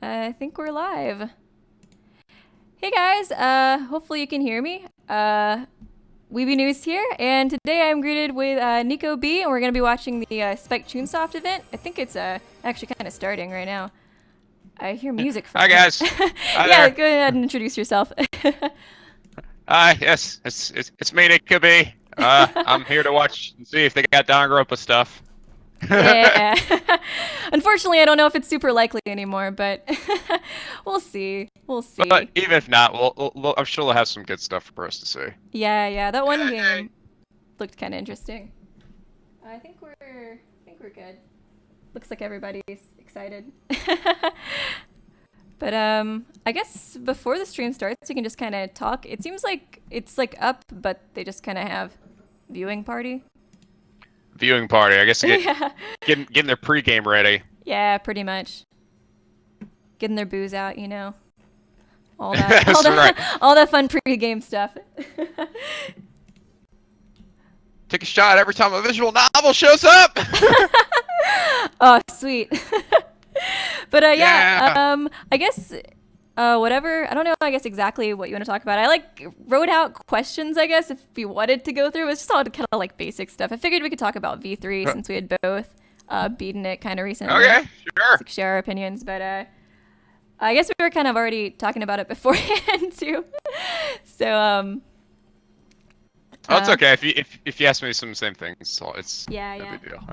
I think we're live. Hey guys, hopefully you can hear me. Weeby News here, and today I'm greeted with NicoB, and we're going to be watching the Spike Chunsoft event. I think it's actually kind of starting right now. I hear music from Hi guys. Hi yeah, there. go ahead and introduce yourself. Hi, yes, it's me, NicoB. I'm here to watch and see if they got Danganronpa stuff. Yeah. Unfortunately, I don't know if it's super likely anymore, but we'll see. We'll see. But even if not, I'm sure they'll have some good stuff for us to see. Yeah, that one game looked kind of interesting. I think we're good. Looks like everybody's excited. But I guess before the stream starts, we can just kind of talk. It seems like it's like up, but they just kind of have viewing party. Viewing party, I guess. Yeah. Getting their pregame ready. Yeah, pretty much. Getting their booze out, you know. All that, Right. all that fun pre-game stuff. Take a shot every time a visual novel shows up. Oh, sweet. But Yeah. I guess whatever. I don't know. I guess exactly what you want to talk about. I wrote out questions. I guess if we wanted to go through, it's just all kind of like basic stuff. I figured we could talk about V3 since we had both beaten it kind of recently. Okay, sure. Like share our opinions, but I guess we were kind of already talking about it beforehand too. So Oh, it's okay. If you ask me some same things, so it's yeah. no big deal.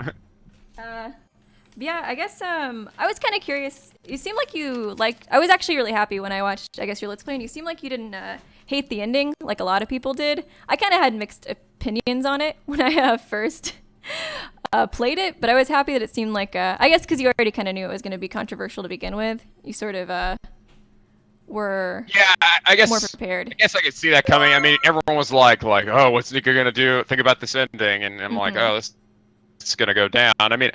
Yeah, I guess I was kind of curious. You seemed like you I was actually really happy when I watched, I guess, your Let's Play, and you seemed like you didn't hate the ending like a lot of people did. I kind of had mixed opinions on it when I first played it, but I was happy that it seemed like, I guess because you already kind of knew it was going to be controversial to begin with, you sort of were I guess more prepared. I guess I could see that coming. I mean, everyone was like, oh, what's Nico gonna do? Think about this ending, and I'm like, oh, it's gonna go down. I mean,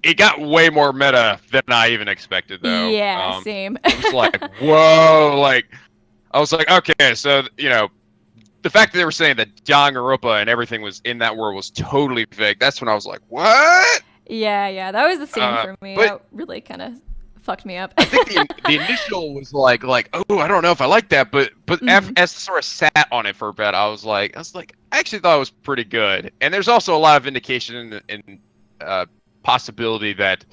it got way more meta than I even expected, though. Yeah, same. I was like, whoa, I was like, okay, so the fact that they were saying that Danganronpa and everything was in that world was totally fake. That's when I was like, what? Yeah, that was the same for me. That really kind of fucked me up. I think the initial was like, oh, I don't know if I like that, but as I sort of sat on it for a bit, I was like, I actually thought it was pretty good. And there's also a lot of indication and possibility that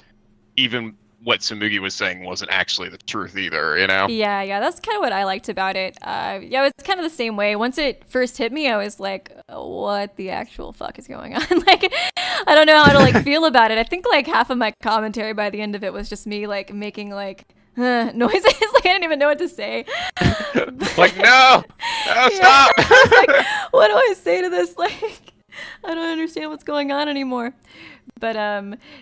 even what Tsumugi was saying wasn't actually the truth either, you know? Yeah, that's kind of what I liked about it. Yeah, it was kind of the same way. Once it first hit me, I was like, what the actual fuck is going on? I don't know how to feel about it. I think half of my commentary by the end of it was just me making noises. I didn't even know what to say. No, stop. I was like, what do I say to this? I don't understand what's going on anymore. But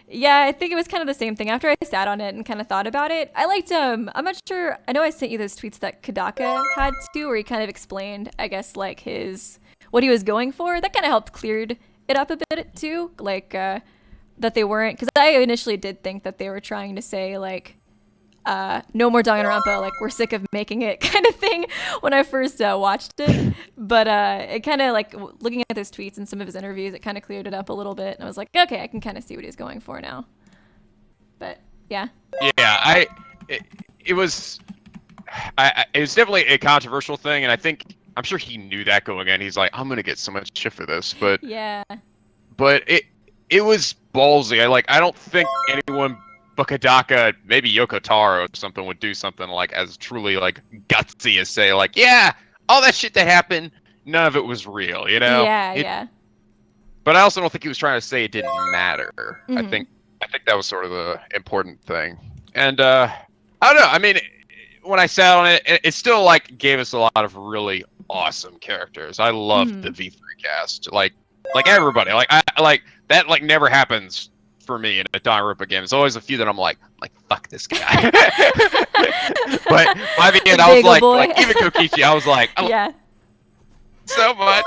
yeah, I think it was kind of the same thing. After I sat on it and kind of thought about it, I liked I'm not sure. I know I sent you those tweets that Kadaka had too, where he kind of explained, I guess, what he was going for. That kind of helped cleared it up a bit too, that they weren't, because I initially did think that they were trying to say no more Danganronpa, we're sick of making it kind of thing when I first watched it. But it kind of looking at those tweets and some of his interviews, it kind of cleared it up a little bit. And I was like, okay, I can kind of see what he's going for now. But yeah. Yeah, it was definitely a controversial thing. And I'm sure he knew that going in. He's like, I'm going to get so much shit for this. But yeah. But it was ballsy. I don't think anyone but Kadaka, maybe Yoko Taro or something, would do something as truly gutsy as say yeah, all that shit that happened, none of it was real, you know? Yeah. But I also don't think he was trying to say it didn't matter. Mm-hmm. I think that was sort of the important thing. And I don't know. I mean, when I sat on it, it still gave us a lot of really awesome characters. I loved the V3 cast. Everybody. That never happens for me in a Danganronpa game. There's always a few that I'm like fuck this guy. But by the end, I was even Kokichi, I was like, yeah, so much.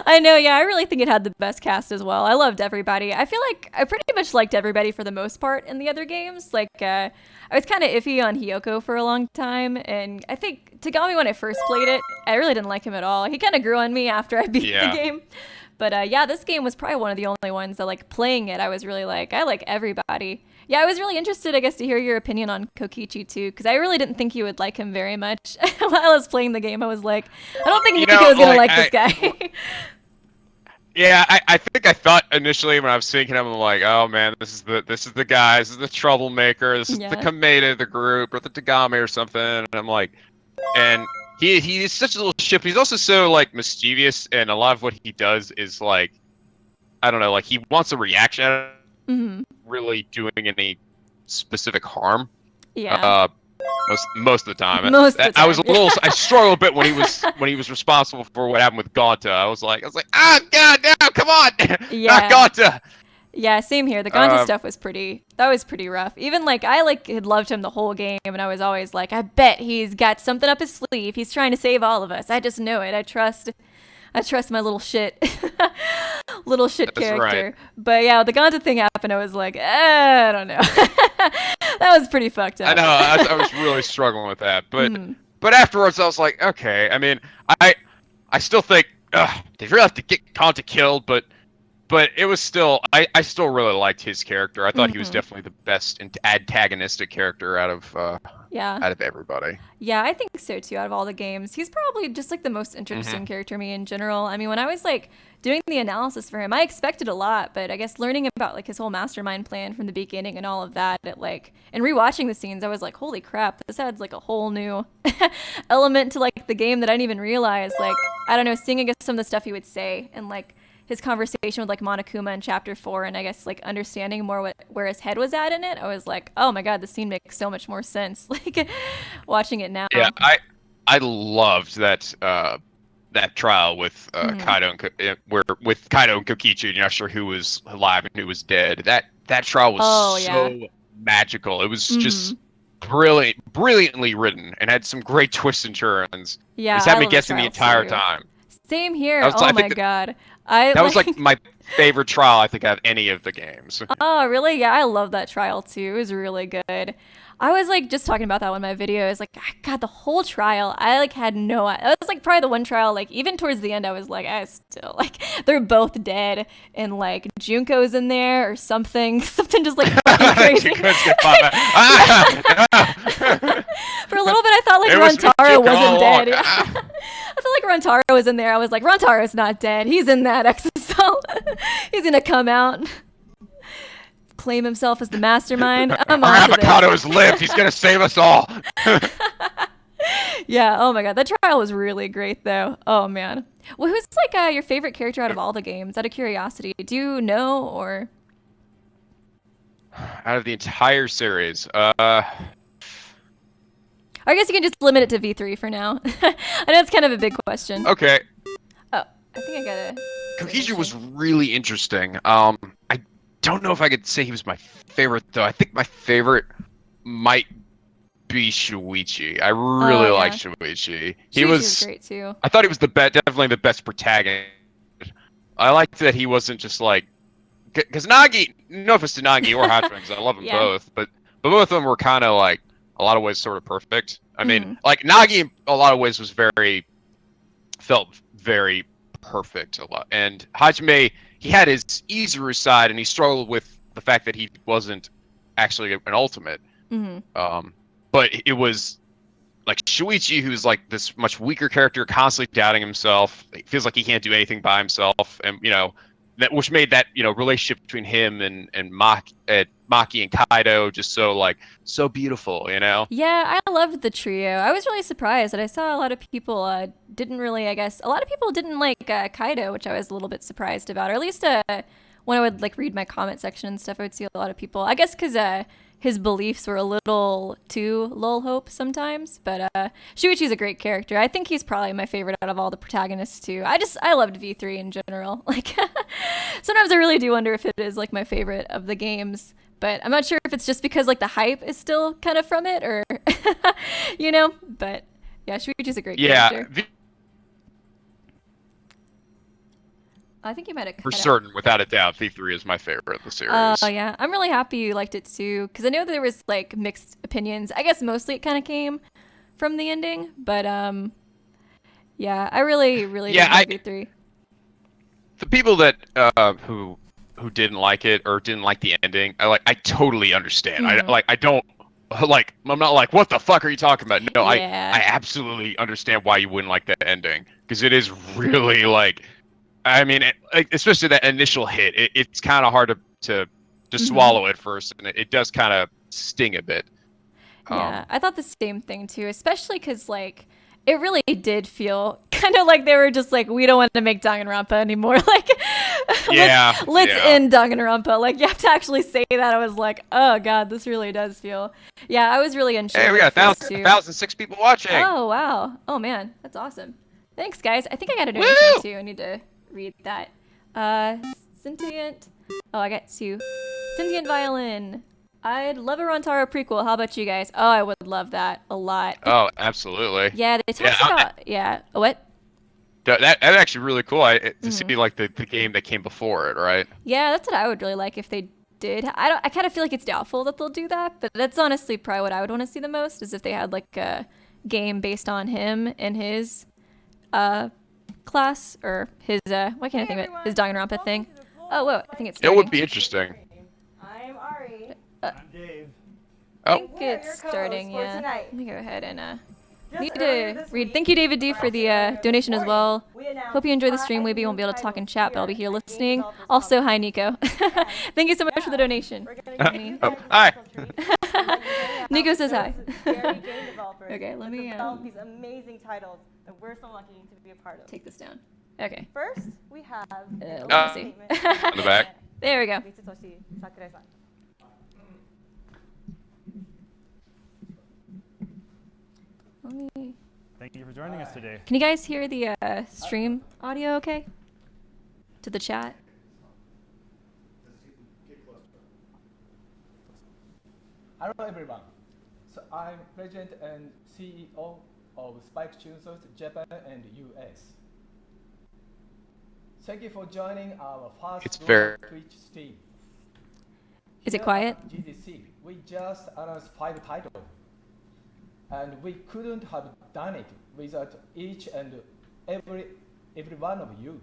I know. Yeah, I really think it had the best cast as well. I loved everybody. I feel like I pretty much liked everybody for the most part in the other games. I was kind of iffy on Hiyoko for a long time, and I think Tagami, when I first played it, I really didn't like him at all. He kind of grew on me after I beat the game. But yeah, this game was probably one of the only ones that, like, playing it, I was really like, I like everybody. Yeah, I was really interested, I guess, to hear your opinion on Kokichi too, because I really didn't think you would like him very much. While I was playing the game, I was like, I don't think Nico is gonna like this guy. Yeah, I think I thought initially when I was seeing him, I'm like, oh man, this is the guy, this is the troublemaker, this is the Kameda of the group, or the Tagame or something. And I'm like, and he is such a little shit. But he's also so like mischievous, and a lot of what he does is like, I don't know, like he wants a reaction out of really doing any specific harm. Yeah. Most of the time. I was a little. I struggled a bit when he was responsible for what happened with Gonta. I was like, ah, god, no, come on, yeah. not Gonta. Yeah, same here. The Gonta stuff was pretty rough. Even like I had loved him the whole game, and I was always like, I bet he's got something up his sleeve. He's trying to save all of us. I just know it. I trust my little shit character. Right. But yeah, the Gonta thing happened. I was like, I don't know. That was pretty fucked up. I know. I was really struggling with that. But afterwards, I was like, okay. I mean, I still think they really have to get Gonta killed, but it was still, I still really liked his character. I thought he was definitely the best antagonistic character out of everybody. Yeah, I think so too. Out of all the games, he's probably just like the most interesting character to me in general. I mean, when I was like doing the analysis for him, I expected a lot, but I guess learning about like his whole mastermind plan from the beginning and all of that, and rewatching the scenes, I was like, holy crap, this adds like a whole new element to like the game that I didn't even realize. Like, I don't know, seeing I guess some of the stuff he would say and like his conversation with like Monokuma in chapter 4, and I guess like understanding more where his head was at in it, I was like, oh my god, the scene makes so much more sense. Like watching it now. Yeah, I loved that trial with Kaido with Kaido and Kokichi. You're not sure who was alive and who was dead. That trial was so magical. It was just brilliantly written and had some great twists and turns. Yeah, just had me guessing the entire time. Same here. Oh my god. That was like my favorite trial I think out of any of the games. Oh, really? Yeah, I love that trial too. It was really good. I was like just talking about that one in my videos. Like, God, the whole trial, I like had no. That was like probably the one trial. Like even towards the end, I was like, I still like they're both dead, and like Junko's in there or something just like fucking crazy. For a little bit, I thought like Rantaro wasn't dead. I felt like Rantaro was in there. I was like, Rantaro's not dead. He's in that exoscele. He's gonna come out, claim himself as the mastermind. I'm on to this. Avocado's lived. He's gonna save us all. Yeah. Oh my god, that trial was really great though. Oh man. Well, who's like your favorite character out of all the games? Out of curiosity, do you know or? Out of the entire series, I guess you can just limit it to V3 for now. I know it's kind of a big question. Okay. Oh, I think I got it. Kokichi was really interesting. I don't know if I could say he was my favorite, though. I think my favorite might be Shuichi. I really liked Shuichi. He was great, too. I thought he was definitely the best protagonist. I liked that he wasn't just like... Because Nagi, no offense to Nagi or Hachime, because I love them both, but both of them were kind of like, a lot of ways sort of perfect. I mean, like Nagi in a lot of ways felt very perfect a lot. And Hajime, he had his Izuru side and he struggled with the fact that he wasn't actually an ultimate. But it was like Shuichi, who's like this much weaker character, constantly doubting himself. He feels like he can't do anything by himself. And, which made that, relationship between him and Maki and Kaido just so beautiful, Yeah, I loved the trio. I was really surprised that I saw a lot of people didn't really, I guess, a lot of people didn't like Kaido, which I was a little bit surprised about. Or at least when I would like read my comment section and stuff, I would see a lot of people, I guess because his beliefs were a little too lull hope sometimes. But Shuichi's a great character. I think he's probably my favorite out of all the protagonists too. I loved V3 in general. Like sometimes I really do wonder if it is like my favorite of the games. But I'm not sure if it's just because like the hype is still kind of from it or, but yeah, Shuichi's a great character. I think you might have for certain, without a doubt, V3 is my favorite of the series. Oh yeah, I'm really happy you liked it too, because I know there was like mixed opinions. I guess mostly it kind of came from the ending, but yeah, I really did like V3. the people that who didn't like it or didn't like the ending, I totally understand. I don't like. I'm not like, what the fuck are you talking about? No, Yeah. I absolutely understand why you wouldn't like the ending because it is really like. I mean, especially that initial hit, it's kind of hard to swallow at first, and it does kind of sting a bit. Yeah, I thought the same thing too, especially because like it really did feel kind of like they were just like, we don't want to make Danganronpa anymore. Like, let's end Danganronpa. Like, you have to actually say that. I was like, oh god, this really does feel. Yeah, I was really unsure. Hey, we got 1,006 people watching. Oh wow. Oh man, that's awesome. Thanks, guys. I think I got a donation too. I need to read that. Sentient. Oh, I got two. Sentient Violin. I'd love a Rantaro prequel. How about you guys? Oh, I would love that a lot. Oh, absolutely. Yeah, they talked about what? That's actually really cool. To see like the game that came before it, right? Yeah, that's what I would really like if they did. I kind of feel like it's doubtful that they'll do that, but that's honestly probably what I would want to see the most is if they had like a game based on him and his class or his why can't I think of it? His Danganronpa thing. Oh, whoa, I think it's starting. It would be interesting. I'm Ari. I'm Dave. I think it's starting, yeah. Let me go ahead and need to read. Thank you, David D, for the donation as well. Hope you enjoy the stream. Maybe you won't be able to talk and chat, but I'll be here listening. Also, hi, Nico. Thank you so much for the donation. Hi. Nico says hi. Okay, let me these amazing titles that we're so lucky to be a part of. take this down. Okay. First, we have Let's see. On the back. There we go. Mitsutoshi Sakurai-san. Let me... Thank you for joining us today. Can you guys hear the stream audio okay? To the chat? Hello everyone. So I'm President and CEO of Chunsoft Japan and US. Thank you for joining our first Twitch stream. Is it quiet? GDC, we just announced 5 titles. And we couldn't have done it without each and every one of you.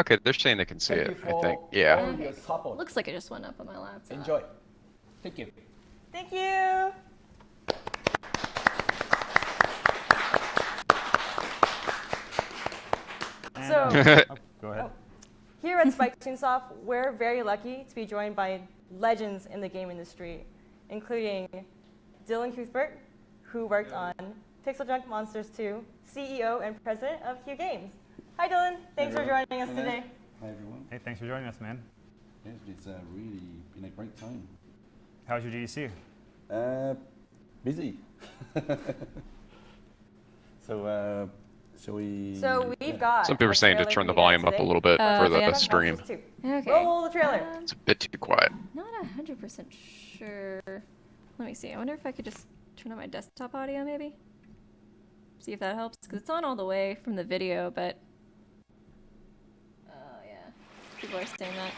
Okay, they're saying they can see Thank it, you I think. for Yeah. all your support. Looks like it just went up on my laptop. Enjoy. Thank you. Thank you. And, go ahead. Here at Chunsoft, we're very lucky to be joined by legends in the game industry, including Dylan Cuthbert, who worked on Pixel Junk Monsters 2, CEO and president of Hue Games. Hi, Dylan. Thanks for joining us today. Hi, everyone. Hey, thanks for joining us, man. Yes, it's really been a great time. How's your GDC? Busy. So, shall we? So we've got. Some people are saying to turn the volume up a little bit for the stream. Okay. Roll the trailer. It's a bit too quiet. Not 100% sure. Let me see. I wonder if I could just turn on my desktop audio, maybe? See if that helps, because it's on all the way from the video, but... Oh, yeah. People are saying that.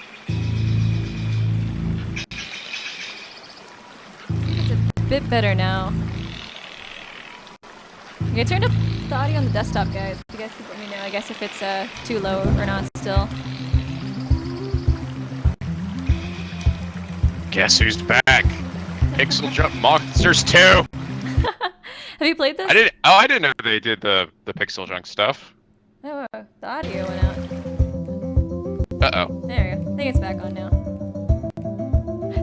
It's a bit better now. Okay, I turned up the audio on the desktop, guys. You guys can let me know, I guess, if it's too low or not still. Guess who's back? Pixel Jump Monsters 2! Have you played this? I didn't know they did the Pixel Junk stuff. Oh, the audio went out. Uh-oh. There we go. I think it's back on now.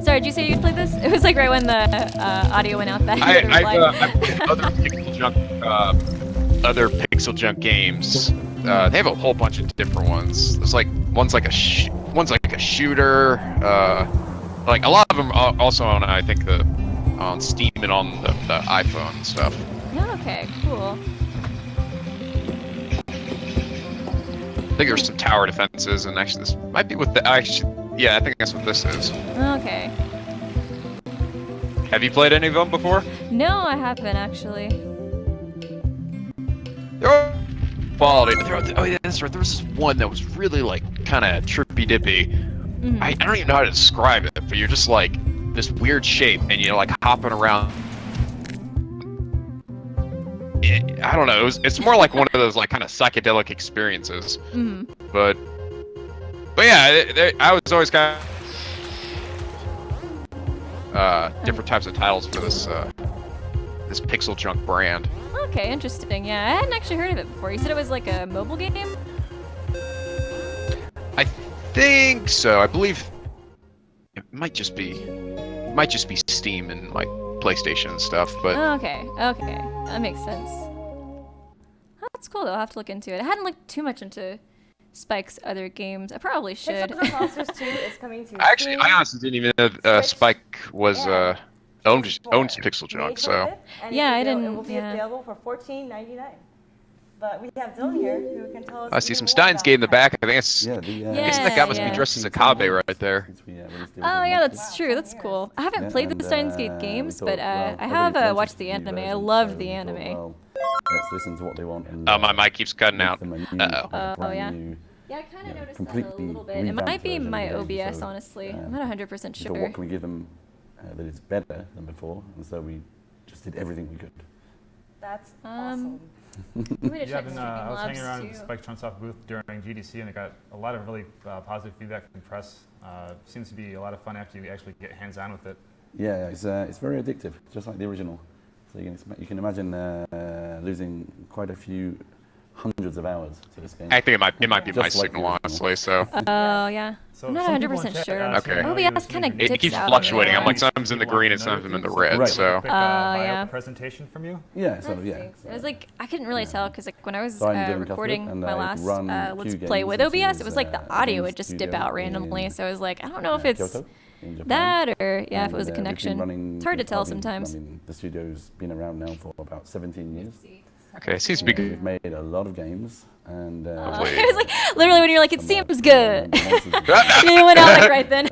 Sorry, did you say you played this? It was like right when the audio went out. That I've played other Pixel Junk games. They have a whole bunch of different ones. There's like one's like a shooter. Like a lot of them also on I think on Steam and on the iPhone and stuff. Oh, okay, cool. I think there's some tower defenses, and actually this might be with yeah, I think that's what this is. Okay. Have you played any of them before? No, I haven't actually. They're quality. Oh yeah, that's right. There was this one that was really like kind of trippy dippy. Mm-hmm. I don't even know how to describe it, but you're just like this weird shape, and you're like hopping around. I don't know. It's more like one of those like kind of psychedelic experiences. Mm-hmm. But But yeah, I was always kind of different types of titles for this this Pixel Junk brand. Okay, interesting. Yeah, I hadn't actually heard of it before. You said it was like a mobile game? I think so. I believe it might just be Steam and like PlayStation and stuff, but Oh, okay, that makes sense. Oh, that's cool though. I'll have to look into it. I hadn't looked too much into Spike's other games. I probably should. Pixel Junk Monsters 2 is coming to actually, Steam, I honestly didn't even know Switch, Spike was and owns PS4, Pixel Junk. May So 25th, and Yeah, I It didn't- will be yeah. available for $14.99. But we have Dylan here who can tell us. I see even some more Steins about Gate in the it. back. I think it's. Yeah, the, Yeah, Isn't that guy must yeah. be dressed as a Kabe right there? Oh yeah, that's true. That's cool. I haven't played the Steins Gate games, but I have watched the anime. I love the anime. Well, let's listen to what they want. And, Oh, my mic keeps cutting make out. them a new, Uh-oh. like a brand yeah. new, Yeah, I kind of noticed that a completely little bit. It revamped might be version of my the game, OBS, so, honestly. I'm um, not 100% So sure. what can we give them that is better than before? And so we just did everything we could. That's awesome. I'm gonna Yeah, check I was hanging around Streamlabs at the too. Spike Chunsoft booth during GDC, and I got a lot of really positive feedback from the press. Seems to be a lot of fun after you actually get hands-on with it. Yeah, it's very addictive, just like the original. So you can imagine losing quite a few hundreds of hours to this game. I think it might be Just my like signal, the original. honestly. So Oh yeah. So I'm not some people in 100% chat sure. asked, Okay. I know OBS you was kinda using it dips keeps out. fluctuating. I'm Yeah. like sometimes in the green and sometimes in the red. Right. So Quick, yeah. presentation from you. Yeah, so That yeah. stinks. It was like I couldn't really tell because like when I was So I'm Dylan recording Cuthbert, and my I last run Let's Q Play Games, with which OBS, is, it was like the a audio game would just dip studio out randomly. in, So I was like, I don't know if it's Kyoto, in Japan. that or yeah, if it was a And, we've been connection. running- It's hard to tell I've been- sometimes. I mean, the studio's been around now for about 17 years. okay, it seems to be good. We've made a lot of games, and Lovely. It was like literally when you're like, it seems good. Yeah, You went out like right then.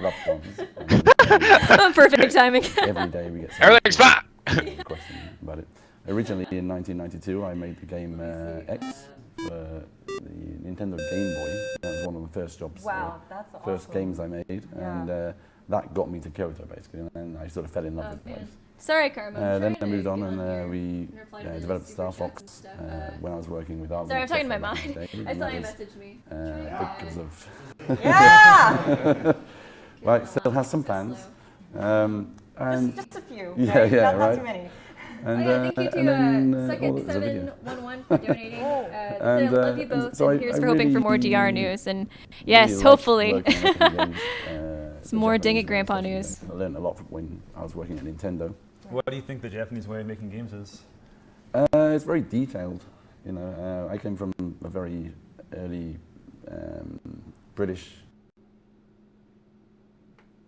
loved ones. Perfect timing. Every day we get Everything's fine. a question about it. Originally in 1992, I made the game X for the Nintendo Game Boy. That was one of the first jobs, Wow, that's awesome. first games I made, and that got me to Kyoto basically, and I sort of fell in love with the place. Sorry, Karma. I'm Then I trying moved to on, get and here we and reply to the developed super Star chats Fox and stuff. when I was working with Argo. Sorry, I'm talking in my back in mind. the day, I and saw that you was, message me. because of Yeah! well, it still has some fans. And just a few. Yeah, right? yeah, not right. too many. and, Thank you and then to all the video. Second711 for donating. And, love you and both, so and I- here's I for hoping for more really- DR news. And really yes, liked hopefully. working on making games, Some for more Japanese Dang It games, Grandpa especially. news. I learned a lot from when I was working at Nintendo. What do you think the Japanese way of making games is? It's very detailed. You know, I came from a very early British.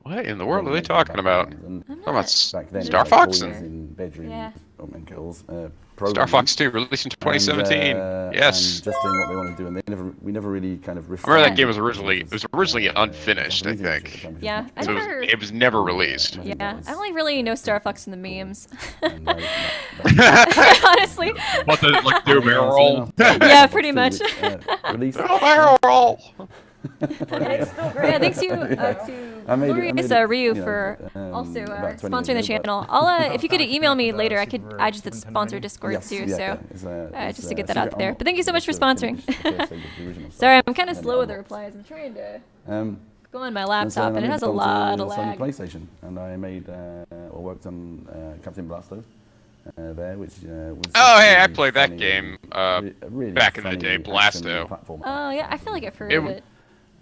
What in the world are they talking about? And Talking about back then, Star like, Fox boys and in bedrooms, Yeah. and girls. Star programming. Fox 2 released in 2017. And, Yes. and just doing what they want to do, and we never really kind of. I remember that refined game was it. originally unfinished, I Japanese think. Japanese Yeah, I So never. it was never released. I think Yeah, that was- I only really know Star Fox and the memes. and that- Honestly. What the like do a barrel so roll? enough, Yeah, pretty much. Released. Do a barrel roll. And it's still great. Yeah, thanks to I made it- I Glorious made it, Ryu you know, for also about 20 sponsoring the years ago, but- channel. I'll if you could email me later, I could Super add just the Nintendo sponsor Mini? Discord Yes, too. yeah, So it's, just to get that secret. out there. I'm But thank you so much for not sponsoring. finished the first stage of the original stuff. sorry, I'm kind of And slow with the unlocked. replies. I'm trying to Um, go on my and so laptop, then and I it has a moved lot on of to lag. Sony PlayStation, and I made or worked on Captain Blasto there, which was. Oh, hey, I really played that funny, game really back in the funny day, action Blasto. platformer. Oh yeah, I feel like I've heard It of w- it.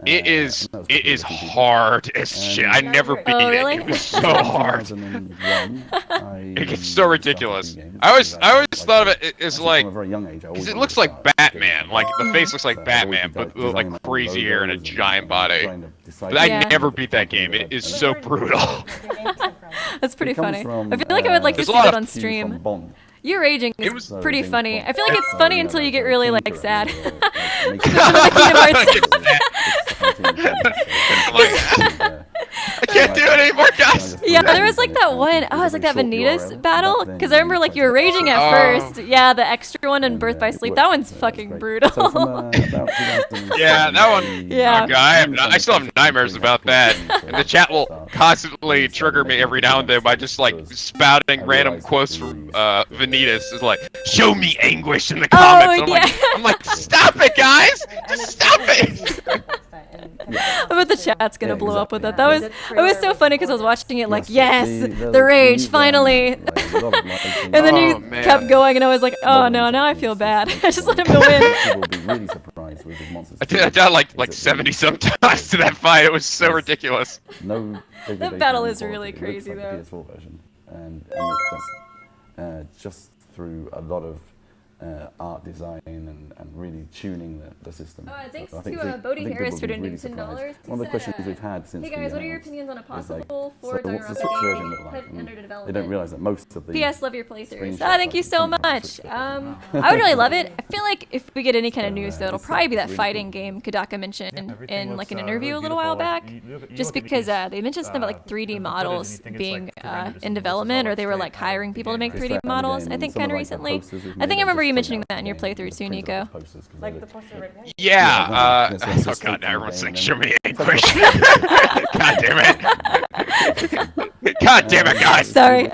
It is that was it is pretty easy. hard as shit. I never beat Oh, really? it. It was so hard. 2001, It gets so started ridiculous. playing games I always because always like, thought of it as actually like from a very young age. I always because it wanted looks to like start Batman. games. Like the face looks like So I've always Batman, been but with designing like my own crazy hair and a logos giant body. trying to decide But I Yeah. never beat that game. It is so brutal. That's pretty It comes funny. from, I feel like I would like to There's see a lot that of on from stream. Bond. Your raging It is was- So pretty James funny. Bond. I feel like it's So, funny you know, until you like get a really like tinker sad. and, like, Kingdom Hearts. I can't do it anymore, guys. Yeah, there was like that one. Oh, it was like that Vanitas battle. Because I remember like you were raging at Oh. first. Yeah, the extra one in Birth by Sleep. That one's fucking brutal. Yeah, that one. Yeah. Oh, God, I still have nightmares about that. And the chat will constantly trigger me every now and then by just like spouting random quotes from Vanitas. It's like, "Show me anguish in the comments." Oh, I'm like, stop it, guys! And Just it's stop really it! easy to play that, and Yeah. I bet the chat's gonna blow up with exactly. that. It was so funny because I was watching it like, yes, the rage finally. And then Oh, he man. kept going, and I was like, oh no, now I feel bad. I just let him go in. People will be really surprised with his monsters. I died like 70 sometimes to that fight. It was so ridiculous. No That battle is quality. really It looks crazy, like though. the PS4 version, and it's just through a lot of art design and really tuning the system. Thanks I think to Bodie people Harris will for be donating really $10. surprised. He One of the said, questions we've had since hey guys, we what are your announced opinions on a is like, possible so for what's the Switch Danganronpa version look like? put And under they development? don't realize that most of the PS, love your playthroughs. screenshots Thank you are so coming from much. Switch. I would really love it. I feel like if we get any kind of news, though, it'll it's probably be that really fighting cool. game Kodaka mentioned everything in looks, like an really interview a little while beautiful. back. You look Just at because these, they mentioned something about like 3D the footage and models you think it's, being like, 300 in development, or they were like hiring people to make 3D models. I think kind of recently. I think I remember you mentioning that in your playthrough too, Nico. Like the poster right now. Yeah. That's Oh just god, now something everyone's saying they- show me English. God damn it. God damn it, guys. Sorry.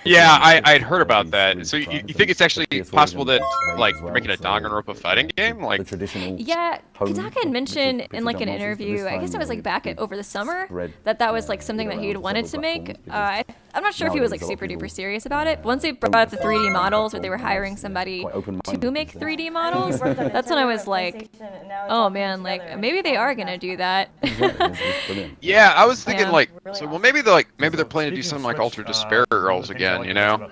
Yeah, I'd heard about that. So you think it's actually possible that like you're making a Danganronpa fighting game? the Like traditional Yeah, home, Kodaka had which mentioned is in like an Pixel Jump Monsters, but interview, this I guess it time was like back they've over the summer, spread, that was like it something that he had around wanted to several make. platforms because I'm not sure if he was like nowadays a lot of super duper people, serious about it. But once they brought up the 3D models, where they were hiring somebody quite open-minded to make these 3D days. models, that's when I was like, oh man, like maybe they are gonna do that. It's brilliant. yeah, I was thinking Yeah. like so well maybe they're planning to do something like Ultra Despair Girls again, you know?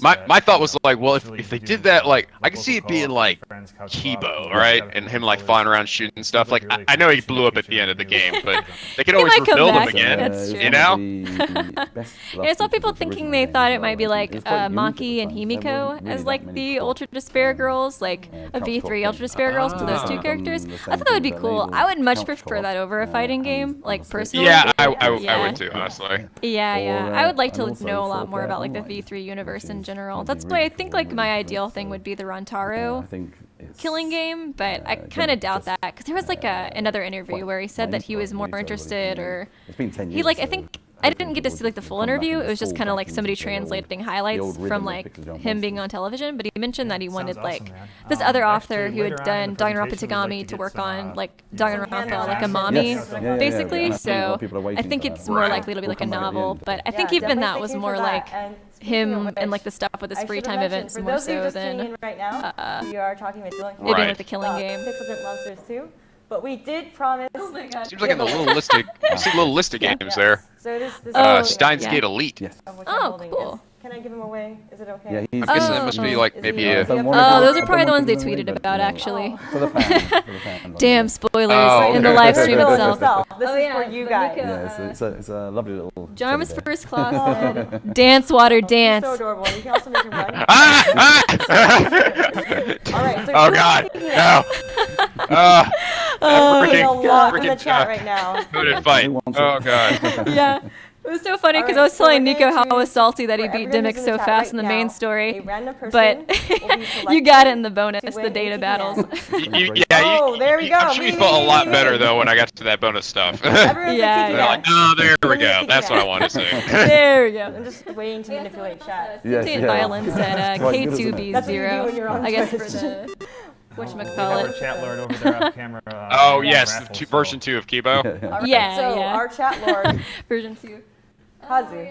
My thought was like, well, if they did that, like I could see it being like Kibo, right? And him like flying around shooting stuff. Like I know he blew up at the end of the game, but they could always might come rebuild him back. again. That's true. You know? Yeah, I saw people thinking they thought it might be like Maki and Himiko as like the Ultra Despair Girls, like a V3 Ultra Despair Girls to those two characters. I thought that would be cool. I would much prefer that over a fighting game, like personally. Yeah, I would too, honestly. Yeah. I would like to and also know a lot for more their about like the online, V3 universe which in is general. gonna be That's why really I think cool like and my really ideal cool. thing would be the I Rantaro think it's, killing game, but I kind of doubt that because there was like another interview where he said that he was more interested, or it's been 10 years, he like I so think I didn't get to see like the full interview. It was just kind of like somebody translating highlights from like him being on television. But he mentioned that he wanted like this other author who had done Danganronpa Tagami to work on like Danganronpa like a mommy, basically. So I think it's more likely to be like a novel. But I think even that was more like him and like the stuff with his free time events more so than right now, we are talking with Dylan it being Right. like the killing game. Pixel Jump Monsters 2, but we did promise. Oh my god. Seems like in the little list of games Yes. there. So this Steins yeah. Gate Elite. Yes. of which Oh, I'm holding cool. is- Can I give him away? Is it okay? Yeah, he's I'm guessing Oh. that must be like maybe a. Oh, those are probably the ones they tweeted about, actually. For the fan. Damn spoilers Oh, in the okay. live stream Reveal itself. This is for you guys. Yeah, it's a lovely little. Jarmus teddy bear. first class said, "Dance, water, dance." So adorable. You can also make him run. Ah! All right. So Oh who is god, thinking no. that? There's a lot in the freaking, chat right now. Coded fight. Who wants Oh it? god. Yeah. It was so funny because I Alright, was so telling we're Nico gonna how I was choose salty that he for beat everyone Dimmick who's so in the chat fast right in the now, main a story, random person but will be you got it in the selected bonus, to the win data ATPN. battles. Oh, there we go. I'm sure you felt a lot better though when I got to that bonus stuff. Everyone's Yeah, like, They're like, oh, there we go. That's what I wanted to say. There we I'm go. just waiting to manipulate chat. Yes, Sentient yeah. violence at Quite good, isn't it? K2B0. That's what you do when you're on I guess for Twitch. the Our whatchamacallit. chat lord over there off camera. Oh ran a yes, raffle, so- version 2 of Kibo. All right, Yeah, so yeah. our chat lord, Version 2. Kazu,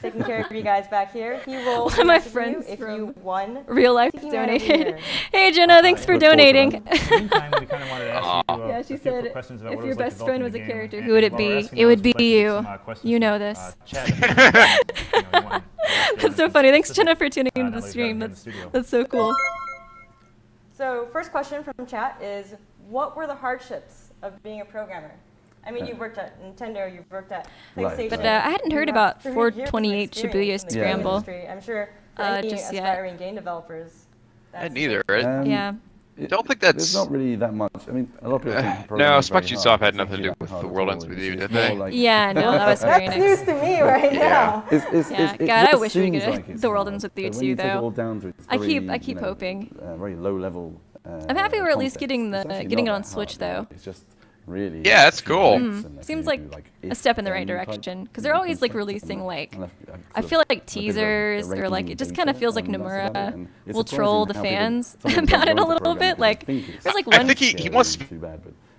taking care of you guys back here. He will One of my message you friends if from you won. Real life Speaking right over donated. here. Hey Jenna, thanks for Look forward to donating. In the meantime, we kind of wanted to ask you Yeah, a she few said, quick questions about if what it your was like best friend was a developing the character, game. who would it While we're be? asking It would those, we'd like to be get you. some, questions You know from, this. chat. That's so funny. Thanks Jenna for tuning into the stream. That's so cool. So first question from chat is, what were the hardships of being a programmer? I mean, you've worked at Nintendo, you've worked at Right, PlayStation. But right. I hadn't heard You have about 3 years of 428 experience Shibuya in the game Scramble. industry. I'm sure for any just yet. aspiring game developers. I neither, right? Yeah. Don't think There's that's. not really that much. I mean, a lot of people think No, programming is very Chunsoft hard. had It's nothing to do actually with hard The at World all. Ends With It's- You, it's did more they? like- Yeah, no, that was very That's news nice. to me right Yeah. now. Yeah, it God, I just wish we seems could like it's The World hard, Ends With but You when too, you take it though. all down to its I keep very, hoping. Very low level. I'm happy we're at least concept. getting It's the actually getting it not on that Switch hard, though. It's just really. Yeah, that's cool. Seems like a step in the right direction because they're always like releasing like I feel like teasers or like it just kind of feels like Nomura will troll the fans about it a little bit. Like there's like one. I think he wants.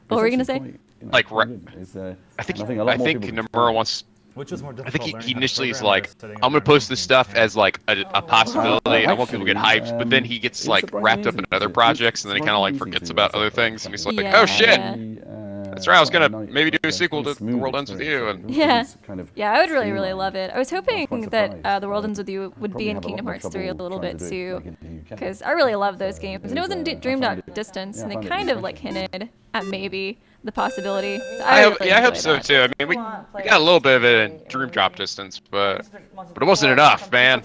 What were you gonna say? Like, I think Nomura wants. Which is more I difficult. think he initially is like, I'm gonna post this stuff as like a possibility. I want people to get hyped, but then he gets like wrapped up in other projects, and then he kind of like forgets about other things, and he's like, oh shit, that's right, I was gonna maybe do a sequel to The World Ends With You. And yeah, I would really love it. I was hoping that The World Ends With You would be in Kingdom Hearts 3 a little bit too, because I really love those games, and it wasn't Dreamed Out Distance, and they kind of like hinted at maybe the possibility. So I hope so too. I mean, we got a little bit of it in Dream Drop Distance, but it wasn't enough, man.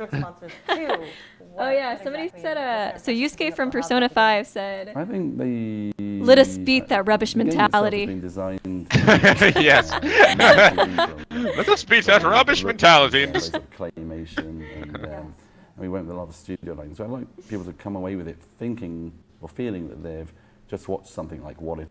Oh yeah, somebody said so Yusuke from Persona 5 said, I think they let us beat that rubbish mentality. Yes. Let us beat that rubbish mentality. And claymation, and we went with a lot of studio lines. So I like people to come away with it thinking or feeling that they've just watched something like What If.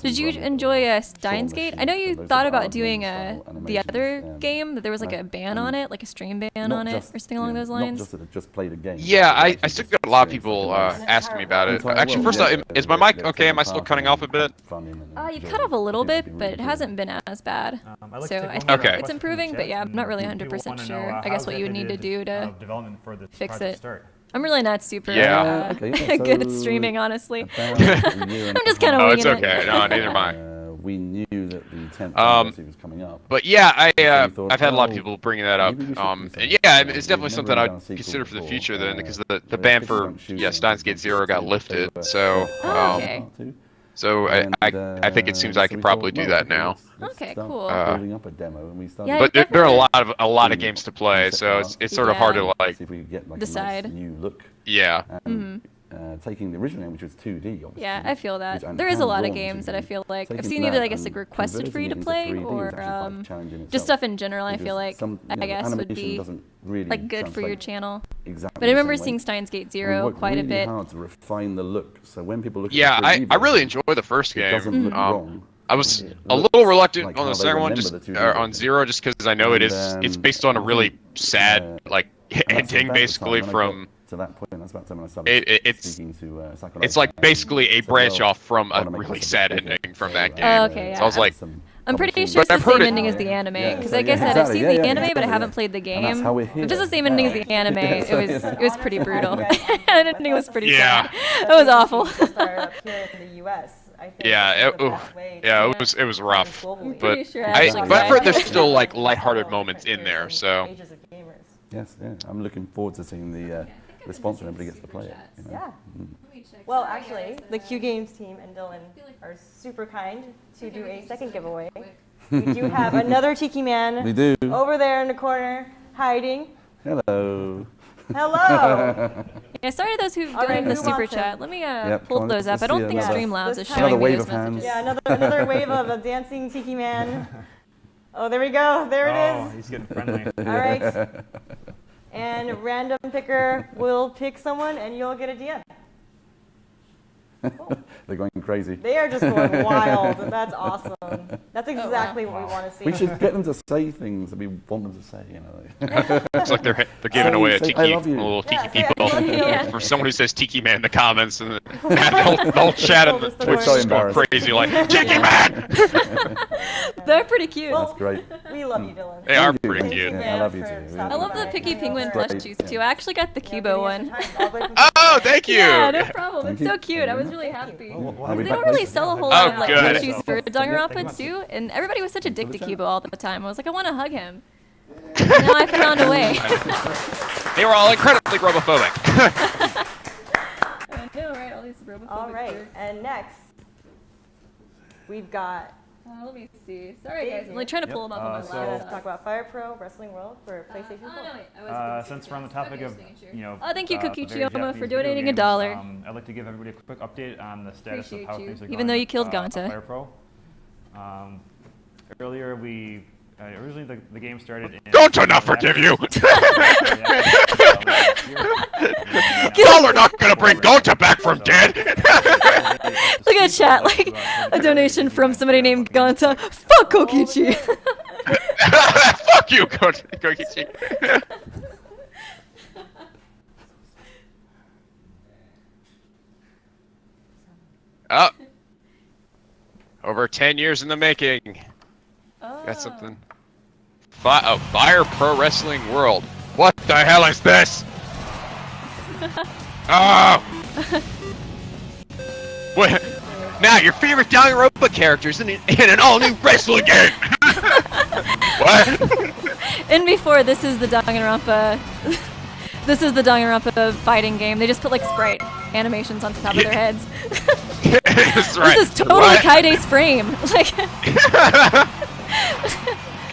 Did you enjoy Steins Gate? I know you thought about doing the other game, that there was like a ban on it, like a stream ban on it, or something along those lines. Not just that it just played a game. Yeah, I still got a lot of people asking me about it. Actually, first off, is my mic okay? Am I still cutting off a bit? You cut off a little bit, but it hasn't been as bad. So I think it's improving, but yeah, I'm not really 100% sure. I guess what you would need to do to fix it. I'm really not super good at streaming, honestly. I'm just kind of winging it. Oh, it's okay. No, neither am I. We knew that the 10th anniversary was coming up. But yeah, I've had a lot of people bringing that up. And yeah, it's definitely something I'd consider for the future then, because the ban for Steins Gate 0 got lifted. So so I think it seems I could probably do that now. Okay, cool. Building up a demo, and we started. But there are a lot of games to play, so it's sort of hard to like decide. New look. Yeah. Taking the original game, which was 2D, obviously. Yeah, I feel that. There is a lot of games that I feel like I've seen either, I guess, like requested for you to play, or just stuff in general. I feel like I guess would be like good for your channel. But I remember seeing Steins Gate 0 quite a bit. Hard to refine the look, so when people look at I really enjoy the first game. I was a little reluctant on the second one, on 0, just because I know it's based on a really sad like ending, basically from. To that point, that's about the time I started speaking to it's like basically a branch off from a really sad ending from that game. Okay, yeah. So I was like, I'm pretty sure it's the same ending as the anime, because I guess I've seen the anime, but I haven't played the game. If it's the same ending as the anime, it was pretty brutal. The ending was pretty sad. It was awful. It was rough. But sure I've heard there's still like lighthearted moments in there. So yes, yeah, I'm looking forward to seeing the response when everybody gets to play it. You know? Yeah. Well, actually, the Q Games team and Dylan are super kind to do a second giveaway. We do have another Tiki Man we do. Over there in the corner, hiding. Hello. Hello. Yeah, sorry to those who've joined the super chat. Let me pull those up. I don't think Streamlabs is showing me those messages. Yeah, another wave of a dancing Tiki Man. Oh, there we go. There it is. He's getting friendly. All right. And random picker will pick someone, and you'll get a DM. Cool. They're going crazy. They are just going wild. That's awesome. That's exactly what we want to see. We should get them to say things that we want them to say. You know. It's like they're giving away a little tiki people for someone who says Tiki Man in the comments, and the whole chat and the Twitch is going crazy like Tiki Man. They're pretty cute. Well, that's great. We love you, Dylan. They are pretty cute. Yeah, I love you too. I love the Picky Penguin plush juice too. I actually got the Kibo one. Oh, thank you. Yeah, no problem. It's so cute. I was really happy. They don't really sell a whole lot of like plushies for Danganronpa 2, and everybody was such a dick to Kibo all the time. I was like, I want to hug him. And now I found a way. They were all incredibly robophobic. I know, right? All these robophobic All right, jerks. and next we've got. Let me see. Sorry guys, I'm like trying to pull them up on my laptop. Talk about Fire Pro Wrestling World for PlayStation 4. No, wait. Since we're on the topic of, thank you, Cookie very Chiyoma, Japanese for video donating games, $1. I'd like to give everybody a quick update on the status of how things are going. Even though you killed with, Ganta. Fire Pro. Earlier originally the game started in... Ganta not forgive you! Y'all are not gonna bring Gonta back from dead. Look at chat, like a donation from somebody named Gonta. Fuck Kokichi. Fuck you, Kokichi. Oh. Over 10 years in the making. Got something. Fire Pro Wrestling World. What the hell is this? Oh! Wait, now your favorite Danganronpa characters in an all-new wrestling game. What? And before, this is the Danganronpa. This is the Danganronpa fighting game. They just put like sprite animations on top of their heads. That's right. This is totally Kaide's frame. Like.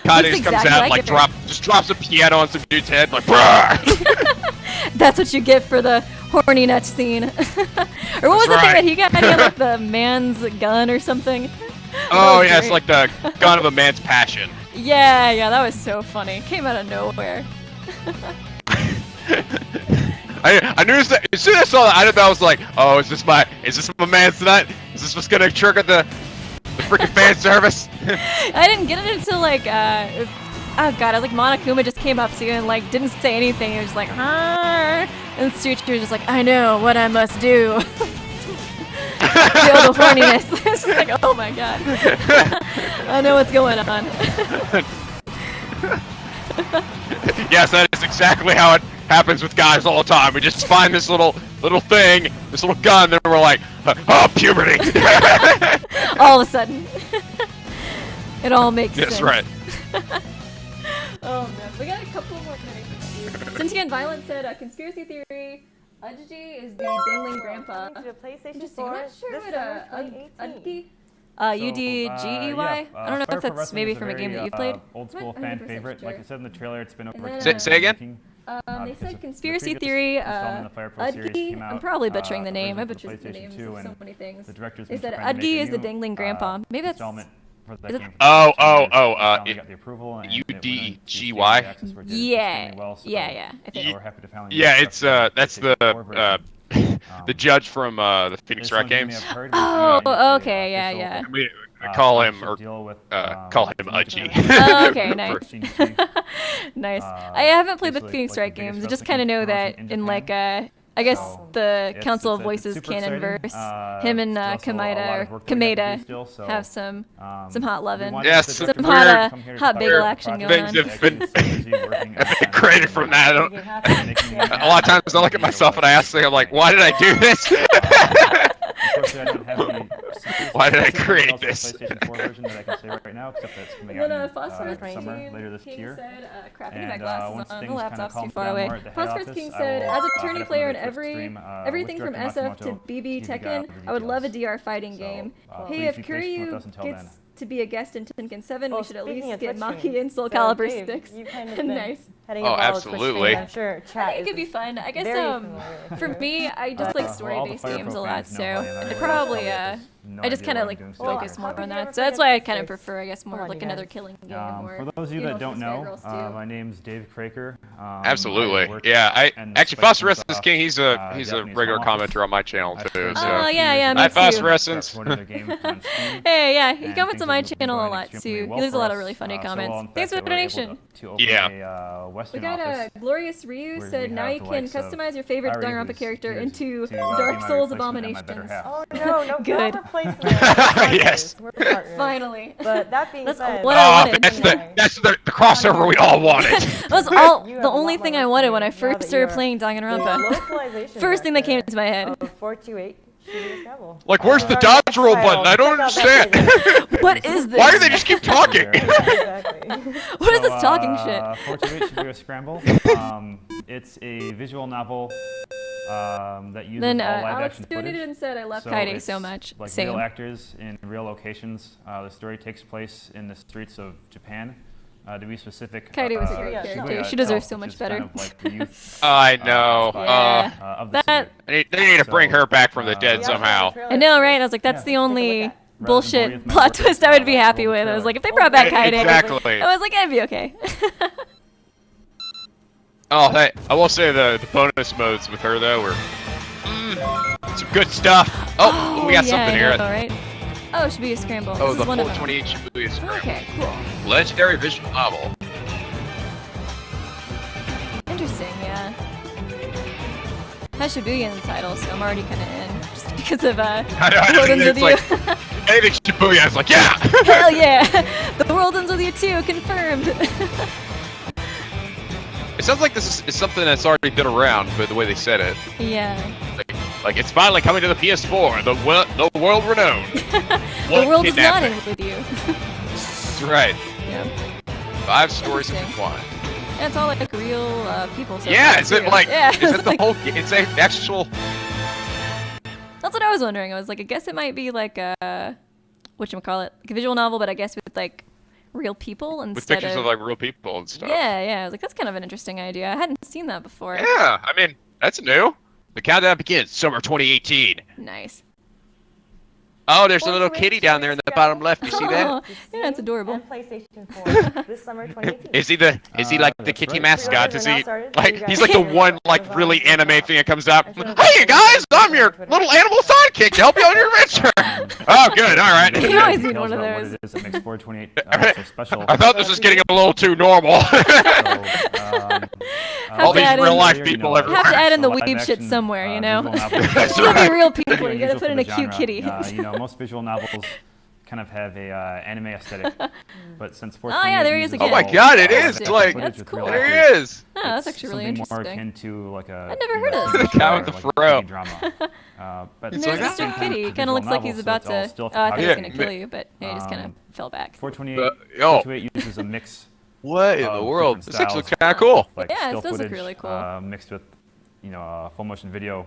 Kaide's comes out like just drops a piano on some dude's head like. That's what you get for the horny nut scene. Or what was the thing that he got? He had like the man's gun or something. Oh yeah, it's like the gun of a man's passion. Yeah, that was so funny. Came out of nowhere. I noticed that as soon as I saw that, I was like, oh, is this my man's nut? Is this what's gonna trigger the freaking fan service? I didn't get it until like oh god, I was like Monokuma just came up to you and like didn't say anything. He was just like, Arr! And Suichi was just like, I know what I must do. Feel the horniness. It's just like, oh my god. I know what's going on. Yes, that is exactly how it happens with guys all the time. We just find this little thing, this little gun, then we're like, oh, puberty. All of a sudden. It all makes sense. That's right. Oh man, we got a couple more minutes. Sentient Violence said, conspiracy theory, Udji is the dingling grandpa. To the PlayStation Interesting, I'm 4 not sure this what summer, Udgi? 2018. UDGEY? I don't know if that's maybe from a game that you've played. Old school fan favorite. Like I said in the trailer, it's been over. Say again? They said conspiracy theory, Udgi, I'm probably butchering the name, I butchered the names of so many things. They said Udgi is the dangling grandpa. Maybe that's... UDGY? Yeah, I think. Yeah, it's, that's the judge from the Phoenix Wright games. Oh, okay, yeah. We call him Udgy. Oh, okay, nice. Nice. I haven't played the Phoenix Wright games. I just kind of know that in like I guess the Council of Voices canon verse, him and Kameda have some hot lovin'. Yes, some hot bagel action going on. Things have been created from that. A lot of times I look at myself and I ask, I'm like, why did I do this? Why did I create this? PlayStation 4 version that I can say right now, except that it's coming out in summer later this year. Crap, I need my glasses on. The laptop's too far away. Phosphorus King said, as a tourney player in everything from SF to BB Tekken, I would love a DR fighting game. Hey, if Kiryu gets to be a guest in Tekken 7, we should at least get Maki and Soul Calibur sticks. Nice. Oh, absolutely. I'm sure chat I think it could be fun. I guess for me, I just like story-based games a lot, so I probably I just kind of like focus more on that. So that's why I kind of prefer, I guess, more like another killing game. For those of you that don't know, my name's Dave Craker. Absolutely. Yeah, actually Phosphorescence King, he's a regular commenter on my channel too. So. Oh yeah, me Hi, too. Phosphorescence. Hey, yeah, he comments on my channel a lot too. He leaves a lot of really funny comments. Thanks for the donation. Yeah. We got a Glorious Ryu said, now you can customize your favorite Danganronpa character into Dark Souls Abominations. Oh no, good. Yes. We're partners. Finally. But that being said, what I wanted. That's the crossover we all wanted. That was the only thing I wanted when I first started playing Danganronpa. First thing that came into my head. 428. Like, where's the dodge roll button? I don't understand. What is this? Why do they just keep talking? What is this talking shit? 428 should be a scramble. It's a visual novel that uses all live-action footage. Alex and said, I love Kaide so much. Like Same. real actors in real locations. The story takes place in the streets of Japan. To be specific, Kaide was a great character. She deserves so much better. Kind of like the youth, I know. of the city. They need to bring her back from the dead somehow. I know, right? I was like, that's the only bullshit plot twist I would be happy with. I was like, if they brought back Kaide, Exactly. I was like, I'd be okay. Oh, hey, I will say the bonus modes with her though were some good stuff. Oh, we got yeah, something I here. know, right? Oh, Shibuya Scramble. Oh, This the is one of them. 428 Shibuya Scramble. Okay, cool. Legendary visual novel. Interesting, yeah. Has Shibuya in the title, so I'm already kind of in, just because of I World mean, Ends With it's You. like anything Shibuya is like, yeah. Hell yeah! The World Ends With You too, confirmed. It sounds like this is something that's already been around, but the way they said it, Yeah. like it's finally coming to the PS4, the world renowned. The world is not in with you. That's right. Yeah. 5 stories Interesting. intertwined. And it's all like real people. So Yeah, far, is it too. like? Yeah, Is it's it the like- whole? It's a actual. That's what I was wondering. I was like, I guess it might be like a whatchamacallit, like a visual novel, but I guess with like real people instead With pictures of like real people and stuff. Yeah. I was like, that's kind of an interesting idea. I hadn't seen that before. Yeah, I mean that's new. The countdown begins, summer 2018. Nice. Oh, there's a little kitty down there in the bottom left. You see that? Oh, yeah, it's adorable. And PlayStation 4 this summer 2018. Is he like the that's kitty right. mascot? Pre-orders Is are now he started. like You he's guys like the can one like Amazon, really Chunsoft. anime thing that comes up? I should've Hey put guys, it I'm your on Twitter. little animal sidekick to help you on your adventure. Oh, good. All right. You always need Details one of about those. What it is that makes 428 so special. I thought this was getting a little too normal. All to these add in- real life You people know, everywhere. Have to add in the live weeb shit action, somewhere, you know? visual novels That's It's gonna right. be real people. pretty You gotta unusual put for in the a cute genre. kitty. You know, most visual novels kind of have a anime aesthetic, but since Oh, yeah, there he is uses again. Oh my all, God, it is. live Like, action That's footage with cool. real There he actors, is. Oh, that's it's actually really something interesting. more akin to like a I'd never heard of TV this The guy show with the or like a fro. TV drama. But It's There's like Mr. that. Kitty. Kind of looks like he's about to. Oh, I thought he was gonna kill you, but yeah, he just kind of fell back. 428 Yo. 428 uses a mix What in of the world? different This actually looks styles, kind of cool. like Yeah, it still does look footage, really cool. mixed with, full motion video,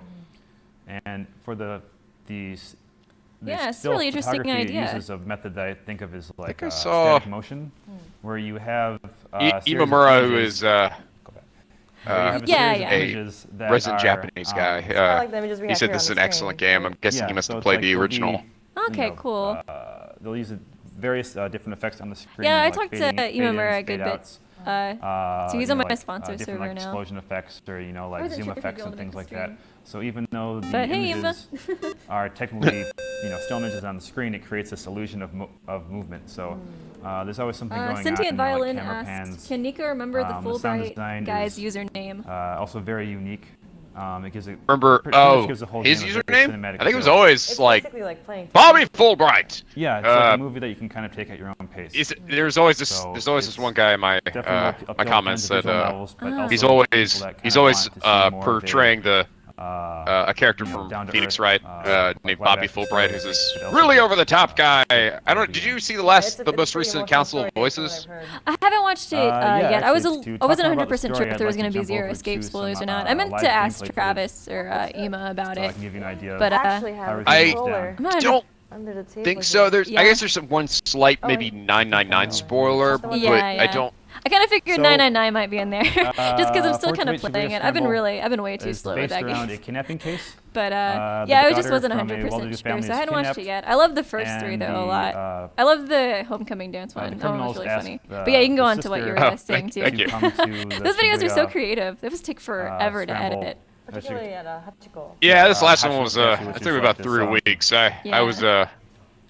and for the Yeah, it's a still really interesting photography, idea. it uses a method that I think of as like I saw- static motion, where you have Imamura, who is yeah, Yeah. images that resident are, Japanese guy. It's kinda like the images we He have said here this is on an the excellent screen, game. right? I'm guessing yeah, he must so have it's played like the there'll be, original. Okay, cool. They'll use various different effects on the screen. Yeah, I like talked to fading- Imamura a fade-ins, good bit. fade-outs, So he's on my like, sponsor different, server like, now. explosion effects or like wasn't zoom sure if you'd effects be able and to things make like the that. stream. So even though the But hey, images are technically still images on the screen, it creates this illusion of movement. So there's always something going on. Sentient Violin like camera asked, pans. can Nico remember the the sound Fulbright design guy's is, username? Also very unique. It gives it Remember? pretty much Oh, gives the whole his game a very username? cinematic I think it was feel. always It's like basically like playing Bobby Fulbright. Yeah, it's like Uh, a movie that you can kind of take at your own pace. There's always this. So There's always this it's one guy in my Definitely appeal my to comments fans of that visual novels, but also he's people always that he's kinda always want to see more of a, portraying the a character from down to Phoenix earth, Wright named like Bobby live-action Fulbright, story, who's this but also, really over the top guy. I don't. Did you see the It's the a most pretty recent emotional Council of story from what Voices? I've heard. I haven't watched it yeah, yet. I actually, to I wasn't talk about the 100% sure story, if I'd there was like going to to be jump zero over escape to spoilers some, or not. I meant live to ask gameplay Travis or Ema about so I it. can give you an idea. But, of I actually have how a everything controller goes I'm down. not Don't under the table. think so. There's. Yeah. I guess there's some one slight, Oh, maybe 999 spoiler, but Yeah, I yeah. don't. I kind of figured So, 999 might be in there, just because I'm still kind of 428 playing it. Scramble I've been way too It's slow with based that around game. a kidnapping case. But the yeah, I just daughter wasn't from a 100% well-to-do sure, family so I is hadn't watched it kidnapped, yet. I love the first and three though a the, lot. I love the homecoming dance the one. That one was criminals really ask funny. the- But yeah, you can go the on to what you were sister saying too. thank you. come to the Those videos are so Shibuya, creative. Those take forever to scramble. edit. Particularly at Hachiko. Yeah, this last Hachiko one was. statue, I which think is about like 3 this, weeks. Yeah. I was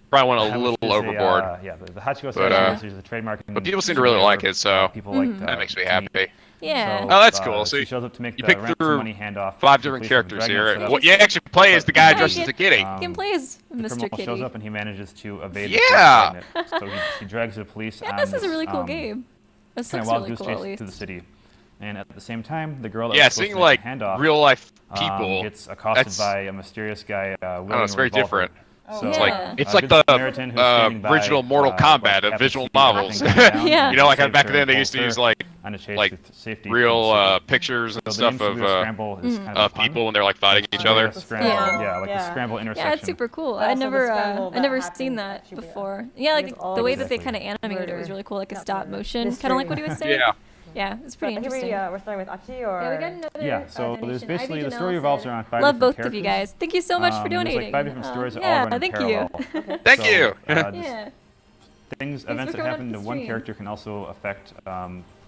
probably went a which little is overboard. yeah, the Hachiko But, statue is a trademark. but people seem to really like it, so people like that makes me happy. Yeah. Oh, that's cool. So she shows up to make you the pick ransom through money handoff. 5 to different the police with the characters dragon here. set up. What you actually play is the guy Yeah, dressed you as a kitty. You can play as The Mr. criminal Kitty. shows up and he manages to evade Yeah. the police magnet. So he drags the police Yeah, on this is a really cool um, game. This kind looks of wild really goose cool at chase least. through the city. And at the same time, the girl that Yeah, was supposed seeing to like make the handoff real life people. gets accosted that's- by a mysterious guy wielding Oh, it's a very revolver. different. So, It's Yeah. like it's a like good the Samaritan who's standing by, original Mortal Kombat of at the visual speed novels. nothing going down, Yeah. You know, like saves back her then and they used to pulls use her like on a chase like with safety real through the city. pictures and So the stuff name of Shibuya Scramble is kind of a pun. people when they're like fighting each other. The scramble, Yeah. like Yeah. the scramble intersection. Yeah, it's super cool. Yeah, I so the never, scramble I that never happens seen at that Shibuya. before. Yeah, like It's all the way that they exactly. kind of animated it was Murder. really cool, like a Not stop murder. motion, Mystery. kind of like what he was saying. Yeah. Yeah, it's pretty Here interesting. we're starting with Aksy, or Yeah, we got another. Yeah, so there's donation. basically Ivy the story Janelle revolves said, around 5 Love different both of you characters. guys. Thank you so much for There's donating. like 5 different stories that all yeah, run in thank parallel. you. Thank So, you. just Yeah. events for that coming happen on to the one stream. character can also affect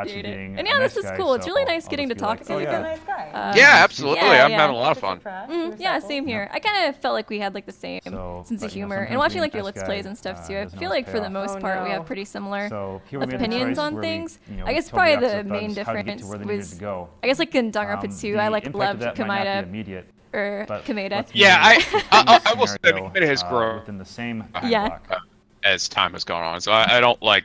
appreciate it. being And a yeah, nice this is guy, cool. It's so really nice I'll getting to just be like, talk to oh, you. He's a yeah. nice guy. Yeah, absolutely. yeah, I'm yeah. having a lot of fun. Yeah, same here. I kind of felt like we had like the same So, sense of but, you know, humor, and sometimes watching being like a your nice Let's guy, Plays and stuff too. I doesn't feel always like pay for the off. most Oh, part we no. have pretty similar So here we made the opinions choice on where we, things. you know, I guess told probably the the Aksys main thugs how to get to difference where they needed was to go. I guess like in Danganronpa 2, I The like impact of loved that might not be Kameda immediate, or but Kameda. let's Yeah, be I will say scenario, Kameda has grown within the same Yeah. block. as time has gone on. So I don't like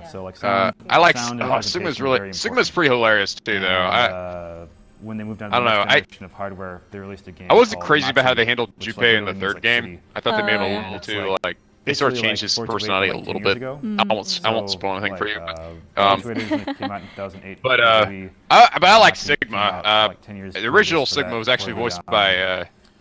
Yeah. So like I like sound and Sigma's presentation are really very Sigma's important. pretty hilarious too, And, though. when they moved on I to don't the know, next generation of hardware, they released a game. I wasn't called crazy about how they Moxie, handled which, Junpei in the literally means, third like, game. city. I thought they made him a And little it's too like, like they sort of basically, changed his 428 personality like a 10 little years bit. ago. I won't spoil anything for you. Like, 428 came out in 2008. But for Wii. I like Moxie came Sigma. out, like 10 years The original previous to Sigma that was actually for the, voiced by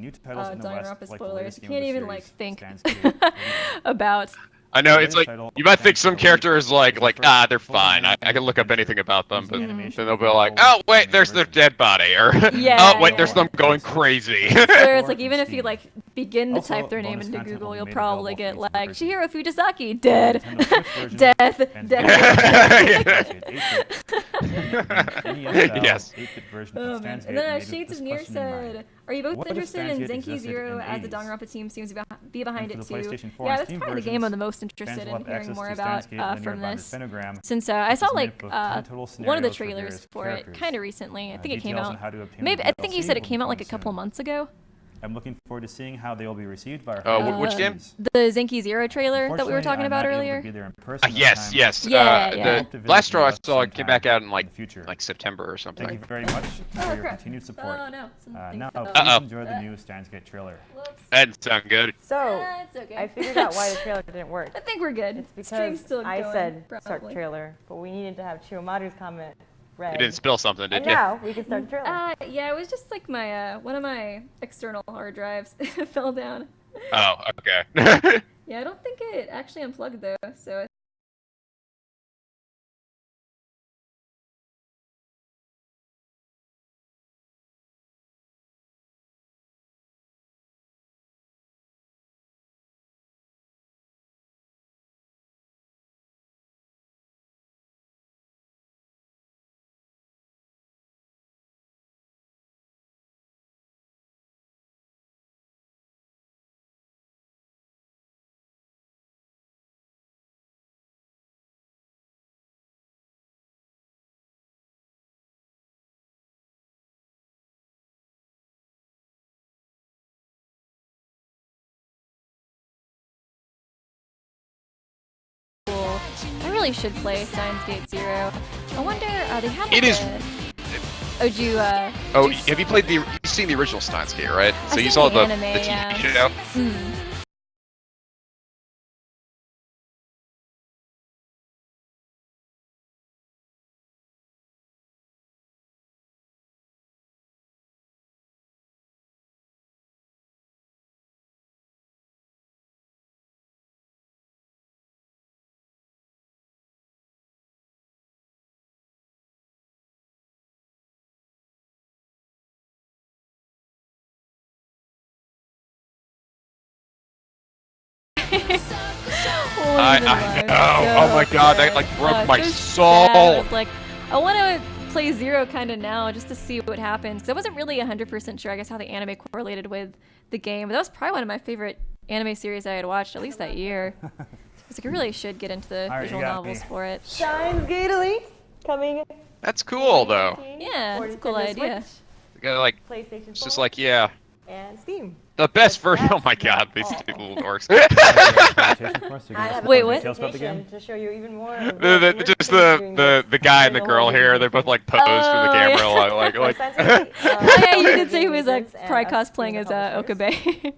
new titles in the West, Danganronpa like the spoilers. latest game Can't of the even series like think stands to. about I know The it's latest like title, you might think Thanks some for the characters Week, is the like first they're fully fine. I animated can look up adventure anything about them, whose but animation then they'll be is like, full oh wait, animated there's their version. dead body, or Yeah, oh wait, there's yeah. them going crazy. Or it's like even if you like begin to Also, type their name bonus into content Google, will be you'll made probably available get for like each version. Chihiro Fujisaki dead, Nintendo Switch version, death, and Yes. 8-bit version Oh of man. Stands And Gate then made with Shades this of Near question in mind. said, "Are you both What if interested in Stands Gate Zenki existed Zero in as the the 80s? Danganronpa team seems to be behind And it for the too?" PlayStation 4 Yeah, and that's Steam probably the game I'm the versions, most interested fans will in have hearing access more to about Stands Gate linear from bonded this. pentagram, Since I which saw is made like up of 10 total one of the scenarios for trailers various for it characters. kind of recently. I think it came Details on out. how to obtain Maybe the I think you DLC said it will be came out like a coming couple soon. months ago. I'm looking forward to seeing how they will be received by our Which game? fans. The Zenki Zero trailer that we were talking about earlier. Yes, yes. Yeah, yeah. The last straw I saw it came back out in the future. like September or something. Thank you very much for your crap. continued support. Oh no. Now, fell. please enjoy the new Steins Gate trailer. Whoops. That didn't sound good. So, It's okay. I figured out why the trailer didn't work. I think we're good. It's Stream's because still I going, said start probably. trailer, but we needed to have Chiyomaru's comment read. You didn't spill something, And did you? now we can start the trailer. Yeah, it was just like my one of my external hard drives fell down. Oh, okay. Yeah, I don't think it actually unplugged though, so cool. I really should play Steins Gate Zero. I wonder, they have like It is- Oh, did you, Oh, did you have you played you've seen the original Steins Gate, right? I've So you seen saw the the anime, TV yeah. show? Mm. I know. Oh my God, that like broke my soul. Like, I want to play Zero kind of now just to see what happens. 'Cause I wasn't really 100% sure, I guess, how the anime correlated with the game. But that was probably one of my favorite anime series I had watched, at least that year. It's like I really should get into the All right, visual you got novels me. for it. Steins Gate Elite coming. That's cool though. Yeah, for it's a cool Nintendo idea. Switch, You gotta, like, PlayStation it's just 4, like, yeah, and Steam. the best But version. Oh my that's God, not these all. two little dorks. I have Wait, a what? Details about the game? presentation to show you even more. of The, what just we're doing this the guy and the whole girl here, they're both like posed for the Oh, camera, yeah. like. Steins Gate, Oh yeah, you did say he was users and probably us cosplaying being as the publishers. Okabe.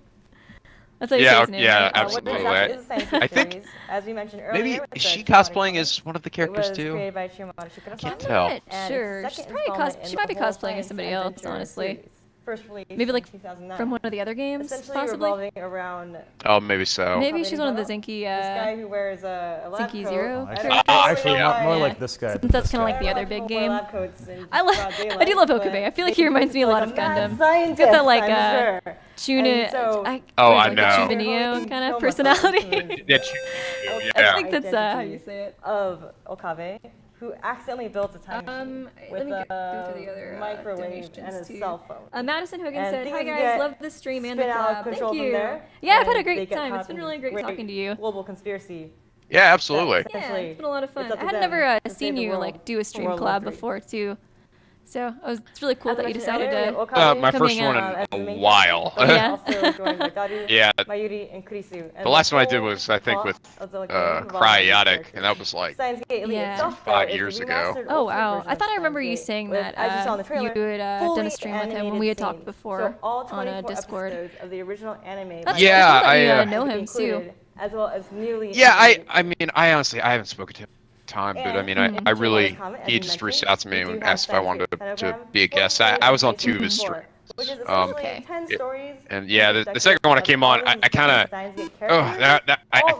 That's how you Yeah, say his name, yeah, right? absolutely. What this is a science I think series, as we mentioned earlier. Maybe with is the she Chiyomaru cosplaying comic. as one of the It characters was too? created by Chiyomaru Shikura-san. Can't tell. I'm not And sure. it's She's second probably installment she in might be the whole cosplaying as Science somebody and else, Adventure honestly. series. First released Maybe in like 2009. from one of the other games, Essentially possibly. revolving around Oh, maybe so. Maybe Okabe she's one of the Nico, Zenki. this guy who wears a lab Zenki coat. Zero I character. don't Actually, know why. more Yeah. like this guy. Since than that's this kinda guy. like the other big game. Lab coats in I love. broad I do daylight, love but Okabe. I feel like they he reminds me a lot of mad Gundam. scientist, Got that like I'm sure. Chuna. And so- Oh, what I is it, know. Like You're the Chuba Neo going to kind kill of myself personality. Yeah, I yeah. think that's how you say it. Of Okabe, who accidentally built a time machine Let with me go a through the other microwave and a donations too. cell phone. Madison Hogan And said, "Hi things guys, get love the stream and the spin out of collab. Thank control from you." there, Yeah, I've had a and they great get time. caught It's been in really great talking to you. Global conspiracy. Yeah, absolutely. Yeah, Essentially, it's been a lot of fun. it's up I to had them never to seen save the you world like do a from stream World War collab III. before too. So it's really cool As I that you mentioned decided earlier, to. Okabe My Coming first one out as the in a main while. character, Yeah. also joined by Daru, Yeah. Mayuri, and Kurisu. And The last one I did whole was, I think, plot with of the game revolved around these Cryotic, characters. and that was like Steins Gate Elite Yeah. itself, though, 5 is years the ago. remastered Oh ultimate wow! version I of thought I Steins remember you Gate saying with, that as you saw in the trailer, you had fully done a stream with him when animated we had talked scenes. before So all on a 24 Discord. episodes of the original anime. That's Yeah, cool that you I, know be him too. included, as well as newly Yeah, animated I mean, I honestly, I haven't spoken to him in time, but I And mean, Mhm. I really, Chiyomaru's comment, as he you just mentioned, reached out to me we do and have asked if I Steins wanted Gate to Pentagram be a for guest. free I on was on 2 of PlayStation his 4. streams, which is essentially Okay. 10 stories. And yeah, the second one I came on, I kind of, I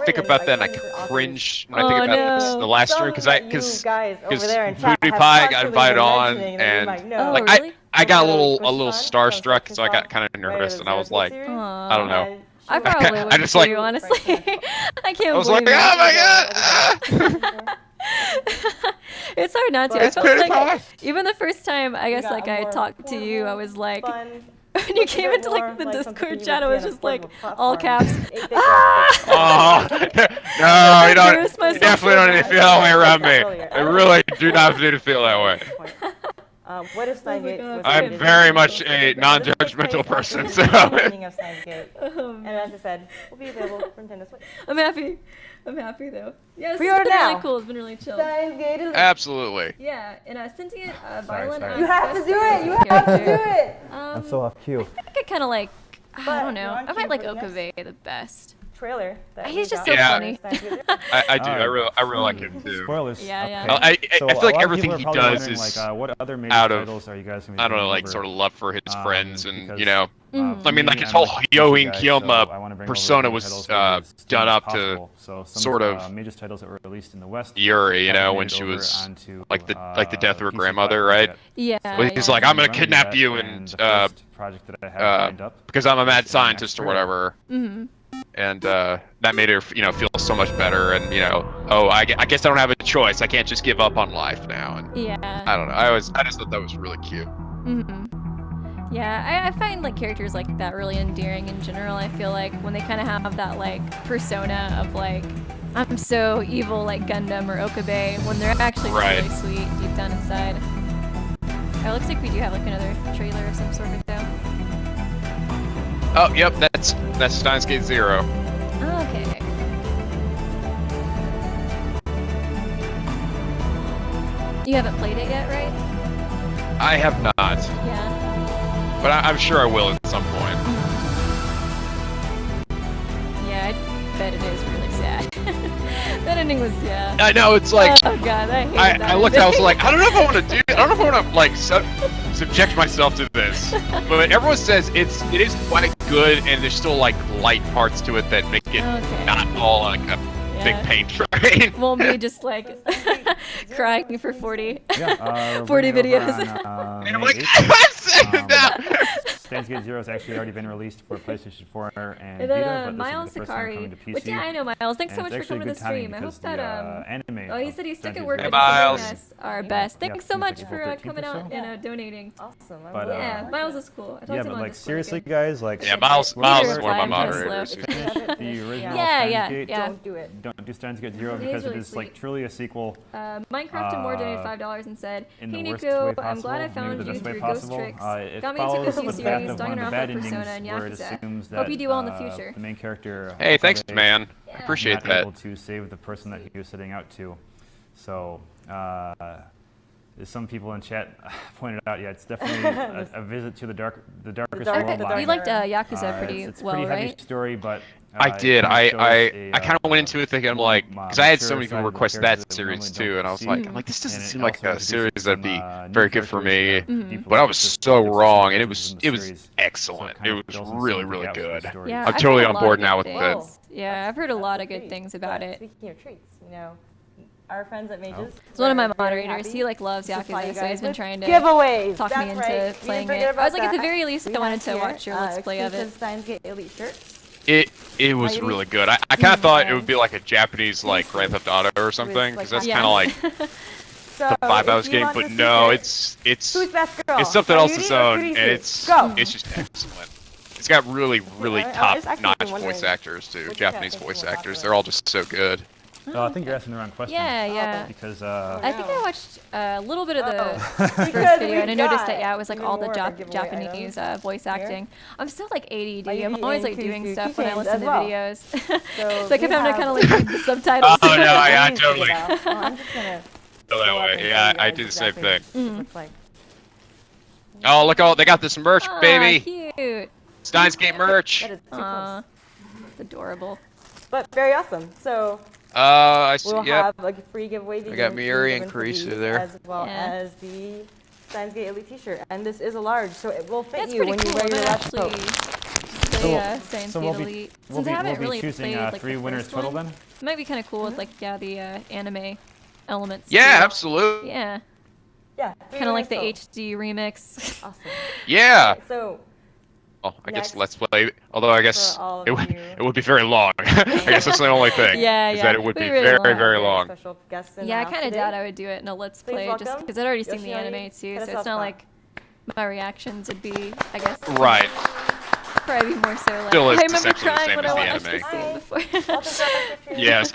think about that and I cringe when I think about this, the last stream, because Voodoo Pie got invited on, and like really? I got a little starstruck, so I got kind of nervous, and I was like, Aw. I don't know. I probably would I just too, like, honestly. I can't I was believe like, oh it. my god! It's hard not to. But I it's felt pretty like fun. even the first time, I guess, like I talked to you, I was like, when you came into like the Discord chat, it was just like all caps. Oh no, you don't. You definitely don't need to feel that way around me. I really do not need to feel that way. What if Steins Gate was I'm created? very much a non-judgmental person, so. Meaning of Steins Gate. And as I said, will be available for Nintendo Switch. I'm happy. I'm happy though. Yeah, it's Pre-order been really now. cool. It's been really chill. Steins Gate is. Absolutely. Yeah, and sentient violent. sorry. You have to do it. You have to do it. I'm so off cue. I think I kind of like. I But don't know. you're on I cue might like for the next- Okabe the best. Trailer. That He's we just got so Yeah. funny. Steins Gate. I do. I really like him too. Spoilers. Yeah, yeah. Okay. I So feel like a lot of everything people are he probably does wondering, is like, what other major out of, titles are you guys gonna be I don't know, bringing like over? sort of love for his friends, and because, you know. Mhm. I mean, like me, his I'm whole a Hyo PC and guy, Kyoma so I wanna bring over persona new was titles for as done soon as up to possible. So some sort of of the major titles that were released in the West. Yuri, you have know, made when it she over was onto, like the death of her PC grandmother, platforms right? yet. Yeah. Well, he's yeah. like, I'm gonna Running kidnap yet, you and the and first project that I have lined up because I'm a mad is scientist or Astro. whatever. Mhm. And that made her, you know, feel so much better. And you know, I guess I don't have a choice. I can't just give up on life now. And Yeah. I don't know. I just thought that was really cute. Mhm. Yeah, I find like characters like that really endearing in general. I feel like when they kind of have that like persona of like I'm so evil like Gundam or Okabe, when they're actually just Right. really sweet deep down inside. It looks like we do have like another trailer of some sort of though. Oh, yep, that's Steins Gate 0. Oh, okay. You haven't played it yet, right? I have not, Yeah. but I'm sure I will at some point. Yeah, I bet it is really sad. That ending was yeah. I know, it's like Oh god, I hate that. I looked. I was ending. like, I don't know if I want to do. I don't know if I want to like subject myself to this. But everyone says it is quite good, and there's still like light parts to it that make it Okay. not all like a big Yeah. pain train. Won't be just like crying for 40. Yeah, we're 40 bringing it over videos. on, And I'm May like, 8th. I'm saying Um, that. Steins Gate 0 has actually already been released for PlayStation 4 and And Vita, then but Miles this is the first time coming Sakari. to PC. Which yeah, I know Miles. Thanks so And much it's for actually coming to the good timing stream. I hope because that the anime Oh, he of said he's stuck Steins at Gate work. 0 but Hey, he's Miles. sending us our best. Yeah, Thanks so seems like much April for 13th coming or out so. and donating. Awesome. I'm But, really Yeah, glad. Miles is cool. I talked Yeah, to him but on like Discord seriously, again. guys, like Yeah, Miles We're is one of my replying moderators. to if you finish the original Yeah, Steins yeah, Gate, yeah. Don't do it. don't do Steins Gate 0 It is because really it is like sweet. truly a sequel Minecraft and more donated $5 and said, in "Hey the worst Nico, way I'm possible, glad I maybe found the you best way through Ghost possible. Tricks. It Got me into follows Ghost the path series, of one of the Danganronpa, bad Persona, endings and where it Yakuza. assumes that Hope you do well in the future." the main character Hey, thanks, Okabe man. I Yeah. appreciate not that. able to save the person that he was setting out to. So, as some people in chat pointed out, yeah, it's definitely a visit to the darkest dark- world the line. dark You liked Yakuza pretty It's well, pretty heavy right? story, but I it did. kinda shows I kind of went into it thinking, I'm more like, because I had so mature many people side of the request character that we series normally too, don't and I was see. like, this doesn't And it seem like also a introduces series that'd some, be new very good for me. characters that Mhm. deeply But I was assist so with wrong, and it differences was in the series. excellent. So kind It of was fills in really some of the really gaps in the good. story. Yeah, I'm I've totally heard a on lot board of now good with things. the. Yeah, I've heard a lot of good Treats. things about But it. Speaking of treats, our friends at Mages. It's one of my were very moderators. happy He like loves to supply you Yakuza, so he's guys been with trying to giveaways. talk me That's into right. We didn't playing forget it. I about was like, at the that. very least, We I wanted have to here, watch your Let's Play of it. exclusive Steins Gate Elite shirts. It was Mighty. really good. I kind of thought it would be like a Japanese like Grand Theft Auto or something, because that's Yeah. kind of like So the vibe I was if you getting. want But this no, t-shirt, it's who's best girl? it's something else Sayuri its or own, Kurisu? and it's Go. just excellent. It's got really really I was top actually notch wondering voice actors too, which Japanese cat voice thinks actors. more They're all just so good. Oh, I think you're asking the wrong question. Yeah, yeah. Because I think I watched a little bit of the first Because video, and I we noticed got that yeah, it was like even all the more giveaway Japanese voice acting. I'm still like ADD. I'm you always like into doing stuff when I keychains listen as to well? videos, So so I kept we having to have- kind of like read the subtitles. Oh, no, yeah, Please totally. check it out. Oh, I'm just gonna Go that go up way. and Yeah, show you I guys do the same exactly thing. what it looks like. Oh, look! Oh, they got this merch, Aw, baby. cute. Steins Gate merch. That is too Aw, close. it's adorable. But very awesome. So I see. we'll Yep. have like a free giveaway. I got Miuri and given for Kurisu these, there. As well Yeah. as the Zen's Elite T-shirt, and this is a large, so it will fit That's you pretty when cool. you wear I your might last actually coat. play Science so Gate we'll be, Elite. we'll Since be, I haven't we'll be really choosing played like 3 the winners first total one. then? It might be kind of cool with like the anime elements. Yeah, too. absolutely. Yeah, Yeah. kind of like the winners HD remix. total. Awesome. Yeah. So Oh, I guess Next, Let's Play. Although I guess for all it of would you. it would be very long. I guess that's the only thing. Yeah, Is yeah. that it would It'd be be really very long. very long. Special guests in Yeah, I the house kind of today. doubt I would do it in a Let's Please Play just welcome because I'd already seen the Yoshinari anime too, so it's Katasawa. not like my reactions would be, I guess, Right. probably be more so like, Still, I it's remember essentially the crying same when as I the watched anime. this scene before. Welcome to our live stream. Yes.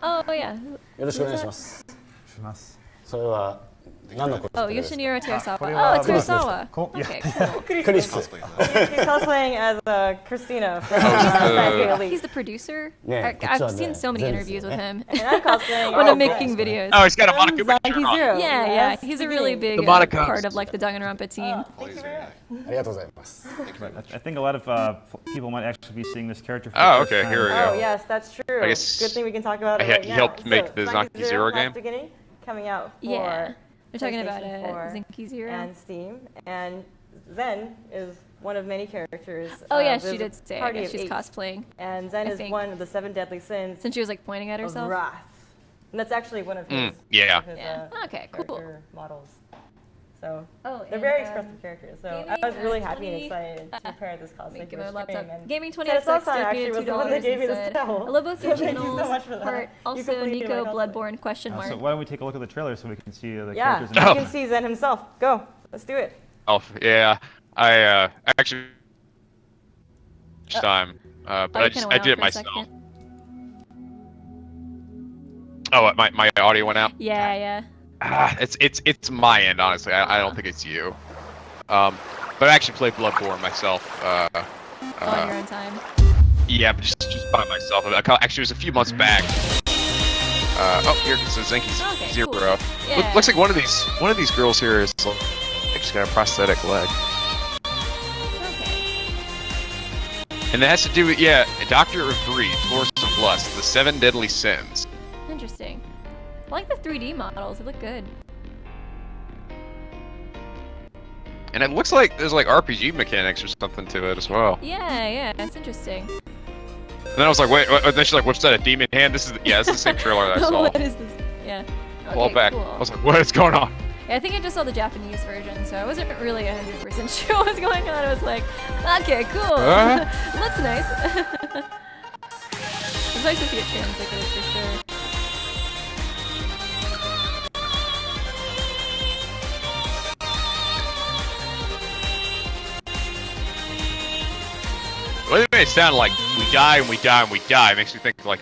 Oh, yeah. よろしくお願いします。それは何のコスプ Oh, レですか Yoshiniro Terusawa. これは Oh, Terusawa. Cool. Yeah. Okay, cool. クリス。 He's cosplaying as Christina from the- Elite. He's the producer. Yeah, I've it's seen so many Zen interviews with him And I'm cosplaying when as I'm making videos. Oh, he's got a Zanki Monaco shirt on. Zero. Yeah, yeah. Yes, He's a really beginning. big The Monaco. part of like the Danganronpa team. Thank you very much. ありがとうございます。 I think a lot of people might actually be seeing this character for Oh, the first okay, time. here we Oh go. yes, that's true. I guess Good thing we can talk about it he right now. helped make So, the Zanki Zero game? last beginning, coming out for Yeah. We're talking about PlayStation 4 Zinky Zero. and Steam, and Zen is one of many characters. Oh yeah, there's she a did say. I party guess of she's 8, cosplaying and Zen I is think. one of the 7 deadly sins since she was like pointing at of herself. wrath, and that's actually one of his, yeah. of his Yeah. Okay, cool. character models. So Oh, they're very expressive characters. So I was really happy and excited to pair this cosplay Give for my streaming. laptop. And Gaming Katasawa 20XX actually donated was the one that $2 gave me and this said, towel. I love both your So thank you so channels. much for that. Heart. You Also, completed Nico my cosplay. Bloodborne question mark. So why don't we take a look at the trailer so we can see the Yeah, characters? you Oh. can see Zen himself. Go, let's do it. Oh yeah. I actually time, but you I kinda just went I did out it for a myself. second. Oh, my audio went out. Yeah, yeah. It's my end, honestly. I don't think it's you. But I actually played Bloodborne myself. On your own time. Yeah, but just by myself. Actually, it was a few months back. Oh, here it says Zenki Okay, Zero. cool. Yeah. Looks like one of these girls here is like, just got a prosthetic leg, Okay. and that has to do with Doctor of Greed, Force of Lust, the 7 deadly sins. Interesting. I like the 3D models. They look good. And it looks like there's like RPG mechanics or something to it as well. Yeah, yeah. It's interesting. And then I was like, wait, and then she's like, what's that, a demon hand? This is the same trailer that I saw. What is this? Yeah. A while Okay, back. cool. I was like, what is going on? Yeah, I think I just saw the Japanese version, so I wasn't really 100% sure what was going on. I was like, okay, cool. That's nice. It's nice to see it translated for sure. Well, it may sound like we die and we die and we die. It makes me think like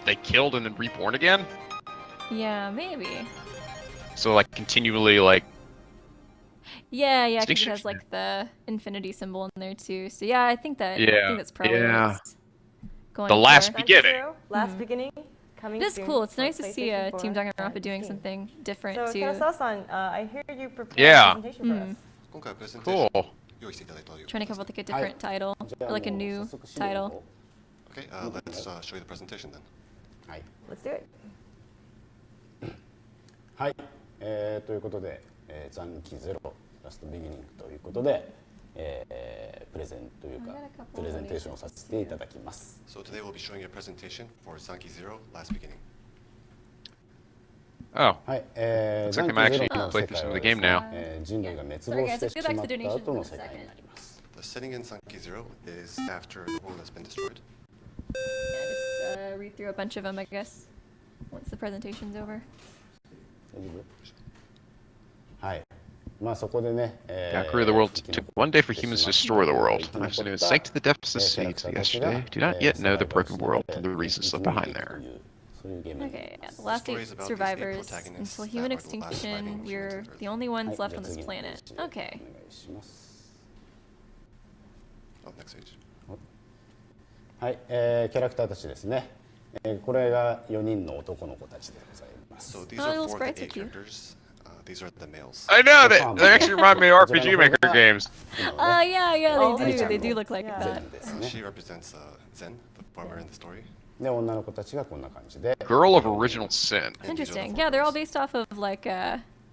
they killed and then reborn again. Yeah, maybe. So like continually like Yeah, yeah, because it Extinction. has like the infinity symbol in there too. So yeah, I think Yeah, that's probably yeah. what it's going The last for. beginning. Zero, last beginning. Coming It is soon cool. It's for nice to see PlayStation 4 Team Danganronpa and doing Steam. something different So too. Katasawa-san, I hear you prepared Yeah. a presentation for us. 今回はプレゼンテーション Cool. 用意していただいたということ Trying to です come up with like a different title, じゃ or like a もう new 早速資料 title. を Okay, let's show you the presentation then. はい、 Let's do it. はいということで、残機ゼロラストビギニングということで、プレゼンというかプレゼンテーションをさせていただきます。 So today we'll be showing you a presentation for Zanki Zero Last Beginning. Oh. はい、 Looks 残 like 機 I'm ゼ actually ロの play 世 through 界 some は of the です game ね now. 人類が滅 Sorry 亡 guys, して let's し go ま back っ to the た donation 後 in の a 世界に second. なります。 The setting in Zanki Zero is after the world has been destroyed. Yeah, just read through a bunch of them, I guess, once the presentation's over. 大丈夫？はい。まあそこでね、 Conquer of the world took one day for humans to destroy the world. I was new sank to the depths of the sea to yesterday. Do not yet know the broken world and the reasons left behind there. Okay, yeah, the last story 8 is about these 8 survivors. protagonists Until that human are the last surviving extinction, humans we're on Earth. the only ones left on this planet. Okay. お願いします。 Oh, next page. はい、キャラクターたちですね。これが4人の男の子たちでございます。 So these Oh, are little 4 of sprites the are 8 cute. characters. These are the males. I know they actually remind me of RPG Maker games. Yeah, yeah, Oh, they do. Zen. They do look like Yeah. that. ですね。 She represents Zen, the farmer in the story. で、女の子たちがこんな感じで。 Girl of Original Sin. And these are the Interesting. four Yeah, they're all girls. based off of like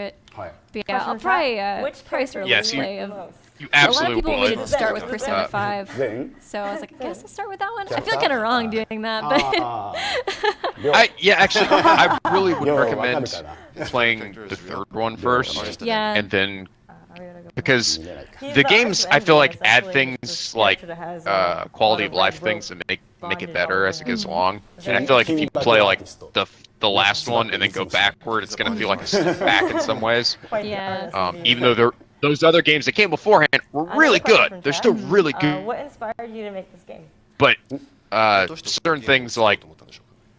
it. はい。But yeah, I'll probably Which probably start a Yes, little you- play of. You A lot of absolutely people want me to would. start with Persona 5, Then so I was like, I guess I'll start with that one. I feel kind of wrong doing that, but ああ、Yeah, actually, I really would ようわかる recommend かな。 playing the third one first, yeah. and then because 見れないか。 He's the the games actual I feel like engineer, add essentially. things This like character that has, a quality lot of of life red things to make bonded it better all as it over gets him. along. And I Mhm. feel like if you play like King the last one and then go backward, it's gonna feel like a step back in some ways. Quite the Yeah. artist indeed. Even though those other games that came beforehand were Another really question good. from They're chat. still really good, What inspired you to make this game? but certain things like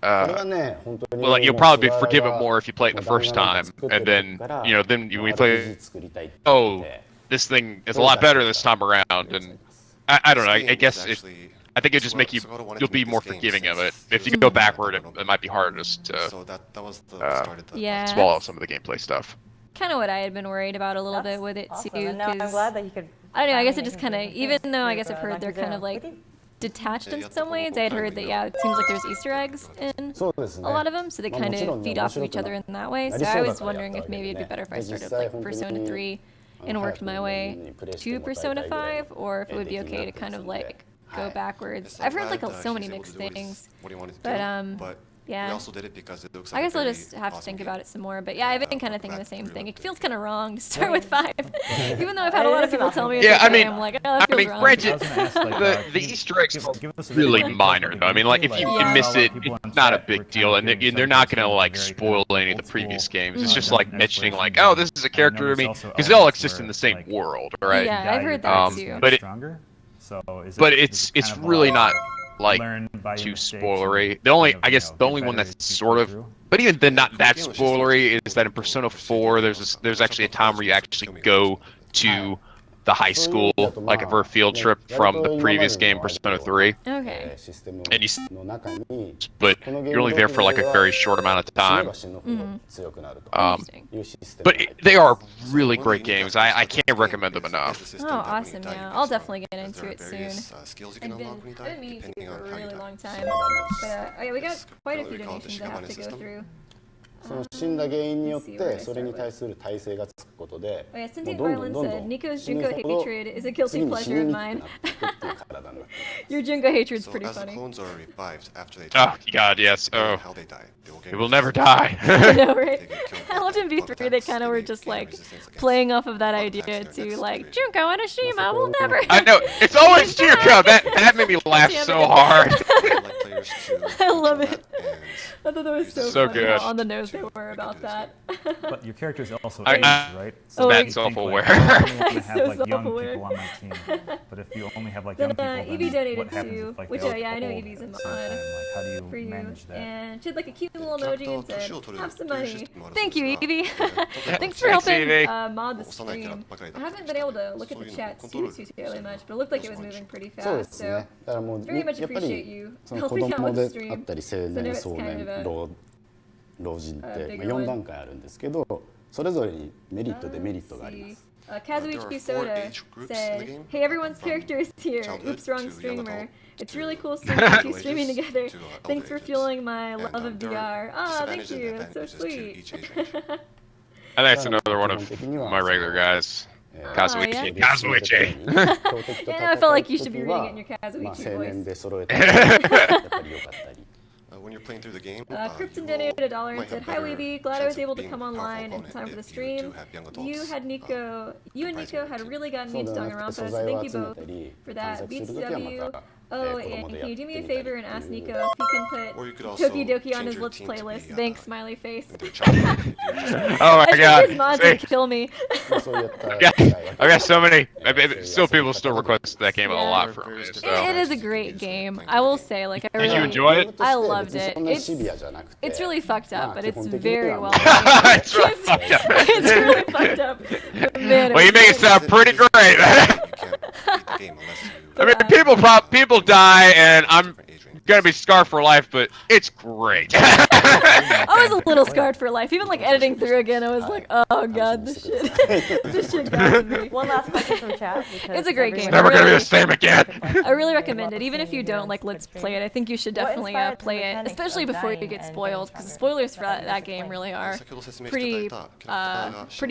これはね、本当に well, like you'll もう probably be 菅原 forgiven が more if you play it the もう first 弾丸 time, 作って and る then 時から then when we RPG play, 作りたいって言 oh, って this thing is a lot better this time around, and I don't know. I guess I think it'll just make you'll be more forgiving of it. If you go backward, it might be harder to So that was the start of the Yeah. swallow some of the gameplay stuff. Kind of what I had been worried about a little That's bit with it awesome. too, And now I'm because glad that you could. I don't know. I guess it finally just make kind of, something even though I with, guess I've heard they're kind of like Danganronpa. detached Yeah, in you have some to ways. I had heard that yeah, it seems like there's Easter eggs in そうですね。 a lot of them, so they まあ kind もちろん of ね feed off of 面 each 白く other な in that way. な So り I そうだ was からや wondering ったわ if け maybe で it'd be ね。 better if I で実 started 際 like 本当 Persona に 3 and 早 worked く my way にプレイして to もらいたい Persona ぐらい 5, or if it would be 出来にな okay っ to てま kind す of んで like go はい backwards. It's I've not heard like bad that so he's many able mixed to do things. what he wanted to But, do, but we yeah. also did it because it looks I like guess a I'll very just have to awesome think game. about it some more. But yeah, I've been kind of thinking the same thing. It feels kind of wrong to start Yeah. with 5. Even though I've had a lot of people tell me it's Yeah, I okay, mean- I'm like, oh, that I feels mean, wrong. granted, I was gonna ask, like, the can you Easter eggs give- are give us a really video minor, though. I mean, like if you Like, miss a lot it, of people it's in not a chat big were kind deal, of and giving they're not gonna some like very spoil kind of any of the old previous school, games. It's just done like mentioning like, exploration oh, games. this is a I character to noticed me, also because they all elements exist in where, the same like, world, right? Yeah, I've heard that die, too. you're But it- stronger. So is But it, it's kind of really all, not like learn by your too mistakes spoilery. and The only, kind of, I you guess, know, the get only one better that's as you sort go of, through? but even then, not that Yeah, spoilery is that in Persona 4, there's actually a time where you actually go to the high school, like for a field trip from the previous game, Persona 3, Okay. システム and you,の中に but このゲー you're ム only there for like a very short amount of 死ね time. ば死ぬほど強くなると Interesting. いうシステム But が入って they ま are す really great games. I can't recommend them enough. Oh, awesome, yeah. I'll definitely get into it soon. I've been meaning to for a really long time. But, oh yeah, we got quite a few donations I have to go through. その死んだ原因によってそれに対する耐性がつくことで Oh yeah, もう Sentient どんどん Violence どんど said, ん Nico's 死ぬ Junko ほど hatred is a guilty 次に死 pleasure に of にくく mine. なっていくっていう体になって Your Junko hatred's So pretty as the funny. clones are revived after they Oh die, God, yes. Oh, how they die, they will gain it will never resistance. die. I know, right? They get killed I by loved in bug V3 they attacks, kind of they were gain just like resistance against playing off of that bug idea attacks to against like the- Junko Anashima will never. I know. It's always Junko. That made me laugh Damn so it. hard. I would like players to I love control it. that, and I thought that was so, So funny good. how on the nose they were about that. But your character is also I- aged, right? Oh, if like- you think, self-aware. Like, I only want to So have like young self-aware. people on my team. But if you only have like Then young people, Evie then donated what happens to, if like which they all yeah, I know get old Evie's at in the same mod time? Like how do for you you, manage that? and she had like a cute little ちゃん emoji と and 年 said, を取る "Have some という money." システムもある Thank you, そうです Evie. が Thanks for Thanks, helping Evie. mod the 幼いから stream. ばかりだ I haven't been able to look at the chat too terribly much, but it looked like it was moving pretty そうで fast. す So ねだからもう very や much っぱ appreciate り you その子 helping out 供 with で the あ stream. ったり青 So now 年 it's 壮 kind 年 of a 老人って bigger まあ one. 4段階あるんですけどそれぞれにメリットデメリットがあります。 Kazuichi There are 4 Soda age groups in the said, game, "Hey, everyone's from character is here. childhood Oops, wrong to streamer. young It's to really cool seeing middle you two streaming ages together. to elder Thanks for ages. fueling my And, love of there are VR. Ah, thank disadvantages and you. That's so advantages to sweet." each age range. I think that's another one of my regular guys. Kazuichi. yeah. Kazuichi. Yeah, no, I felt like you should be reading it in your まあ Kazuichi 青年 voice. で揃えたらやっぱり良かったり。 When you're playing through the game, Krypton you donated will- $1 and might said, have "Hi, better Weeby. Glad I was chance of able to being come a powerful online in opponent time for the if you stream. do have young adults, You had Nico, you and Nico had really gotten そ me う into ではなくて Danganronpa, 素 so 材 thank を you 集め both たり for 探 that. 索するときはま BTW. た Oh, 子 and 供で can や you って do me a みたり favor and って ask いう Nico if he can put Or you could also Toki Doki on change his your Let's team to be, Playlist? Thanks, smiley face. in their childhood if you're just- Oh my I think God. his mods See, would kill me. まあそういった I got so many. Still, people still request that game a lot from me. So. It is a great game. I will say, like, I Did you really enjoy it? I loved it. そんなシビアじゃなくて It's really fucked up, まあ but 基 it's 本的に very は well ま made. It's really fucked up. It's really fucked up. But man, it Well, you was make it good. sound pretty great. You can't beat the game unless you I mean, people die, and I'm gonna be scarred for life, but it's great. I was a little scarred for life. Even like editing through again, I was like, oh god, this shit, this shit got to me. One last question from chat. It's a great game. It's never gonna be the same again. I really recommend it. Even if you don't like let's play it, I think you should definitely play it, especially before you get spoiled, because the spoilers for that game really are pretty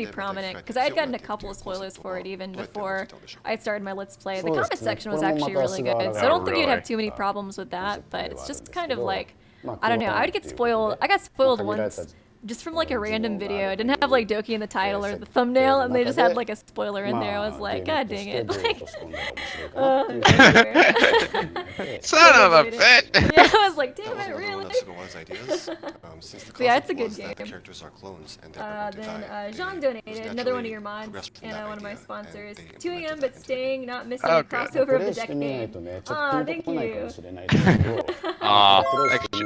prominent. Because I had gotten a couple of spoilers for it even before I started my let's play. The comment section was actually really good, so I don't think you'd have too many problems with that. But it's just kind of like, I don't know. I would get spoiled. I got spoiled once. Just from like a random video. I didn't have like Doki in the title or the thumbnail, and they just had like a spoiler in there. I was like, god dang it. Like, son of a bitch. Yeah, I was like, damn it, really? Yeah, it's a good game. Then Jean donated, another one of your mods, and one of my sponsors. 2 a.m. but staying, not missing the crossover of the decade. Aw, thank you.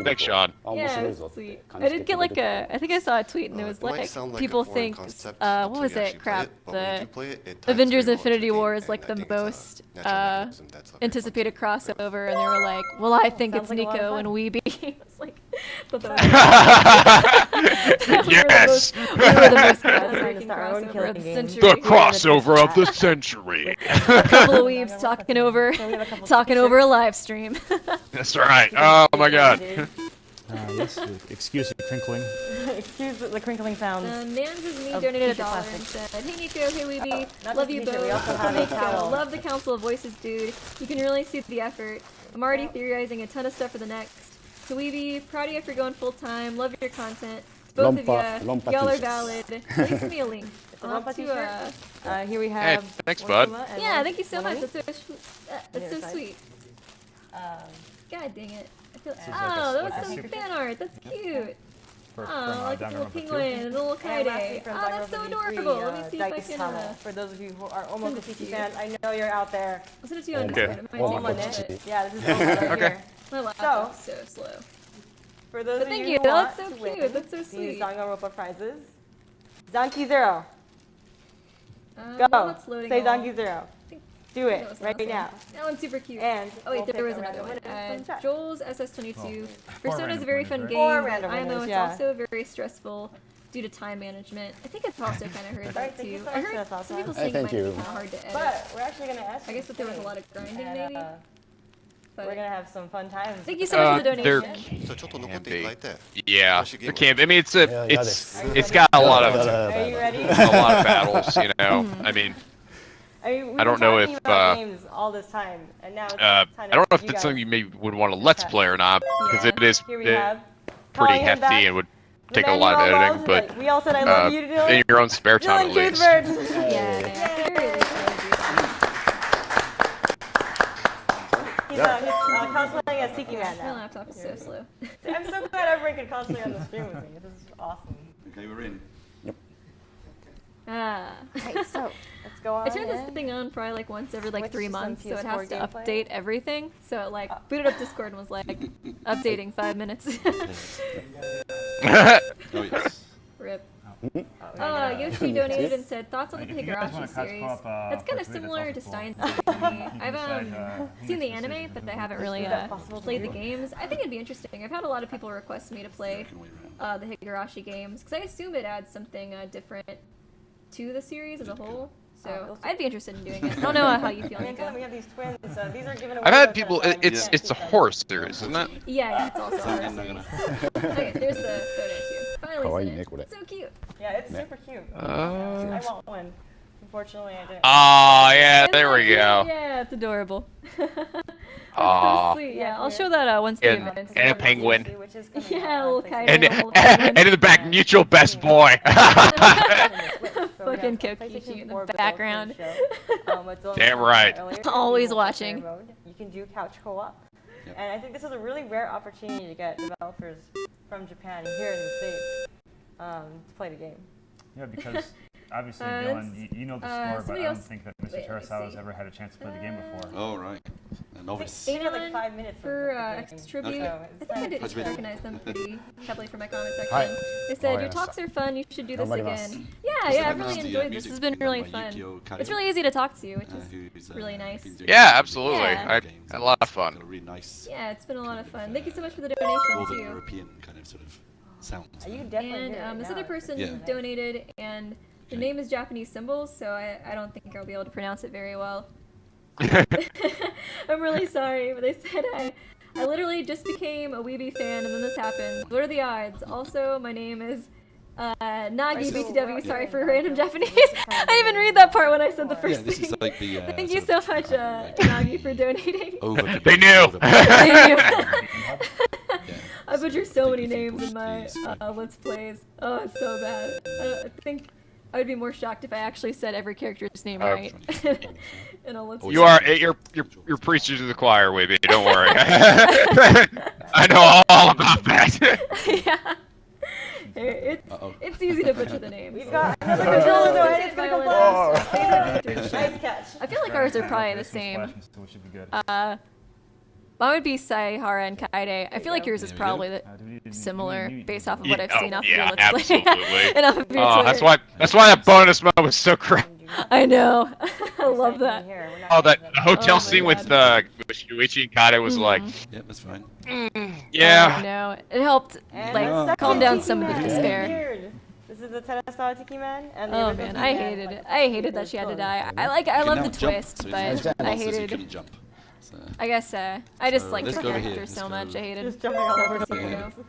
Thanks, Sean. Yeah, sweet. I did get like I think I saw a tweet and it was like, people think, what was it, crap, the Avengers Infinity War is like the most anticipated crossover, and they were like, well, I think it's Nico and Weeby. It's like, yes! We were the most crossover of the century. The crossover of the century. A couple of weebs talking over a live stream. That's right. Oh my god. Yes, excuse the crinkling. Excuse the crinkling sounds. Nans is me donated $1 and said, hey Nico, hey Weeby, love you both. We also have a towel. Love the Council of Voices, dude. You can really see the effort. I'm already theorizing a ton of stuff for the next. So Weeby, proud of you for going full time. Love your content. Both of you, y'all are valid. Please send me a link. Here we have. Hey, thanks, bud. Yeah, thank you so much. That's so sweet. God dang it. Oh, that was some fan art. That's cute. Oh, like a little penguin and a little kaide. Oh, that's so adorable. Let me see if I can. For those of you who are almost Tiki fans, I know you're out there. I'll send it to you on Discord. Yeah, this is right here. My laptop's so slow. For those of thank you you. who That's want so to win cute. That's so these sweet. Danganronpa prizes, Zanki Zero. Go. Go. Say Zanki Zero. Do it right now. That one's super cute. And oh wait, there was another one. Joel's SS22. Persona is a very fun game. But I know it's also very stressful due to time management. I think I've also kind of heard that too. I heard some people saying it might be kind of hard to edit. But we're actually gonna ask. I guess that there was a lot of grinding maybe. But we're gonna have some fun times. Thank you so much for the donation. Yeah, there can be. I mean, it's got a lot of Are you ready? a lot of battles. You know, I mean. I don't know if games all this time, and now it's I don't know if it's something you maybe would want to let's play or not, because it is pretty hefty and would take a lot of editing. But we all said I love you, in your own spare time, at least. He's cosplaying as Tiki Man now. My laptop is so slow. I'm so glad everyone can cosplay on the stream with me. This is awesome. Okay, we're in. Okay, so let's go on. I turn this thing on probably like once every like 3 months, so it has to update everything. So it like booted up Discord and was like updating 5 minutes. Oh, yes. Rip. Yoshi donated and said thoughts on the Higurashi series. That's kind of similar to Stein's to me. I've seen the anime, but I haven't really played the games. I think it'd be interesting. I've had a lot of people request me to play the Higurashi games because I assume it adds something different to the series as a whole, so I'd be interested in doing it. I don't know how you feel, Nico. We have these twins, these are given away. I've had people. It's a horror series, isn't it? Yeah, it's also a horror series. Okay, there's the photo too. Finally, it's so cute. Yeah, it's super cute. I want one. Unfortunately, I didn't. Oh yeah, there we go. Yeah, it's adorable. So sweet. Yeah, I'll show that once the event. And a penguin. Yeah, a little kite. And in the back, mutual best boy. Fucking Kokichi in the background. Damn right. Always watching. You can do couch co-op. And I think this is a really rare opportunity to get developers from Japan here in the States to play the game. Yeah, because obviously, Dylan, you know the score, but I don't think that Mr. Terasawa's ever had a chance to play the game before. Oh, right. novice. They had like 5 minutes for of the Aksys tribute. Okay. I think I did How'd you do? recognize them pretty heavily from my comment Hi. section. They said, your Wakarimashita. talks are fun, you should do this Ganbarimasu. again. Yeah, I've really enjoyed this. This has been really fun. It's really easy to talk to, which is really nice. Yeah, absolutely. Yeah. I had a lot of fun. Really nice. Yeah, it's been a lot of fun. Thank you so much for the Northern donation, too. European kind of sort of sounds. You can definitely hear And it this now. other person Yeah. donated, and the name is Japanese symbols, so I don't think I'll be able to pronounce it very well. I'm really sorry, but they said I literally just became a Weeby fan, and then this happened. What are the odds? Also, my name is Nagi BTW. Sorry for random Japanese. I didn't even read that part when I said the first this thing. is like the. Thank you so much, Nagi, for donating. They knew. I butchered so many names in my Let's Plays. Oh, it's so bad. I think I would be more shocked if I actually said every character's name right. In a Let's Play. You're preaching to the choir, Weeby. Don't worry. I know all about that. Yeah. It's easy to butcher the names. We've got another controller though, and it's gonna come blast. Nice Nice catch. I feel like ours are probably the same. So we should be good. Mine would be Saihara and Kaede. I feel like yours is probably similar based off of what I've seen off your Let's Play. Absolutely. And off of your Oh, Twitter. that's why that bonus mode was so crap. I know. I love that. Oh, that hotel Oh my scene God. with Shuichi and Kaede was like, Yeah, that's fine. yeah. No, it helped like calm down some of the despair. This is the Tennis Tiki Man, and the Oh original man, Tiki I Man, hated like, it. I hated that she had to die. I You love can the now jump, twist, so but it's I you hated. couldn't jump. So, I guess I just So like the let's go over here. character so Let's much. go. I hated. just jumping all over seeing the her place.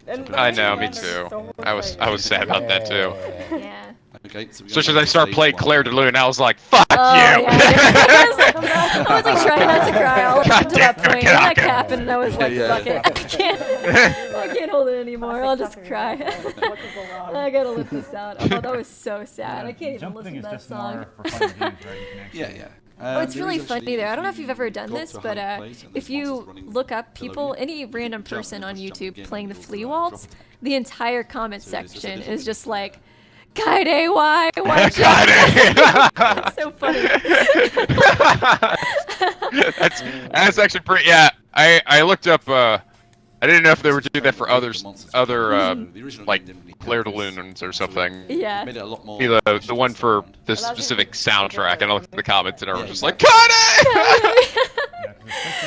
And the I know, Tiki me Man too. are so I was sad about that too. go. Yeah. okay, so we Especially got as I started stage playing one. Claire de Lune, I was like, fuck Oh you! yeah. I was like trying not to cry all up God until that damn it, point. get And out that here. happened, and I was like, Yeah. fuck it. I can't hold it anymore. I'll just cry. What could go wrong? I gotta live this out. Oh, that was so sad. I can't even Jumping listen is to that just song. more for fun and games, right? You can actually Yeah. Oh, it's There really is funny actually, there. I don't know if you've ever done got this, to a but high place and if there's you monsters running look up below people, you, any random jump person and on just jump YouTube again playing the and you'll flea drop waltz, it. the entire comment So it's just a section different is just like, Kaede, why jump? Kaede. It's so funny. that's actually pretty. Yeah, I looked up. I didn't know if they were doing that for other like Claire de Lunes or something. Yeah. Made it a lot more Maybe the precious one for sound. the specific soundtrack, and I looked at the comments and everyone was just like, Yeah. "Cut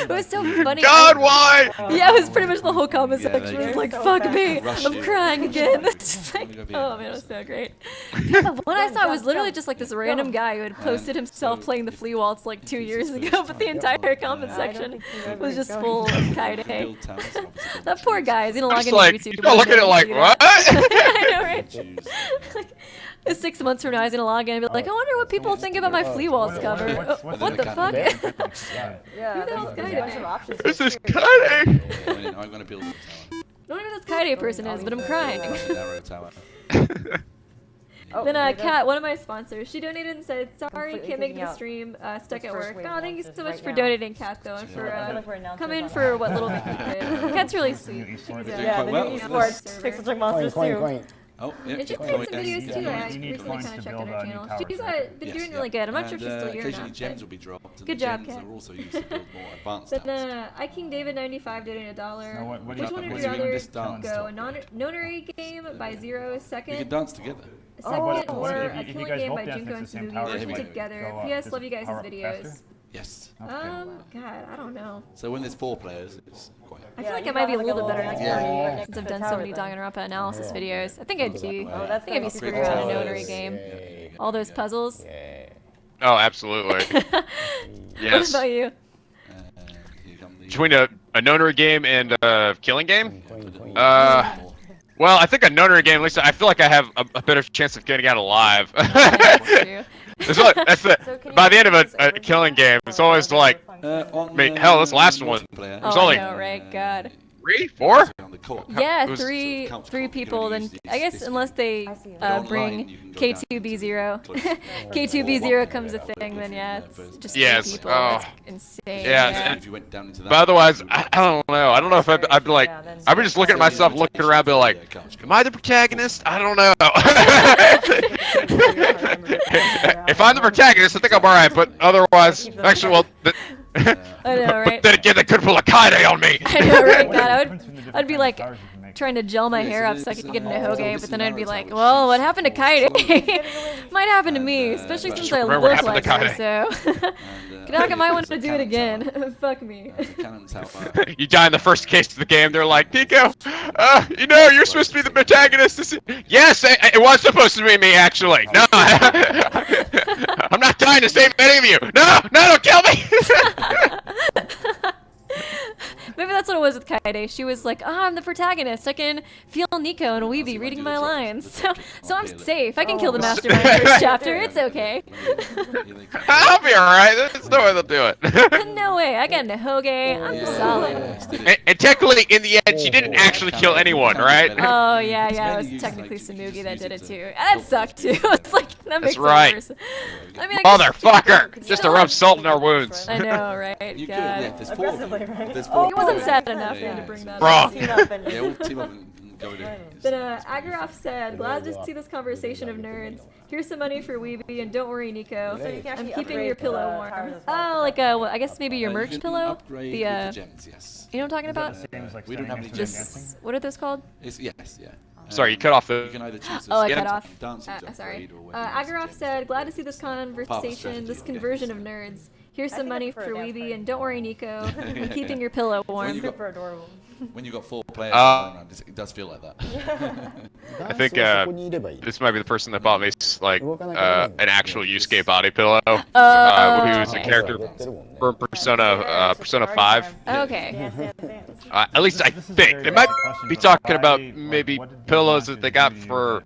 It was so funny. God, why?" Yeah, it was pretty much the whole comment Yeah, section. they It was do. like, So fuck bad. me, Rush I'm you. crying again. It's just like, Wanna go oh man, it was so great. Yeah, the one I saw was literally just like this random guy who had posted himself playing the flea waltz like 2 years ago, but the entire comment section was just full of Kaede. Build towns, obviously build That poor guy is gonna I'm log just into like, YouTube. you don't look at it like, what? I know, right? choose. Like, 6 months from now, he's gonna log in and be like, I wonder what people think about my flea waltz cover. What the fuck? Yeah, Who the hell's there's a Kaede? bunch of options. This is too. cutting. I'm going to build a tower. I don't know who this Kaede person is, but I'm crying. A narrow tower. Oh, Then there it goes. Kat, one of my sponsors, she donated and said, sorry, Completely can't make it taking to out stream, stuck this at first work. wave Oh, of thank you so monsters much right for now. donating, Kat, though, and I for feel like we're announcing coming about for what little bit you could. Kat's really sweet. She's Yeah, the well. new esports Pixel Junk Monsters too. Oh, yeah. And she's keep made going. some videos too. I You need recently coins kind of to checked build out her a new channel. tower, She's right? been Yes, doing yeah. really good. I'm not sure if she's And, still here or occasionally not. gems But will be dropped. And Good the job, gems Kat. are also used to build more advanced then towers. iKingDavid95 donated $1. Now, what do Which you- one what would do you you mean rather this dance? go? A nonary game by Zero, We second, can dance together. second, what or if a you killing guys game both by dance Junko at and the same Suzuki tower, working does it together. go up? P.S. Does Love it you guys' power up videos. faster? Yes. God, I don't know. So when there's 4 players, it's quite. I Yeah, feel like you I might be a got, like, little bit a better at little Nonary area since I've next done to so the many tower Danganronpa analysis videos. I think I'd be. Oh, I that's think I'd be nice. super Great good at a towers. Nonary game. Yeah. All those puzzles. Oh, absolutely. What Yes. about you? Here come the- Between a nonary game and a killing game. Coin. Well, I think a nonary game. At least I feel like I have a better chance of getting out alive. That's true. That's So the. can you By the end of use a original killing game, it's or always like on Mate, hell, this last one, multiplayer, there's Oh, only- I know, right? God. 3, 4. on the co-op. Yeah, It was- three couch three co-op, you people. can Then use I guess this unless they I see. But online, bring you can go down K2B0, close. K2B0 comes a thing. Then yeah, it's just Yes, 3 people. oh. That's insane. Yeah, If you went down into that, But otherwise, I don't know. I don't know if I'd be like, Yeah, then- I'd be just looking at myself, looking around, be like, am I the protagonist? I don't know. If I'm the protagonist, I think I'm alright. But otherwise, actually, well, I know, right? Then again, they could pull a Kaide on me. I know, right? God, I'd be like trying to gel my hair up so I could get into NicoB, but then I'd be like, well, what happened to Kaide? Might happen to me, especially since I remember look what like happened her, to so. Kanaka might want to do it again. Fuck me. You die in the first case of the game, they're like, Nico, you know, you're supposed to be the protagonist. Yes, it was supposed to be me, actually. No, I'm not dying to save any of you. No, don't kill me. Maybe that's what it was with Kaide. She was like, I'm the protagonist. I can feel Nico and Weeby reading my lines. So I'm safe. I can kill the mastermind in the first chapter. It's okay. I'll be alright. There's no way they'll do it. No way. I got NicoB. I'm solid. And technically, in the end, she didn't actually kill anyone, right? Oh, yeah. It was technically Samugi that did it too. That sucked too. It's like, that makes That's right. it worse. I mean, I guess Motherfucker! Just to rub salt in our wounds. I know, right? You could, God. yeah, there's 4 of you. Aggressively, right? There's Oh, 4 he wasn't sad enough for him to bring that Bro. up. Team up and Yeah, all team up and go with it. But Agaroff said, glad to see this conversation of nerds. Here's some money for Weeby, and don't worry, Nico. So you can I'm actually keeping upgrade your pillow the warm. towers as well. Oh, like well, I guess maybe your You merch can pillow? upgrade The, with the gems, yes. You know what I'm talking about? Same as like We don't have standing any next to gems. dancing. What are those called? It's, yes, yeah. Sorry, you cut off You the. can either choose Oh, I to cut off. dancing to Sorry. upgrade or whether you use Agaroff gems. said, glad to see this Part conversation, strategy this of games, conversion of so. nerds. Here's I some think I money prefer for a dance Weeby, party. and don't worry, Nico. I'm keeping your pillow warm. you got- Super adorable. When you've got 4 players Uh, going around, it does feel like that. I think this might be the person that bought me like an actual Yusuke body pillow. Who was a okay. character from Persona 5. Okay. Dance, dance, dance. At least I think they might be talking about maybe pillows that they got for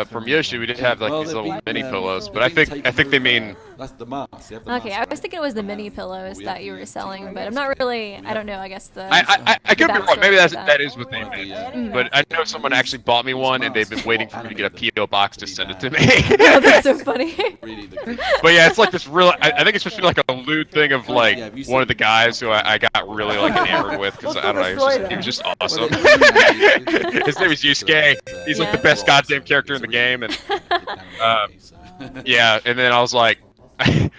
from Yoshi. We did have like Well, these they've little been, mini um, pillows, but they've I been think they taken mean. over. That's the mask. They have the Okay, I mask, was right? thinking it was the mini pillows that you were selling, but I'm not really, I don't know, I guess the... I could be wrong. Maybe backstory of that is what they mean. But I know someone actually bought me one, and they've been waiting for me to get a PO box to send it to me. Oh, that's so funny. Really the But yeah, it's like this real. I think it's supposed to be like a lewd thing of like one of the guys who I got really like enamored with because I don't know, he was just awesome. His name is Yusuke. He's like the best goddamn character in the game, and yeah. And then I was like, I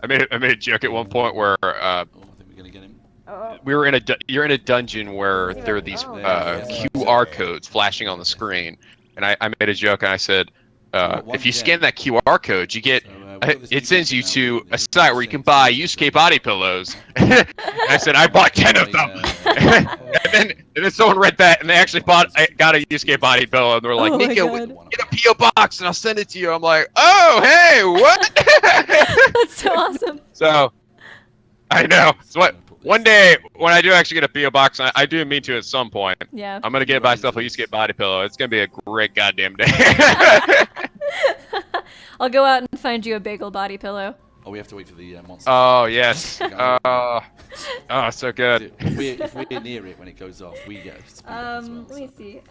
made a joke at one point where I think we're gonna get him. we were in a you're in a dungeon where there are these QR codes flashing on the screen, and I made a joke and I said, if you scan that QR code, you get it sends you to a site where you can buy Yusuke body pillows. And I said I bought 10 of them, and then someone read that and they actually got a Yusuke body pillow and they were like, Oh my Nico, God. get a PO box and I'll send it to you. I'm like, oh hey, what? That's so awesome. So I know. So what? One day when I do actually get a PO box, I do mean to at some point. Yeah. I'm gonna get myself a Yusuke body pillow. It's gonna be a great goddamn day. I'll go out and find you a bagel body pillow. Oh, we have to wait for the monster. Oh yes. Oh, so good. If we're near it when it goes off, we get a speed up as well. Let me see.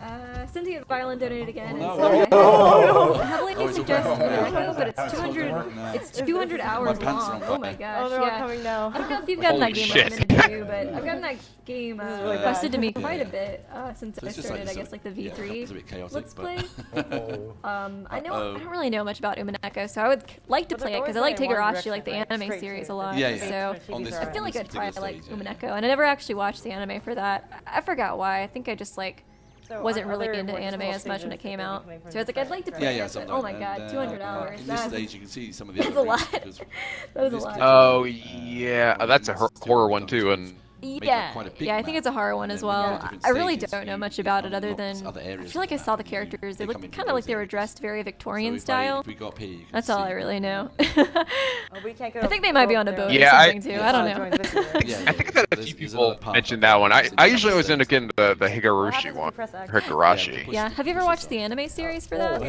Sentient Violin donated again. Oh, and no. said, heavily Oh, it's suggest okay. Umineko, but it's 200. No. It's 200 hours pants are long. on Oh my fire. gosh. Oh, they're all Yeah. coming now. I don't know if you've gotten that Holy game shit. recommended to you, but I've gotten that game really requested to me bad. quite a bit since I it's just started. like I guess like the yeah, V3 it's a bit chaotic, Let's but- play. I don't really know much about Umineko, so I would like to But play they're it because I always like going one Tegarashi, like the direction, right? anime Straight series to- a lot. Yeah, yeah. So On this- I feel like this I'd probably particular like stage, yeah. Umineko, and I never actually watched the anime for that. I forgot why. I think I just like So wasn't on really other into more anime small as much when it stages, came they're out. coming from So I was like, I'd like to different play Yeah, it, but sometimes. oh my god, 200 hours. In this That's, stage, you can see some of the that's other a lot. things, because That was a this lot. particular, Oh yeah, that's a horror one too, and Yeah, quite a big yeah, I think map, it's a horror one and as then when you well. go to different I really stages, don't know you much about it other unlock than other I areas feel like I of the saw the map, and you- characters. They they come look in kind from of like those they were areas. dressed very Victorian So style. if we got up here, you can That's see all I really know. Oh, we can't go I think they might be on a there. boat Yeah, or I- something too. I don't know. I think that a few people mentioned that one. I usually always end up getting the Higurashi one, Higurashi. Yeah, have you ever watched the anime series for that?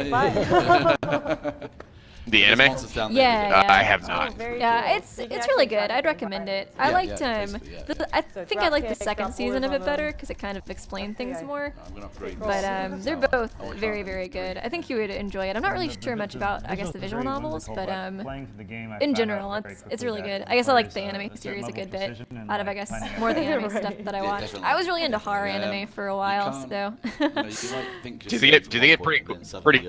The anime? Yeah, yeah. I have not. Yeah, it's really good. I'd recommend it. I liked I think I liked the second season a bit better because it kind of explained things more. But they're both very very good. I think you would enjoy it. I'm not really sure much about I guess the visual novels, but in general it's really good. I guess I like the anime series a good bit out of I guess more of the anime stuff that I watched. I was really into horror anime for a while, so. Do they get pretty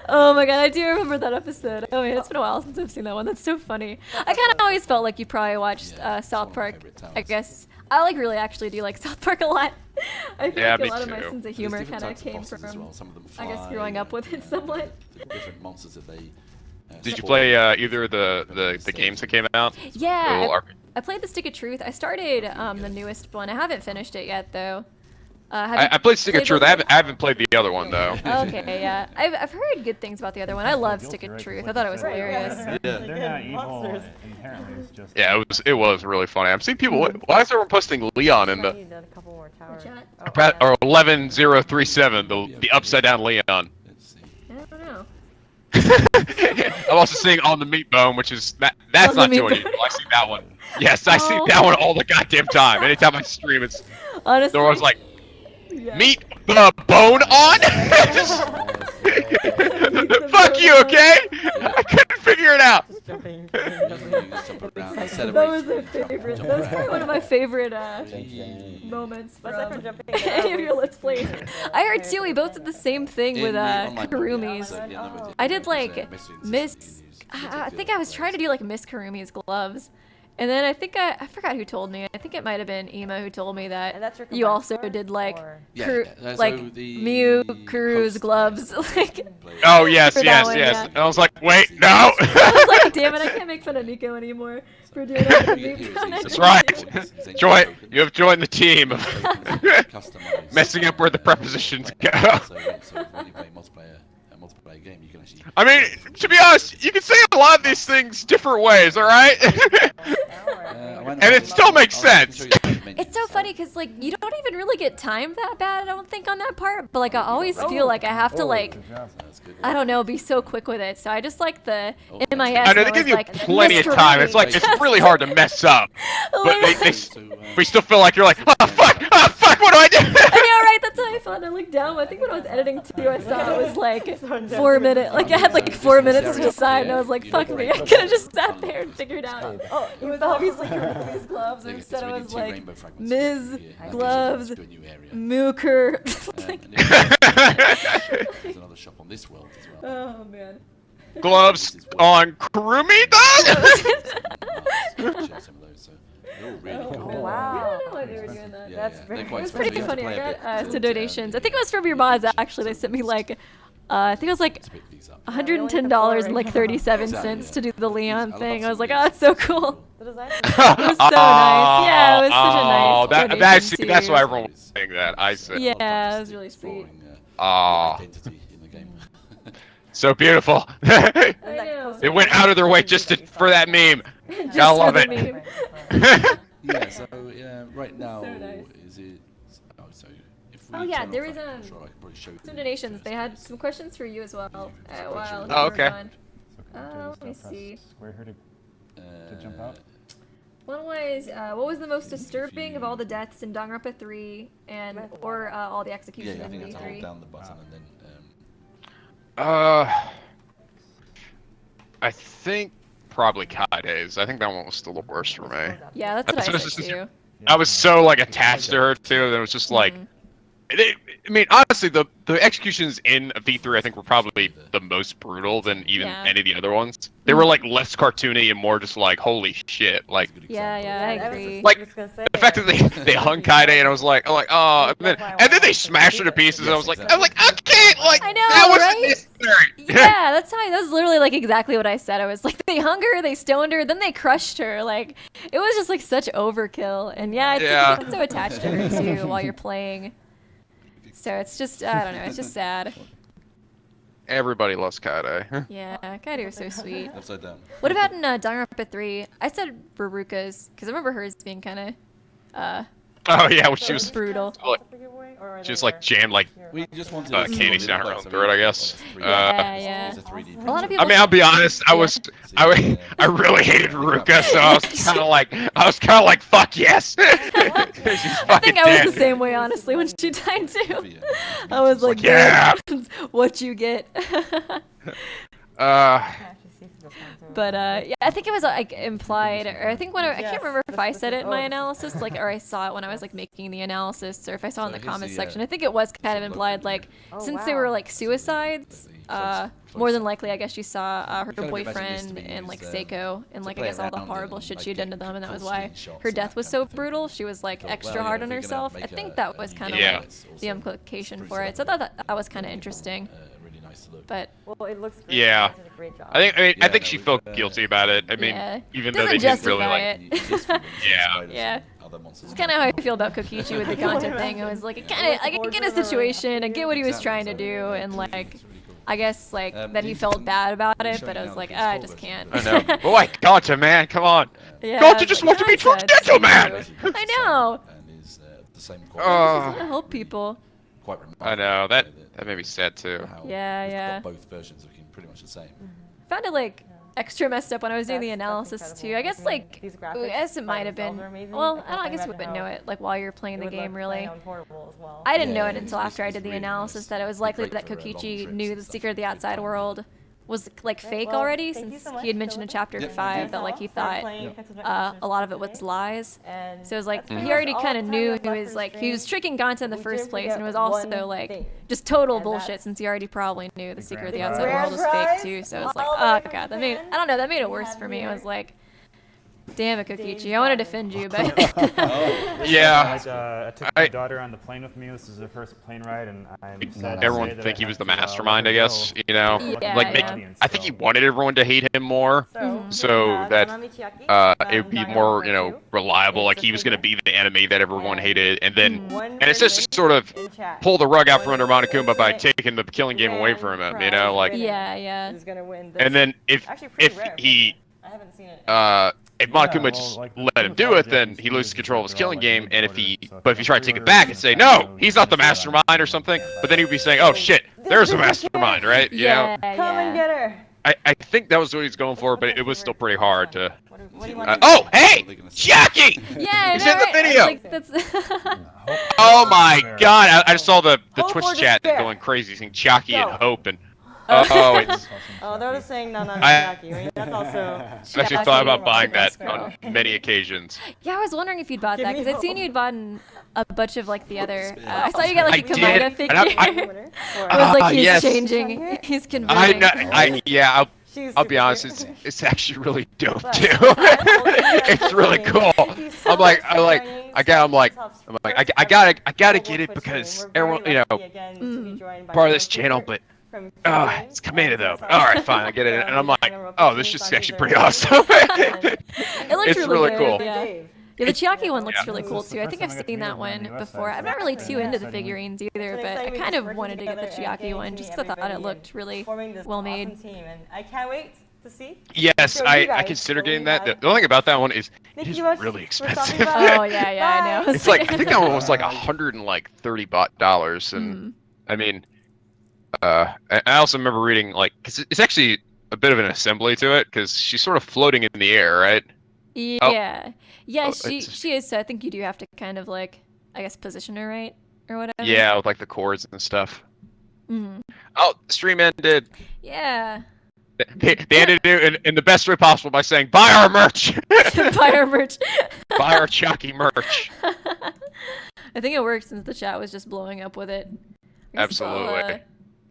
Oh my god, I do remember that episode. Oh man, it's been a while since I've seen that one. That's so funny. I kind of always felt like you probably watched South Park. I guess I like really actually do like South Park a lot. I feel Yeah, like a me lot of my too. sense of There's humor different kind of types came bosses as from, well. Some of them I guess, fly, growing up with it somewhat. Different monsters that they. Did you spawn. play either the games that came out? The Yeah, little RPG? I played the Stick of Truth. I started the newest one. I haven't finished it yet though. I played Stick of Truth. those? I haven't played the other one though. Okay, yeah. I've heard good things about the other one. I love Stick of Truth. I thought it was hilarious. They're not evil Monsters. inherently. It's just Yeah, it was really funny. I've seen people. Why is everyone posting Leon in I the need a couple more towers. Chat? or 11037, the upside down Leon? Let's see. I don't know. I'm also seeing On the Meat Bone, which is that's On the not Meat too Bone. unusual. I see that one. Yes, I see Oh. that one all the goddamn time. Anytime I stream, it's Honestly. they're always like, yeah. meat the bone on? Fuck you, okay? I couldn't figure it out. Just jumping. You just jump around, That celebration, was a favorite. That was probably one of my favorite moments Aside from from jumping, any of your Let's Plays. I heard too. We both did the same thing with Karumi's. I did like Miss. I think I was trying to do like Miss Karumi's gloves. And then I think I forgot who told me. I think it might have been Ema who told me And that that's your you also combined did sword, like or- Yeah, so like the Mew Kuru's host gloves. Like Oh yes, For that yes, one, yes. yeah. And I was like, wait, no. I was like, damn it, I can't make fun of Nico anymore for doing that. to me. That's right. Joy, you have joined the team. Messing up where the prepositions go. So when you play a multiplayer game, you can actually. I mean, to be honest, you can say a lot of these things different ways, all right? And it still makes sense. It's so funny because like you don't even really get timed that bad. I don't think on that part, but like I always feel like I have to like I don't know be so quick with it. So I just like the MIS. I know they and give you like, plenty of Mr. time. Ruby. It's like it's really hard to mess up, but Like- we still feel like you're like, oh fuck, what do I do? I know, right? That's how I felt. I looked down. I think when I was editing too, I saw it was like 4 minutes. Like I had like 4 minutes to decide, and I was like, "Fuck me!" I could have just sat there and figured out. Oh, it was obviously Karumi's gloves. And instead I was like, Ms. Gloves, Mooker. There's another shop on this world as well. Oh man. Gloves on Kurumi, dog. Some of those, so they're all really cool. Oh, wow. I don't know why they were doing that. That's They're very- quite It was expensive. pretty You have to funny. I play a got bit some to, donations. I think it was from your mods actually. They sent me like, I think it was like split these up. $110 and like 37 cents to do the Leon thing. I was like, oh, that's so cool. The design It was so nice. Yeah, it was such a nice donation That's too. why everyone was saying that. I said, Yeah, it was really sweet. Aw. Identity in the game. so beautiful. I know. They went out of their way just for that meme. Just Gotta for love the it. meme. Yeah, so right now So nice. is it? Oh, so if we Oh, yeah, turn off there was, that control, I could probably show you Some the donations. first They had place. some questions for you as well. While Oh, you were okay. gone. Let me see. Square here to jump out. One was, what was the most disturbing of all the deaths in Danganronpa 3 and or all the Yeah, executions I in think that's to hold V3? down the button and then. I think probably Kaide's. I think that one was still the worst for me. Yeah, that's what I said too. I was so like attached to her too that it was just like, I mean, honestly, the executions in V3 I think were probably the most brutal than even Yeah. any of the other ones. They were like less cartoony and more just like, holy shit, like. Yeah, yeah, I Yeah, was agree. just- Like, I was gonna say The fact that they hung Kaide and I was like, oh, and then they smashed her to pieces. And I was like, I can't, like, I know, that wasn't right? necessary. Yeah, that's was literally like exactly what I said. I was like, they hung her, they stoned her, then they crushed her. Like, it was just like such overkill. And yeah, it's Yeah. like, you get so attached to her too while you're playing. So it's just, I don't know, it's just sad. Everybody loves Kaide. Yeah, Kaide was so sweet. Upside down. What about in Danganronpa 3? I said Baruka's, because I remember hers being kind of Oh yeah, when she was brutal. like, she was like jammed like We just wanted candies down her own throat, I guess. Yeah, yeah. It's a 3D A lot of people. I mean, I'll be honest. I really hated Ruka, so I was kind of like, fuck yes. I think I was the same way, honestly, when she died too. I was like, Yeah. "Good, what you get. But yeah, I think it was like implied, or I think when I can't remember if I said it in my analysis, like, or I saw it when I was like making the analysis, or if I saw it in the comments section. I think it was kind of implied, like, since they were like suicides, more than likely, I guess she saw her boyfriend and like Seiko, and like I guess all the horrible shit she had done to them, and that was why her death was so brutal. She was like extra hard on herself. I think that was kind of like the implication for it. So I thought that was kind of interesting. But well, it looks great. Yeah, She did a great job. I think she felt guilty about it. I mean, even though they didn't really like. Yeah. It's kind of how I feel about Kokichi with the Ganta thing. I was like, I get a situation, I get what he was trying to do, and like, I guess like that he felt bad about it, but I was like, I just can't. I know. But like, Ganta, man, come on. Yeah, Ganta just wants to be Tornado Man. I know. Oh. Help people. I know that made me sad too. Yeah. Both versions looking pretty much the same. Found it like extra messed up when I was doing the analysis too. I guess like, These I graphics guess it by might have been. themselves are amazing. Well, I I guess you can't wouldn't know imagine it like while you're playing how the it would game look really. playing on portable as well. I didn't know it Yeah, until after I did the analysis that it was likely that Kokichi knew the secret of the outside world was like fake well, already, thank you since so much he had mentioned in for chapter listening. 5 that like he For thought playing Pixel Junk a Monsters lot of it was today. lies. And So it was like that's he pretty already much kind all of the knew time he left was for like the he was stream. tricking Ganta in the We first didn't place, forget and it was one also like thing. just total And bullshit that's since he already probably knew the secret of the grand outside prize. world was fake too. So it was like, All the oh way from god, Japan. I don't know, that made it We worse have for me. I here was like, damn it, Kokichi, I want to defend you, but Yeah. I took my daughter on the plane with me. This is her first plane ride, and I'm sad to Everyone say that think I he had was the to, let mastermind, her I guess. go. You know, Yeah, like yeah. I think he wanted everyone to hate him more, so that it would be more, you know, reliable. Like he was going to be the enemy that everyone hated, and then and it's just to sort of pull the rug out from under Monokuma by taking the killing game away from him. You know, like yeah. Who's gonna win and then if Actually, pretty rare for he me. I haven't seen it. if Monokuma just like, let him the do it, college then Japanese he loses movies, control of his they're all, killing like, game. And if mid-order, he, so if but you if you try to got take it pre-orders back in and say, advance, no, you he's know, not the you can start on mastermind or it. something, but then he'd be saying, oh shit, there's a mastermind, right? You know? Come and get her. I think that was what he's going for, but it was still pretty hard to. What do you want Oh, hey, Jackie! Yeah, He's I know, in the right? video. Like, that's Oh my god, I just saw the Hope Twitch or chat despair? going crazy, saying Jackie and Go. Hope, and oh, it's. Oh, they're just saying no, I- Jackie. I mean, that's also. I've actually thought about buying that on many occasions. Yeah, I was wondering if you'd bought Give that, me because I'd seen hope. you'd bought a bunch of like the other. I saw you got like a I Kamada did, figure. and It was like he's yes. changing, he's I converting. know, yeah, She's I'll be super honest, cute. it's actually really dope But too. I It's really cool. I'm like, I gotta get it because everyone, you know, part of this channel, but it's Kamada though. But, all right, fine, I get it, and I'm like, oh, this is actually pretty awesome. It looks It's really good, cool. Yeah. Yeah, the Chiaki one looks Yeah. really cool too. I think I've seen that one before. I'm not really too into the figurines either, but I kind of wanted to get the Chiaki one just because I thought it looked really well made. Team, and I can't wait to see. Yes, show you I guys consider what getting we that. have. The only thing about that one is it Thank is you much really for stopping expensive. by. Oh yeah, I know. It's like I think that one was like $130, and I mean, I also remember reading like cause it's actually a bit of an assembly to it because she's sort of floating in the air, right? Yeah, yeah, Oh, she is. So I think you do have to kind of like, I guess, position her right or whatever. Yeah, with like the cords and stuff. Mhm. Oh, the stream ended. Yeah. They ended it in the best way possible by saying, "Buy our merch, Buy our merch. buy our Chucky merch." I think it worked since the chat was just blowing up with it. I guess I'll, Absolutely.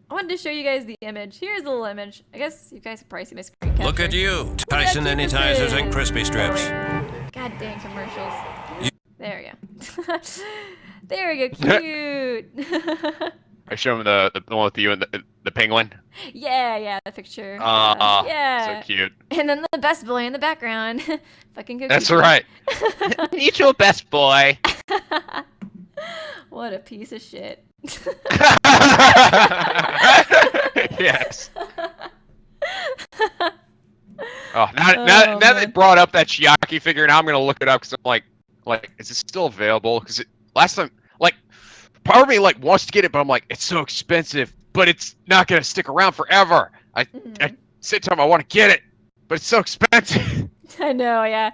I wanted to show you guys the image. Here's a little image. I guess you guys can probably see my screen capture. Look at you, Look Tyson at Anytizers and penises. Crispy Strips. God dang commercials. There we go. There we go. Cute. I show him the one with you and the penguin. Yeah, the picture. So Yeah. cute. And then the best boy in the background. Fucking Kokichi. That's right. Mutual best boy. What a piece of shit. Yes. Oh, now they brought up that Chiaki figure, now I'm gonna look it up because I'm like, is it still available? Because last time, like, part of me like wants to get it, but I'm like, it's so expensive, but it's not gonna stick around forever. I said to him I want to get it, but it's so expensive. I know, yeah.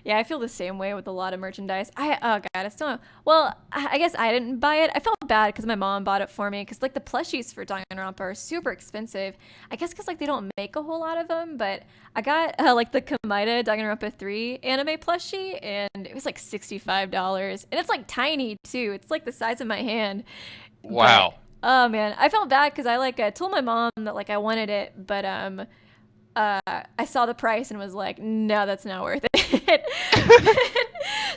Yeah, I feel the same way with a lot of merchandise. Oh god, I still don't. Well, I guess I didn't buy it. I felt bad because my mom bought it for me because like the plushies for Danganronpa are super expensive. I guess because like they don't make a whole lot of them. But I got like the Kamida Danganronpa 3 anime plushie, and it was like $65, and it's like tiny too. It's like the size of my hand. Wow. But, oh man, I felt bad because I like told my mom that like I wanted it, but I saw the price and was like, no, that's not worth it.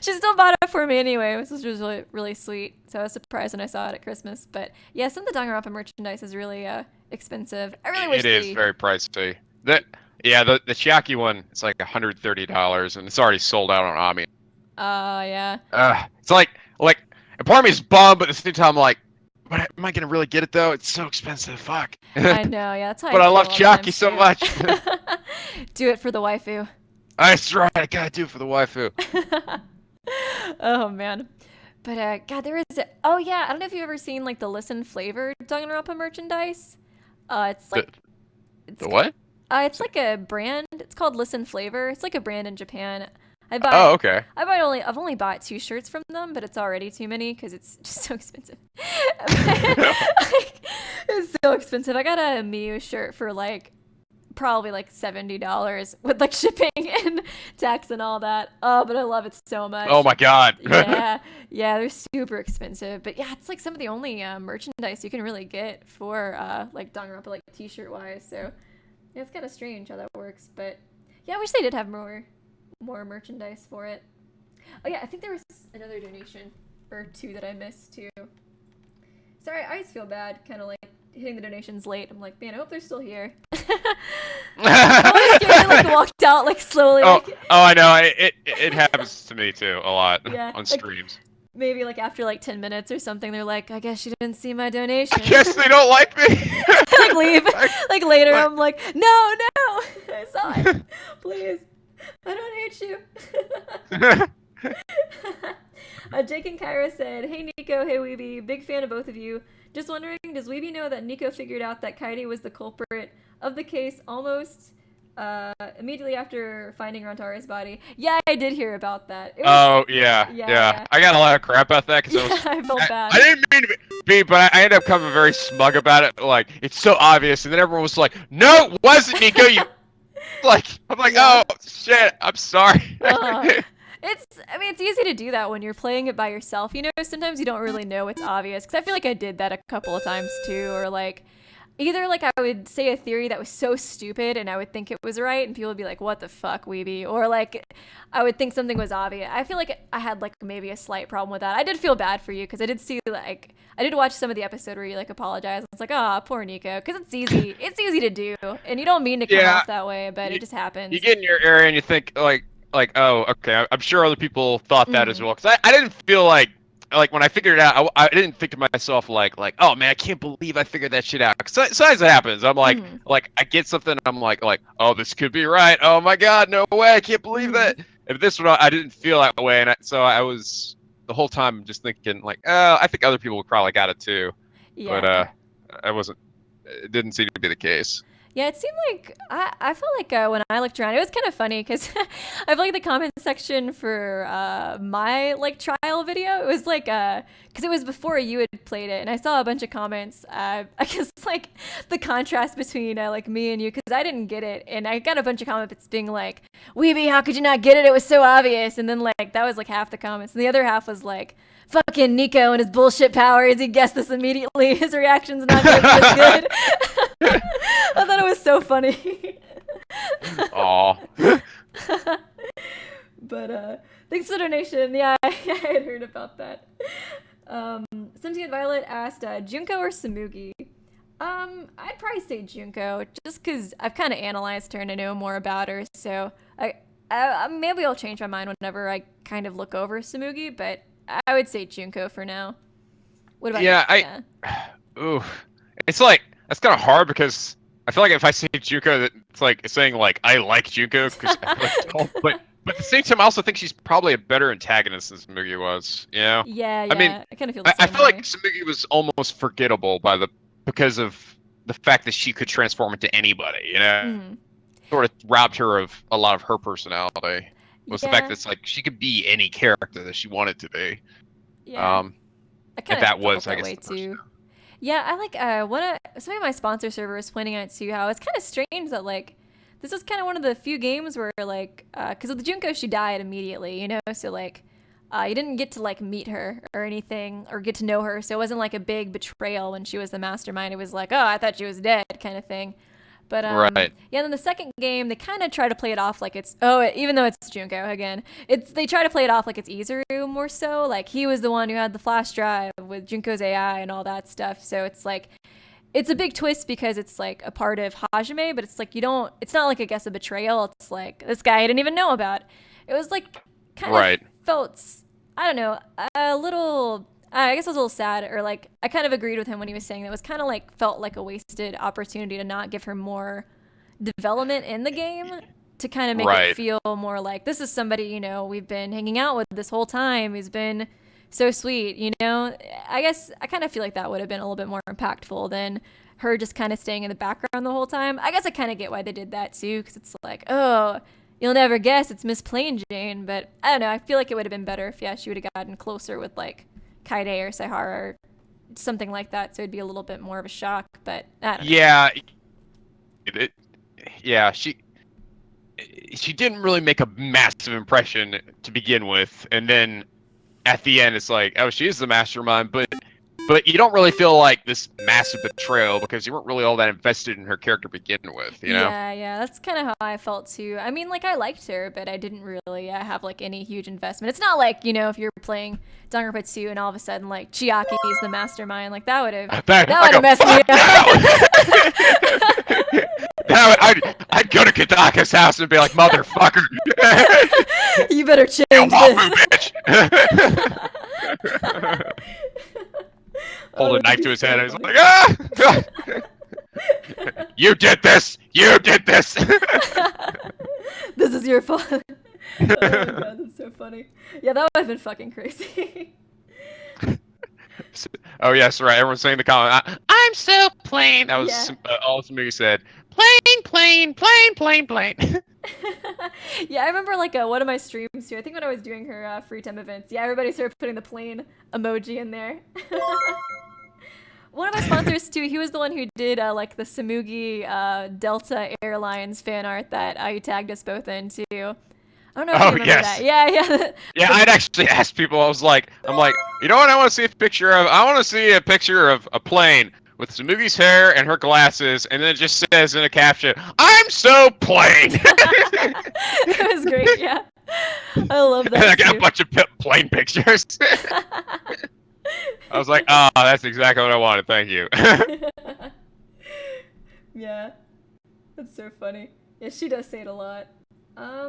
She still bought it for me anyway, which was really, really sweet. So I was surprised when I saw it at Christmas. But yeah, some of the Danganronpa merchandise is really expensive. I really wish it is very pricey. The Chiaki one, it's like $130, and it's already sold out on Ami. Yeah. It's like, and part of me is bummed, but at the same time, I'm like, but am I gonna really get it though? It's so expensive. Fuck. I know. Yeah, that's how. But I love Chiaki so much. Do it for the waifu. That's right. I gotta do it for the waifu. Oh man. But God, there is. Oh yeah, I don't know if you've ever seen like the Listen flavored Danganronpa merchandise. It's like. The what? It's like a brand. It's called Listen Flavor. It's like a brand in Japan. Oh, okay. I've only bought 2 shirts from them, but it's already too many because it's just so expensive. It's so expensive. I got a Miu shirt for like probably like $70 with like shipping and tax and all that. Oh, but I love it so much. Oh my god. Yeah, they're super expensive. But yeah, it's like some of the only merchandise you can really get for like Danganronpa, like t-shirt wise. So yeah, it's kind of strange how that works. But yeah, I wish they did have more merchandise for it. Oh yeah, I think there was another donation or 2 that I missed too. Sorry, I always feel bad kind of like hitting the donations late. I'm like, man, I hope they're still here. I was scared they like walked out like slowly. Oh, I know. It happens to me too a lot on streams. Maybe like after like 10 minutes or something, they're like, I guess you didn't see my donation. I guess they don't like me. Like leave. Like later, I'm like, no, I saw it. Please. I don't hate you. Jake and Kyra said, hey Nico, hey Weeby, big fan of both of you. Just wondering, does Weeby know that Nico figured out that Kaede was the culprit of the case almost immediately after finding Rantare's body? Yeah, I did hear about that. Yeah. I got a lot of crap about that because I felt bad. I didn't mean to be, but I ended up coming very smug about it. Like, it's so obvious, and then everyone was like, no, it wasn't, Nico, you... I'm like, oh shit, I'm sorry. It's easy to do that when you're playing it by yourself. You know, sometimes you don't really know it's obvious. Because I feel like I did that a couple of times too. Or like, either like I would say a theory that was so stupid and I would think it was right, and people would be like, what the fuck, Weeby? Or like, I would think something was obvious. I feel like I had like maybe a slight problem with that. I did feel bad for you because I did see like, I did watch some of the episode where you like apologize. It's like, oh, poor Nico. Because it's easy. It's easy to do. And you don't mean to come off that way, but it just happens. You get in your area and you think like, oh, okay, I'm sure other people thought that as well. Because I didn't feel like when I figured it out, I didn't think to myself like, oh man, I can't believe I figured that shit out. Because sometimes it happens. I'm like I get something, I'm like, oh, this could be right. Oh my god, no way, I can't believe that. If this one, I didn't feel that way, and so I was the whole time just thinking like, oh, I think other people probably got it too. Yeah. But I wasn't. It didn't seem to be the case. Yeah, it seemed like I felt like when I looked around, it was kind of funny because I feel like the comment section for my like trial video, it was like because it was before you had played it, and I saw a bunch of comments. I guess like the contrast between like me and you, because I didn't get it, and I got a bunch of comments being like, "Weeby, how could you not get it? It was so obvious." And then like that was like half the comments, and the other half was like, fucking Nico and his bullshit powers. He guessed this immediately. His reaction's not going to be as good. I thought it was so funny. Aw. But thanks for the donation. Yeah, I had heard about that. Sentient Violet asked, Junko or Samugi? I'd probably say Junko, just because I've kind of analyzed her and I know more about her. So maybe I'll change my mind whenever I kind of look over Samugi, but I would say Junko for now. What about you? Ooh, it's like that's kind of hard because I feel like if I say Junko, it's like saying like I like Junko because but at the same time, I also think she's probably a better antagonist than Samugi was. You know? Yeah. I mean, I kind of feel the same I feel like Samugi was almost forgettable because of the fact that she could transform into anybody. You know, sort of robbed her of a lot of her personality. was the fact that it's like she could be any character that she wanted to be. Yeah. If that was, I guess, way too. Yeah, I like some of my sponsor servers pointing out too how it's kind of strange that like this is kind of one of the few games where like because with Junko she died immediately, you know, so like you didn't get to like meet her or anything or get to know her, so it wasn't like a big betrayal when she was the mastermind. It was like, oh, I thought she was dead kind of thing. But right. Yeah, then the second game they kind of try to play it off like it's even though it's Junko again, they try to play it off like it's Izuru more so. Like he was the one who had the flash drive with Junko's AI and all that stuff. So it's like it's a big twist because it's like a part of Hajime, but it's like it's not like I guess a betrayal. It's like this guy I didn't even know about. It was like kind of felt, I don't know, a little. I guess I was a little sad, or like I kind of agreed with him when he was saying that it was kind of like felt like a wasted opportunity to not give her more development in the game to kind of make it feel more like this is somebody, you know, we've been hanging out with this whole time. He's been so sweet, you know. I guess I kind of feel like that would have been a little bit more impactful than her just kind of staying in the background the whole time. I guess I kind of get why they did that too, because it's like, oh, you'll never guess it's Miss Plain Jane, but I don't know. I feel like it would have been better if she would have gotten closer with like Kaide or Saihara or something like that, so it'd be a little bit more of a shock. But I don't know. Yeah, she didn't really make a massive impression to begin with, and then at the end it's like, oh, she is the mastermind, but you don't really feel like this massive betrayal because you weren't really all that invested in her character to begin with, you know? Yeah, that's kind of how I felt too. I mean, like, I liked her, but I didn't really have like any huge investment. It's not like, you know, if you're playing Danganronpa 2 and all of a sudden like Chiaki is the mastermind, like that would have messed me up. I'd go to Kadaka's house and be like, motherfucker. You better change this. Bitch. Hold a knife to his head. I was like, ah! You did this! You did this! This is your fault. Oh my god, that's so funny. Yeah, that would have been fucking crazy. Oh yes, right. Everyone's saying the comment. I'm so plain. That was all somebody said. Plain. Yeah, I remember like one of my streams too. I think when I was doing her free time events. Yeah, everybody started putting the plain emoji in there. One of my sponsors too, he was the one who did like the Samugi Delta Airlines fan art that he tagged us both in too. I don't know if you remember that. Yeah. Yeah, I'd actually asked people. I'm like, you know what? I want to see a picture of. I want to see a picture of a plane with Samugi's hair and her glasses, and then it just says in a caption, "I'm so plain." It was great. Yeah, I love that. And I got a bunch of plane pictures. I was like, oh, that's exactly what I wanted. Thank you. Yeah, that's so funny. Yeah, she does say it a lot.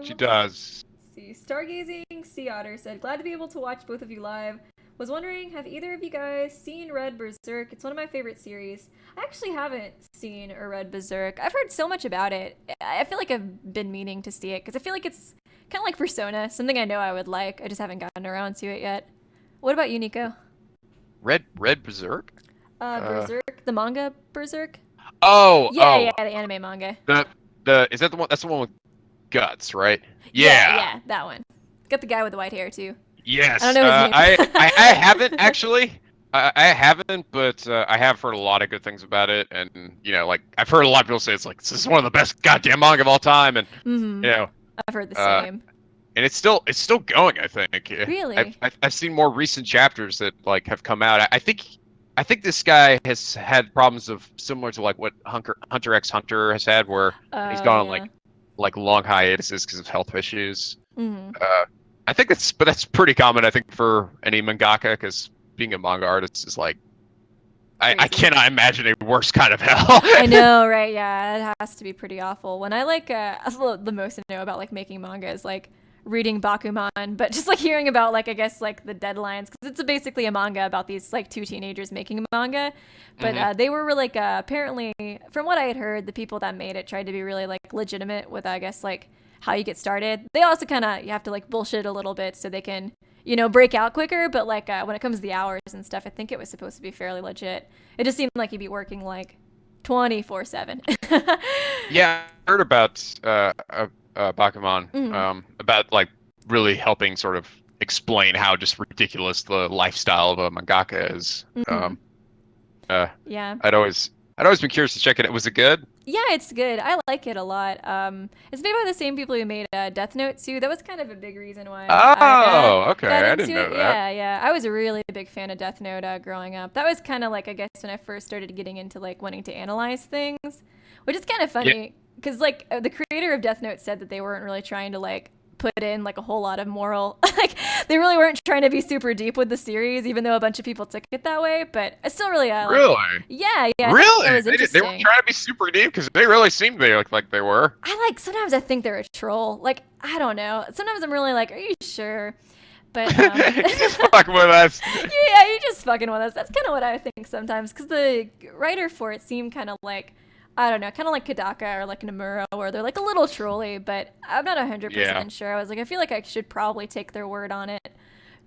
She does. Let's see, Stargazing Sea Otter said, glad to be able to watch both of you live. Was wondering, have either of you guys seen Red Berserk? It's one of my favorite series. I actually haven't seen or read Berserk. I've heard so much about it. I feel like I've been meaning to see it because I feel like it's kind of like Persona, something I know I would like. I just haven't gotten around to it yet. What about you, Nico? Red Berserk? Berserk, the manga Berserk. Oh, yeah, the anime manga. Is that the one? That's the one with guts, right? Yeah, that one. Got the guy with the white hair too. Yes. I don't know his name. I haven't actually. I haven't, but I have heard a lot of good things about it, and you know, like I've heard a lot of people say it's like this is one of the best goddamn manga of all time, and you know, I've heard the same. And it's still going, I think. Really? I've seen more recent chapters that like have come out. I think this guy has had problems of similar to like what Hunter x Hunter has had, where he's gone on like long hiatuses because of health issues. I think that's pretty common. I think for any mangaka, because being a manga artist is like, I cannot imagine a worse kind of hell. I know, right? Yeah, it has to be pretty awful. When I like the most I know about like making manga is like reading Bakuman, but just like hearing about like I guess like the deadlines, because it's basically a manga about these like two teenagers making a manga, but they were like apparently from what I had heard, the people that made it tried to be really like legitimate with I guess like how you get started. They also kind of you have to like bullshit a little bit so they can break out quicker, but like when it comes to the hours and stuff, I think it was supposed to be fairly legit. It just seemed like you'd be working like 24/7. Yeah, I heard about Bakuman, about like really helping sort of explain how just ridiculous the lifestyle of a mangaka is. Yeah. I'd always been curious to check it out. Was it good? Yeah, it's good. I like it a lot. It's made by the same people who made Death Note too. That was kind of a big reason why. Okay. I didn't know that. Yeah, yeah. I was a really big fan of Death Note growing up. That was kind of like, I guess, when I first started getting into like wanting to analyze things, which is kind of funny because like the creator of Death Note said that they weren't really trying to like put in like a whole lot of moral, like they really weren't trying to be super deep with the series, even though a bunch of people took it that way. But I still really like, really, yeah. Really, that was they interesting. weren't trying to be super deep because they really seemed like they were. Sometimes I think they're a troll. Like I don't know. Sometimes I'm really like, are you sure? But just fucking with us. Yeah, you're just fucking with us. That's kind of what I think sometimes, because the writer for it seemed kind of like, I don't know, kind of like Kodaka or like Nomura, where they're like a little trolly, but I'm not 100% sure. I was like, I feel like I should probably take their word on it.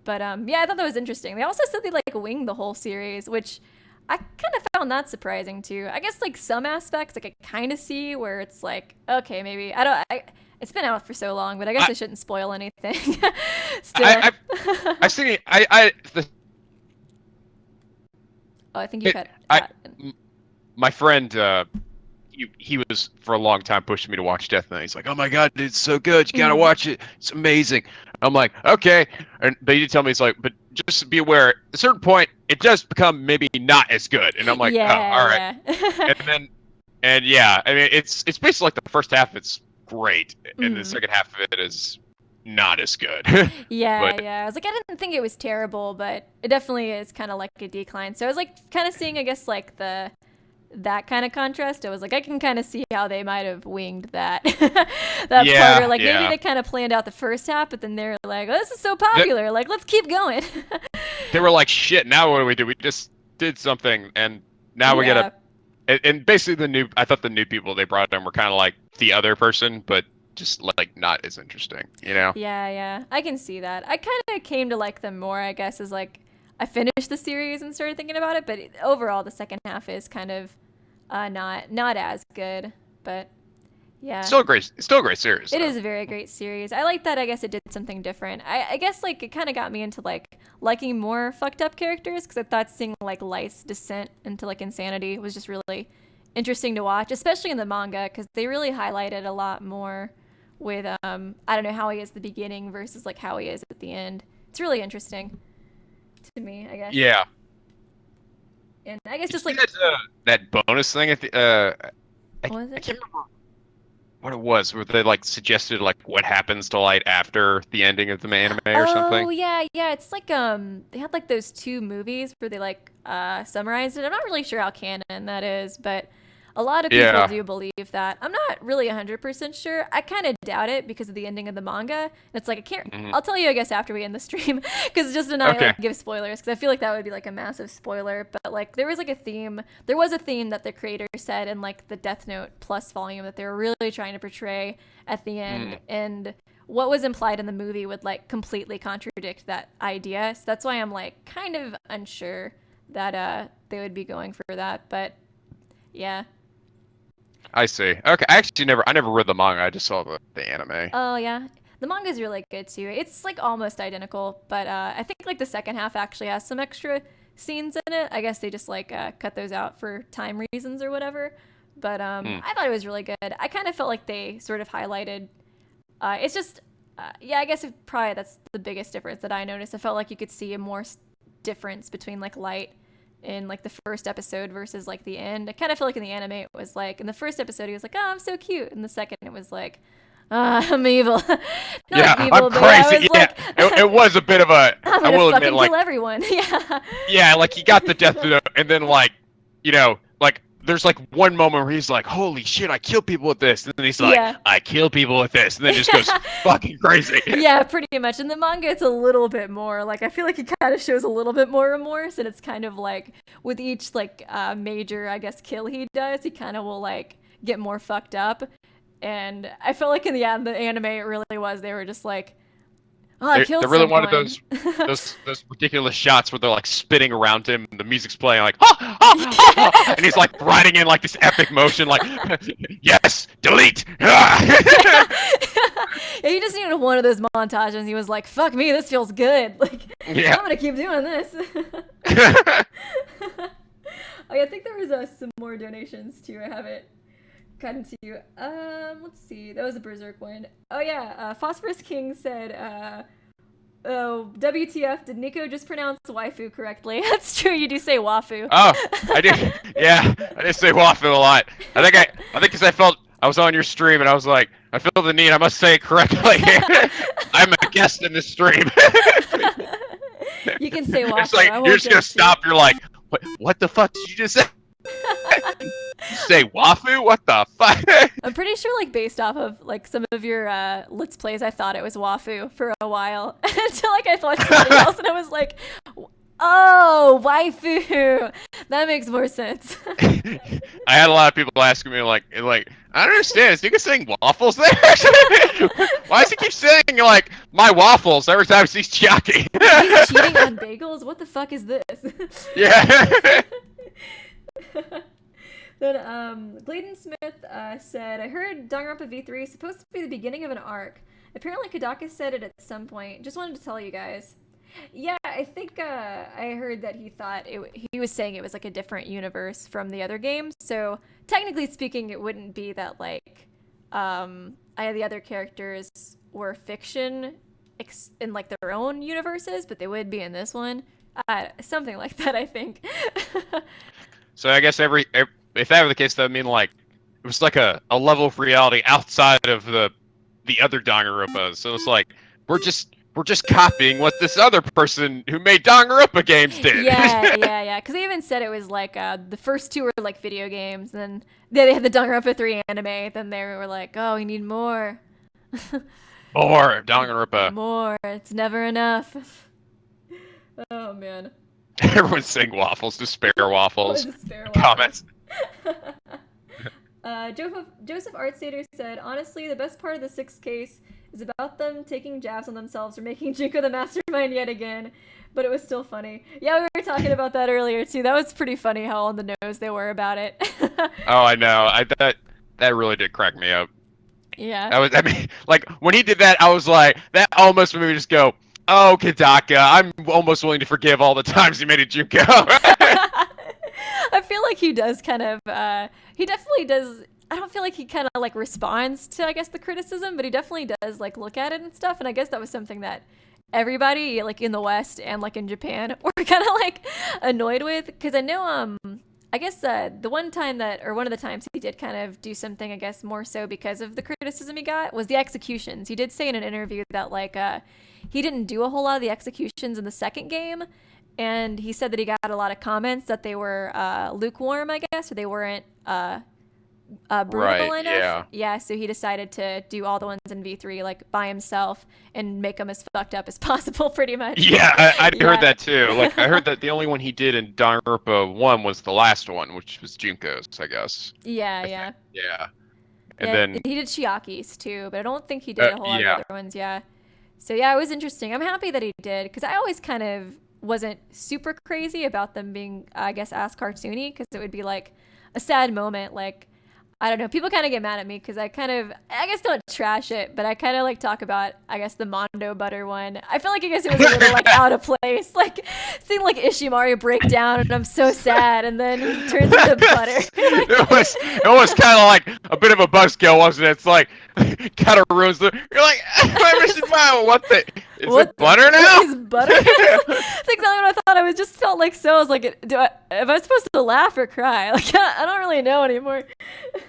But yeah, I thought that was interesting. They also said they like winged the whole series, which I kind of found that surprising too. I guess like some aspects like I kind of see where it's like, okay, maybe it's been out for so long, but I guess I shouldn't spoil anything. Still. I've seen it. I think you cut. My friend, he was for a long time pushing me to watch Death Note. He's like, "Oh my god, dude, it's so good! You gotta watch it. It's amazing." I'm like, "Okay," but he did tell me, "It's like, but just be aware. At a certain point, it does become maybe not as good." And I'm like, "Oh, all right." and yeah, I mean, it's basically like the first half. It's great, and the second half of it is not as good. Yeah. I was like, I didn't think it was terrible, but it definitely is kind of like a decline. So I was like, kind of seeing, I guess, like that kind of contrast. I was like, I can kind of see how they might have winged that part, or like maybe they kind of planned out the first half, but then they're like, oh, this is so popular, like let's keep going. They were like, shit, now what do? We just did something, and now we gotta. And basically I thought the new people they brought in were kind of like the other person, but just like not as interesting, you know? Yeah, I can see that. I kind of came to like them more, I guess, as like I finished the series and started thinking about it, but overall the second half is kind of not as good, but yeah. Still a great series. It is a very great series. I like that. I guess it did something different. I guess like it kind of got me into like liking more fucked up characters, because I thought seeing like Light's descent into like insanity was just really interesting to watch, especially in the manga, because they really highlighted a lot more with I don't know, how he is at the beginning versus like how he is at the end. It's really interesting to me, I guess. Yeah. And I guess just like that bonus thing at the I can't remember what it was, where they like suggested like what happens to Light after the ending of the anime or something. Oh yeah, it's like they had like those 2 movies where they like summarized it. I'm not really sure how canon that is, but a lot of people do believe that. I'm not really 100% sure. I kind of doubt it because of the ending of the manga. And it's like, I can't, I'll tell you, I guess, after we end the stream, because just to not like, give spoilers, because I feel like that would be like a massive spoiler. But like, there was a theme that the creator said in like the Death Note Plus volume that they were really trying to portray at the end. And what was implied in the movie would like completely contradict that idea. So that's why I'm like kind of unsure that they would be going for that. But yeah. I see. Okay, I never read the manga. I just saw the anime. Oh yeah, the manga is really good too. It's like almost identical, but I think like the second half actually has some extra scenes in it. I guess they just like cut those out for time reasons or whatever. But I thought it was really good. I kind of felt like they sort of highlighted. It's just I guess probably that's the biggest difference that I noticed. I felt like you could see a more difference between like Light in like the first episode versus like the end. I kind of feel like in the anime it was like in the first episode he was like, oh, I'm so cute, and the second it was like, I'm evil. Not evil, I'm crazy. Like, it was a bit of a. I will admit, like, kill everyone. Yeah, like he got the death note, and then like, you know, like there's like one moment where he's like, holy shit, I kill people with this, and then he's like, I kill people with this, and then just goes fucking crazy. Yeah, pretty much. In the manga it's a little bit more like, I feel like he kind of shows a little bit more remorse, and it's kind of like with each like major, I guess, kill he does, he kind of will like get more fucked up. And I felt like in the anime it really was, they were just like, oh, I killed they really someone. wanted those ridiculous shots where they're like spitting around him, and the music's playing like, and he's like riding in like this epic motion, like, yes, delete. Yeah, he just needed one of those montages, and he was like, "Fuck me, this feels good. Like, Yeah. I'm gonna keep doing this." Oh, yeah, I think there was some more donations too. I haven't gotten to. Let's see. That was a Berserk one. Oh yeah, Phosphorus King said, "Oh, WTF? Did Nico just pronounce waifu correctly?" That's true. You do say wafu. Oh, I did. Yeah, I did say wafu a lot. I think because I felt I was on your stream and I was like, I feel the need. I must say it correctly. I'm a guest in this stream. You can say wafu. It's like I won't you're just gonna judge you. stop. You're like, what the fuck did you just say? You say wafu? What the fuck? I'm pretty sure, like, based off of like some of your Let's Plays, I thought it was wafu for a while until like I watched something else and I was like, oh, waifu. That makes more sense. I had a lot of people asking me like, I don't understand. Is Nico saying waffles there? Why does he keep saying like my waffles every time he sees Chiaki? He's cheating on bagels? What the fuck is this? Yeah. Then Gladen Smith said, I heard Danganronpa V3 is supposed to be the beginning of an arc. Apparently Kadaka said it at some point. Just wanted to tell you guys. Yeah, I think I heard that he thought he was saying it was like a different universe from the other games. So technically speaking, it wouldn't be that like the other characters were fiction in like their own universes, but they would be in this one. Something like that, I think. So I guess if that were the case, that would mean like it was like a level of reality outside of the other Danganronpas. So it's like we're just copying what this other person who made Danganronpa games did. Yeah. Because they even said it was like the first two were like video games, and then they had the Danganronpa 3 anime. Then they were like, oh, we need more. More Danganronpa. More. It's never enough. Oh man. Everyone's saying waffles. Despair waffles. Despair Comments. Joseph Artstater said, honestly, the best part of the sixth case is about them taking jabs on themselves or making Junko the mastermind yet again, but it was still funny. Yeah, we were talking about that earlier too. That was pretty funny how on the nose they were about it. Oh, I know. That really did crack me up. Yeah. I mean, like when he did that, I was like, that almost made me just go, oh, Kadaka, I'm almost willing to forgive all the times he made a Junko. I feel like he does kind of, he definitely does. I don't feel like he kind of like responds to, I guess, the criticism, but he definitely does like look at it and stuff. And I guess that was something that everybody like in the West and like in Japan were kind of like annoyed with. Cause I know, I guess the one time one of the times he did kind of do something, I guess more so because of the criticism he got, was the executions. He did say in an interview that like, he didn't do a whole lot of the executions in the second game. And he said that he got a lot of comments that they were lukewarm, I guess, or they weren't brutal enough. Yeah, so he decided to do all the ones in V3 like by himself and make them as fucked up as possible, pretty much. Yeah, I heard that too. Like I heard that the only one he did in Danganronpa 1 was the last one, which was Junko's, I guess. Yeah. Yeah. And then he did Chiaki's too, but I don't think he did a whole lot of other ones. Yeah. So yeah, it was interesting. I'm happy that he did, because I always kind of wasn't super crazy about them being, I guess, as cartoony, because it would be like a sad moment. Like, I don't know, people kind of get mad at me because I guess don't trash it, but I kind of like talk about, I guess, the Mondo Butter one. I feel like, I guess it was a little like out of place, like seeing like Ishimaru break down and I'm so sad, and then he turns into butter. it was kind of like a bit of a buzzkill, wasn't it? It's like kind of ruins the. You're like, Is it butter now? Is butter? That's exactly what I thought. I just felt like so. I was like, am I supposed to laugh or cry? Like, I don't really know anymore.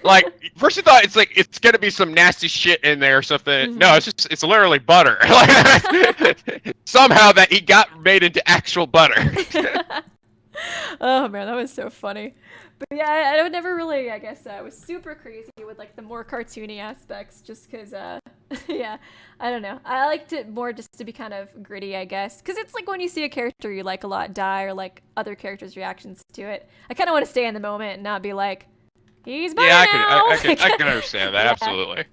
Like, first you thought it's gonna be some nasty shit in there or something. Mm-hmm. No, it's literally butter. Like, somehow that he got made into actual butter. Oh man, that was so funny. But yeah, I would never really, I guess, was super crazy with like the more cartoony aspects, just because, yeah, I don't know. I liked it more just to be kind of gritty, I guess, because it's like when you see a character you like a lot die, or like other characters' reactions to it. I kind of want to stay in the moment and not be like, he's better now. I can understand that, absolutely.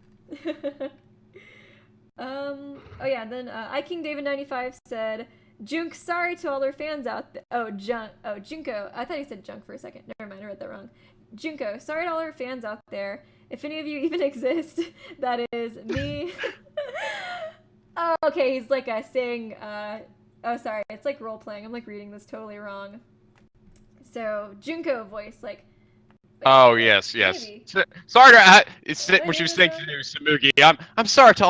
Oh yeah, then iKingDavid95 said, Junk, sorry to all our fans out there. Junko. I thought he said junk for a second. Never mind, I read that wrong. Junko, sorry to all our fans out there. If any of you even exist, that is me. Oh, okay, he's like saying, oh, sorry, it's like role playing. I'm like reading this totally wrong. So, Junko voice, like. Oh, yes. Maybe. Sorry to, it's What when she name was is saying that? to Samugi, I'm sorry to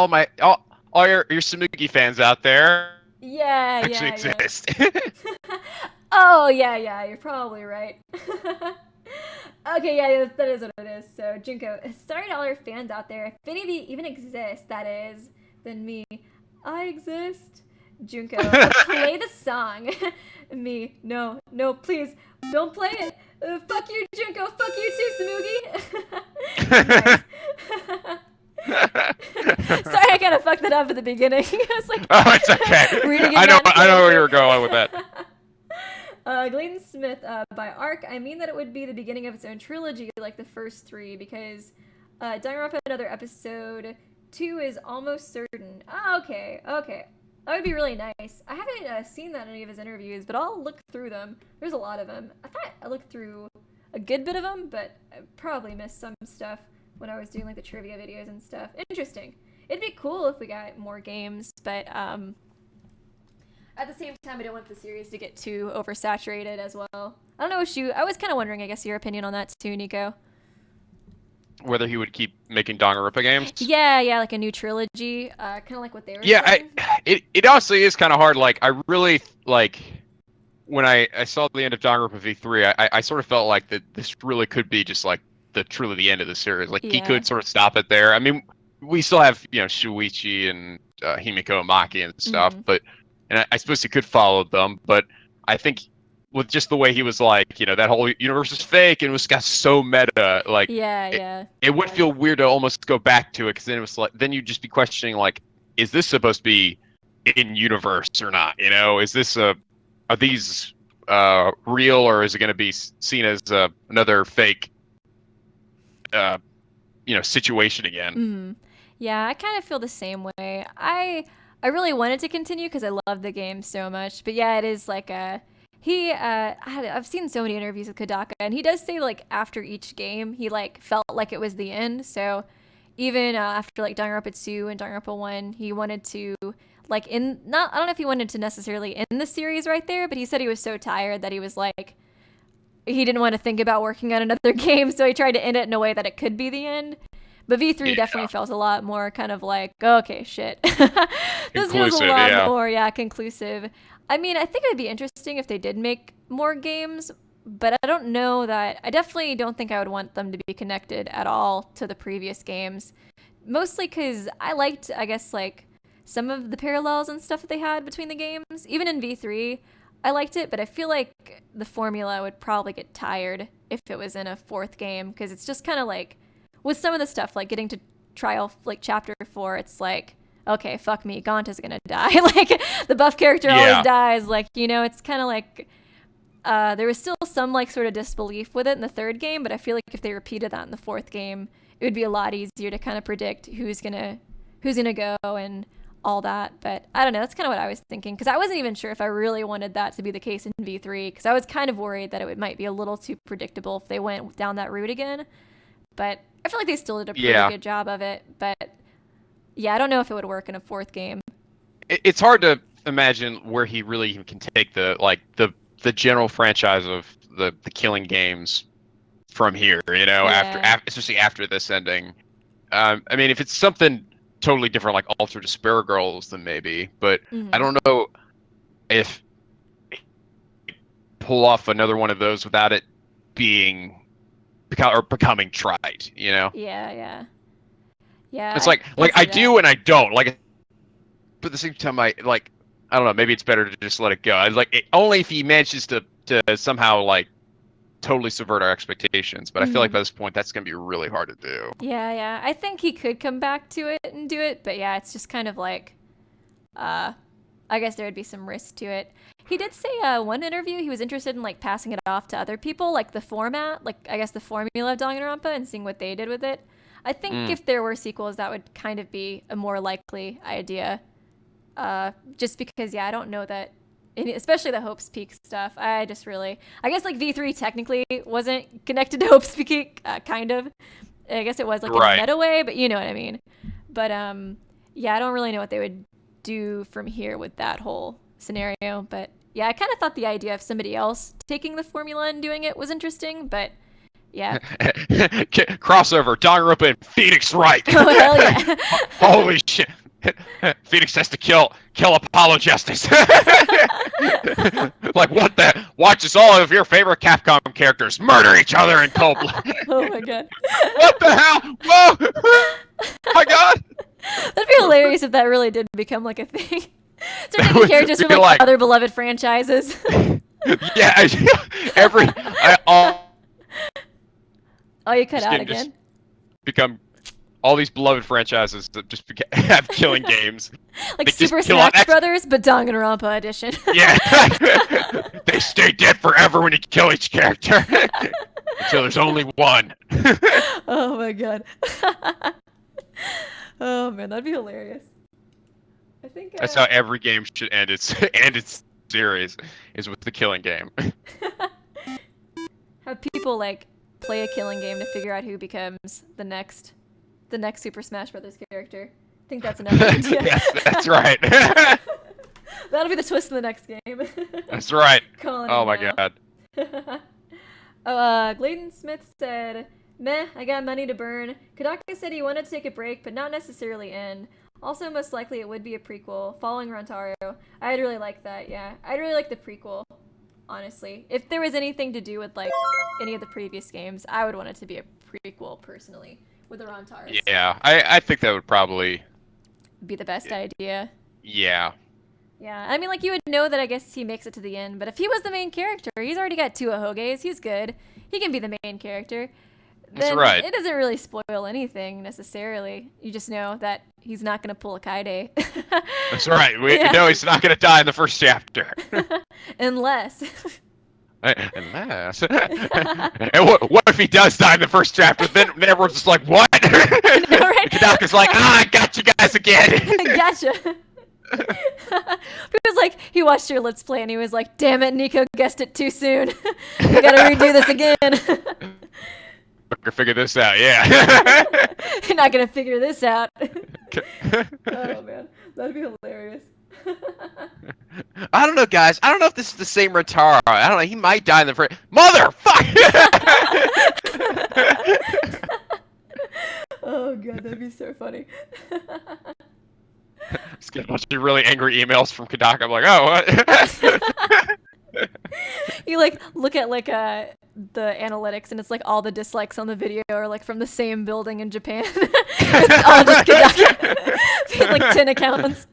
all your Samugi fans out there. Yeah, Actually yeah, exist. yeah. Oh, yeah, you're probably right. Okay, yeah, that is what it is. So, Junko, sorry to all your fans out there. If any of you even exist, that is, then me. I exist. Junko, play the song. Me, no, please, don't play it. Fuck you, Junko. Fuck you too, Samugi. Sorry, I kind of fucked that up at the beginning. I was like, oh, it's okay. reading it I know not where you were going with that. Glayton Smith, by arc, I mean that it would be the beginning of its own trilogy, like the first three, because Danganronpa Another Episode 2 is almost certain. Oh, okay. That would be really nice. I haven't seen that in any of his interviews, but I'll look through them. There's a lot of them. I thought I looked through a good bit of them, but I probably missed some stuff when I was doing like the trivia videos and stuff. Interesting. It'd be cool if we got more games, but at the same time, I don't want the series to get too oversaturated as well. I don't know, I was kind of wondering, I guess, your opinion on that too, Nico. Whether he would keep making Danganronpa games? Yeah, like a new trilogy, kind of like what they were saying. It honestly is kind of hard. Like, I really, like, when I saw the end of Danganronpa V3, I sort of felt like that this really could be just, like, truly the end of the series. Like, he could sort of stop it there. I mean, we still have, Shuichi and Himiko and Maki and stuff, but... And I suppose he could follow them, but I think with just the way he was like, that whole universe is fake and it was got so meta, like, it would feel weird to almost go back to it, because then it was like, then you'd just be questioning, like, is this supposed to be in universe or not? Is this are these real, or is it going to be seen as another fake, situation again? Mm-hmm. Yeah, I kind of feel the same way. I really wanted to continue because I love the game so much. But yeah, it is like I've seen so many interviews with Kodaka, and he does say like after each game, he like felt like it was the end. So even after like Danganronpa 2 and Danganronpa 1, he wanted to like I don't know if he wanted to necessarily end the series right there, but he said he was so tired that he was like, he didn't want to think about working on another game. So he tried to end it in a way that it could be the end. But V3 definitely felt a lot more kind of like, okay, shit. This feels a lot more, conclusive. I mean, I think it would be interesting if they did make more games, but I don't know that. I definitely don't think I would want them to be connected at all to the previous games. Mostly because I liked, I guess, like some of the parallels and stuff that they had between the games. Even in V3, I liked it, but I feel like the formula would probably get tired if it was in a fourth game, because it's just kind of like, with some of the stuff, like getting to trial, like chapter 4, it's like, okay, fuck me, Gaunt is gonna die. Like, the buff character always dies. Like, it's kind of like, there was still some like sort of disbelief with it in the third game, but I feel like if they repeated that in the fourth game, it would be a lot easier to kind of predict who's gonna go and all that. But I don't know, that's kind of what I was thinking, because I wasn't even sure if I really wanted that to be the case in V3, because I was kind of worried that it might be a little too predictable if they went down that route again. But I feel like they still did a pretty good job of it. But yeah, I don't know if it would work in a fourth game. It's hard to imagine where he really can take the general franchise of the killing games from here, after especially after this ending. I mean, if it's something totally different, like Ultra Despair Girls, then maybe. But I don't know if pull off another one of those without it becoming trite, Yeah. It's like I do and I don't. Like, but at the same time, I don't know. Maybe it's better to just let it go. Only if he manages to somehow like totally subvert our expectations. But I feel like by this point, that's gonna be really hard to do. Yeah. I think he could come back to it and do it, but yeah, it's just kind of like, I guess there would be some risk to it. He did say one interview he was interested in like passing it off to other people, like the format, like I guess the formula of Danganronpa, and seeing what they did with it. I think if there were sequels, that would kind of be a more likely idea. Just because, I don't know that, especially the Hope's Peak stuff. I guess like V3 technically wasn't connected to Hope's Peak, kind of. I guess it was like in a meta way, but you know what I mean. But I don't really know what they would do from here with that whole scenario. But yeah, I kind of thought the idea of somebody else taking the formula and doing it was interesting, but yeah. Crossover, Danganronpa and Phoenix Wright. Oh, hell yeah. Holy shit. Phoenix has to kill Apollo Justice. Like, what the? Watch as all of your favorite Capcom characters murder each other in cold blood. Oh my god. What the hell? Whoa! My god! That'd be hilarious if that really did become like a thing. Start taking characters from like other beloved franchises. Yeah, Oh, you cut out again? Become all these beloved franchises that just have killing games. Like they Super Smash Brothers, but Danganronpa edition. Yeah. They stay dead forever when you kill each character. Until there's only one. Oh my god. Oh man, that'd be hilarious. I think that's how every game should end its series, is with the killing game. Have people like play a killing game to figure out who becomes the next Super Smash Brothers character. I think that's another idea. Yes, that's right. That'll be the twist in the next game. That's right. Oh my god. Gladen Smith said, "Meh, I got money to burn." Kodaka said he wanted to take a break, but not necessarily end. Also, most likely it would be a prequel, following Rantaro. I'd really like that, yeah. I'd really like the prequel, honestly. If there was anything to do with, like, any of the previous games, I would want it to be a prequel, personally, with the Rantaros. Yeah, I think that would probably be the best idea. Yeah. Yeah, I mean, like, you would know that I guess he makes it to the end, but if he was the main character, he's already got 2 Ahoges, he's good. He can be the main character. That's right. It doesn't really spoil anything, necessarily. You just know that he's not going to pull a Kaide. That's right. We know he's not going to die in the first chapter. Unless. Unless. And what if he does die in the first chapter? Then everyone's just like, what? No, right? Kodaka's like, I got you guys again. Gotcha. He was like, he watched your Let's Play and he was like, damn it, Nico guessed it too soon. We gotta redo this again. We're gonna figure this out, yeah. You're not gonna figure this out. Oh man, that'd be hilarious. I don't know, guys. I don't know if this is the same Rantaro. I don't know. He might die in the first. Motherfucker! Oh god, that'd be so funny. Just get a bunch of really angry emails from Kodaka. I'm like, oh, what? You like look at like the analytics and it's like all the dislikes on the video are like from the same building in Japan. It's all just Kodaka. Like 10 accounts.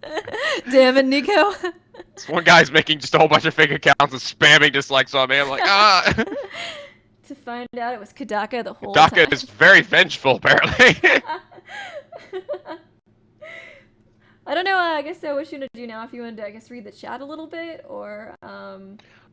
Damn it, Nico. This one guy's making just a whole bunch of fake accounts and spamming dislikes on me. I'm like, ah. To find out it was Kodaka the whole time. Kodaka is very vengeful, apparently. I don't know, I guess what you want to do now, if you wanted to, I guess, read the chat a little bit, or,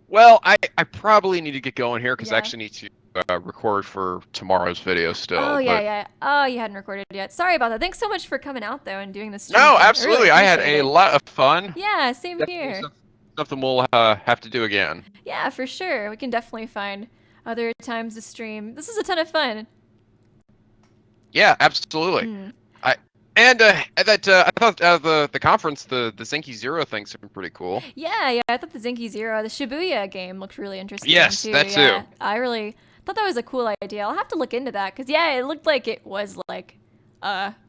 Well, I probably need to get going here, because yeah. I actually need to record for tomorrow's video still. Oh, yeah, but... yeah. Oh, you hadn't recorded yet. Sorry about that. Thanks so much for coming out, though, and doing this stream. No, absolutely. I, really I had a lot of fun. Yeah, same Definitely here. Something we'll have to do again. Yeah, for sure. We can definitely find other times to stream. This is a ton of fun. Yeah, absolutely. I thought the conference, the Zenki Zero thing seemed pretty cool. Yeah, I thought the Zenki Zero, the Shibuya game looked really interesting. Yes, too. that too. I really thought that was a cool idea. I'll have to look into that, because, yeah, it looked like it was, like,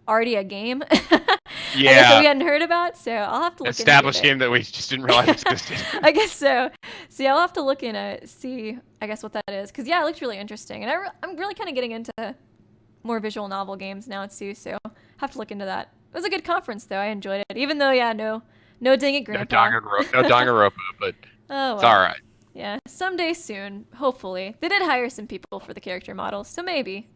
already a game. Yeah. I guess that we hadn't heard about, so I'll have to look into it. Established game that we just didn't realize existed. I guess so. So, yeah, I'll have to look in see, I guess, what that is. Because, yeah, it looked really interesting. And I'm really kind of getting into more visual novel games now, too, so I'll have to look into that. It was a good conference, though. I enjoyed it. Even though, yeah, no dang it, Grandpa. No Danganronpa, but oh, well. It's all right. Yeah, someday soon, hopefully. They did hire some people for the character models, so maybe.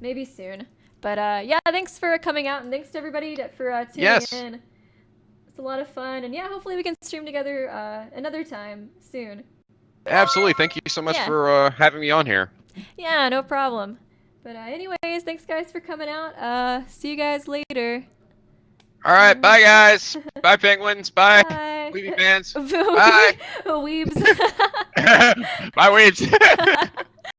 Maybe soon. But, yeah, thanks for coming out, and thanks to everybody for tuning in. It's a lot of fun, and, yeah, hopefully we can stream together another time soon. Absolutely. Thank you so much for having me on here. Yeah, no problem. But anyways, thanks guys for coming out. See you guys later. All right, bye guys. Bye penguins. Bye. Bye. Weeby fans. Bye. Weebs. Bye weebs.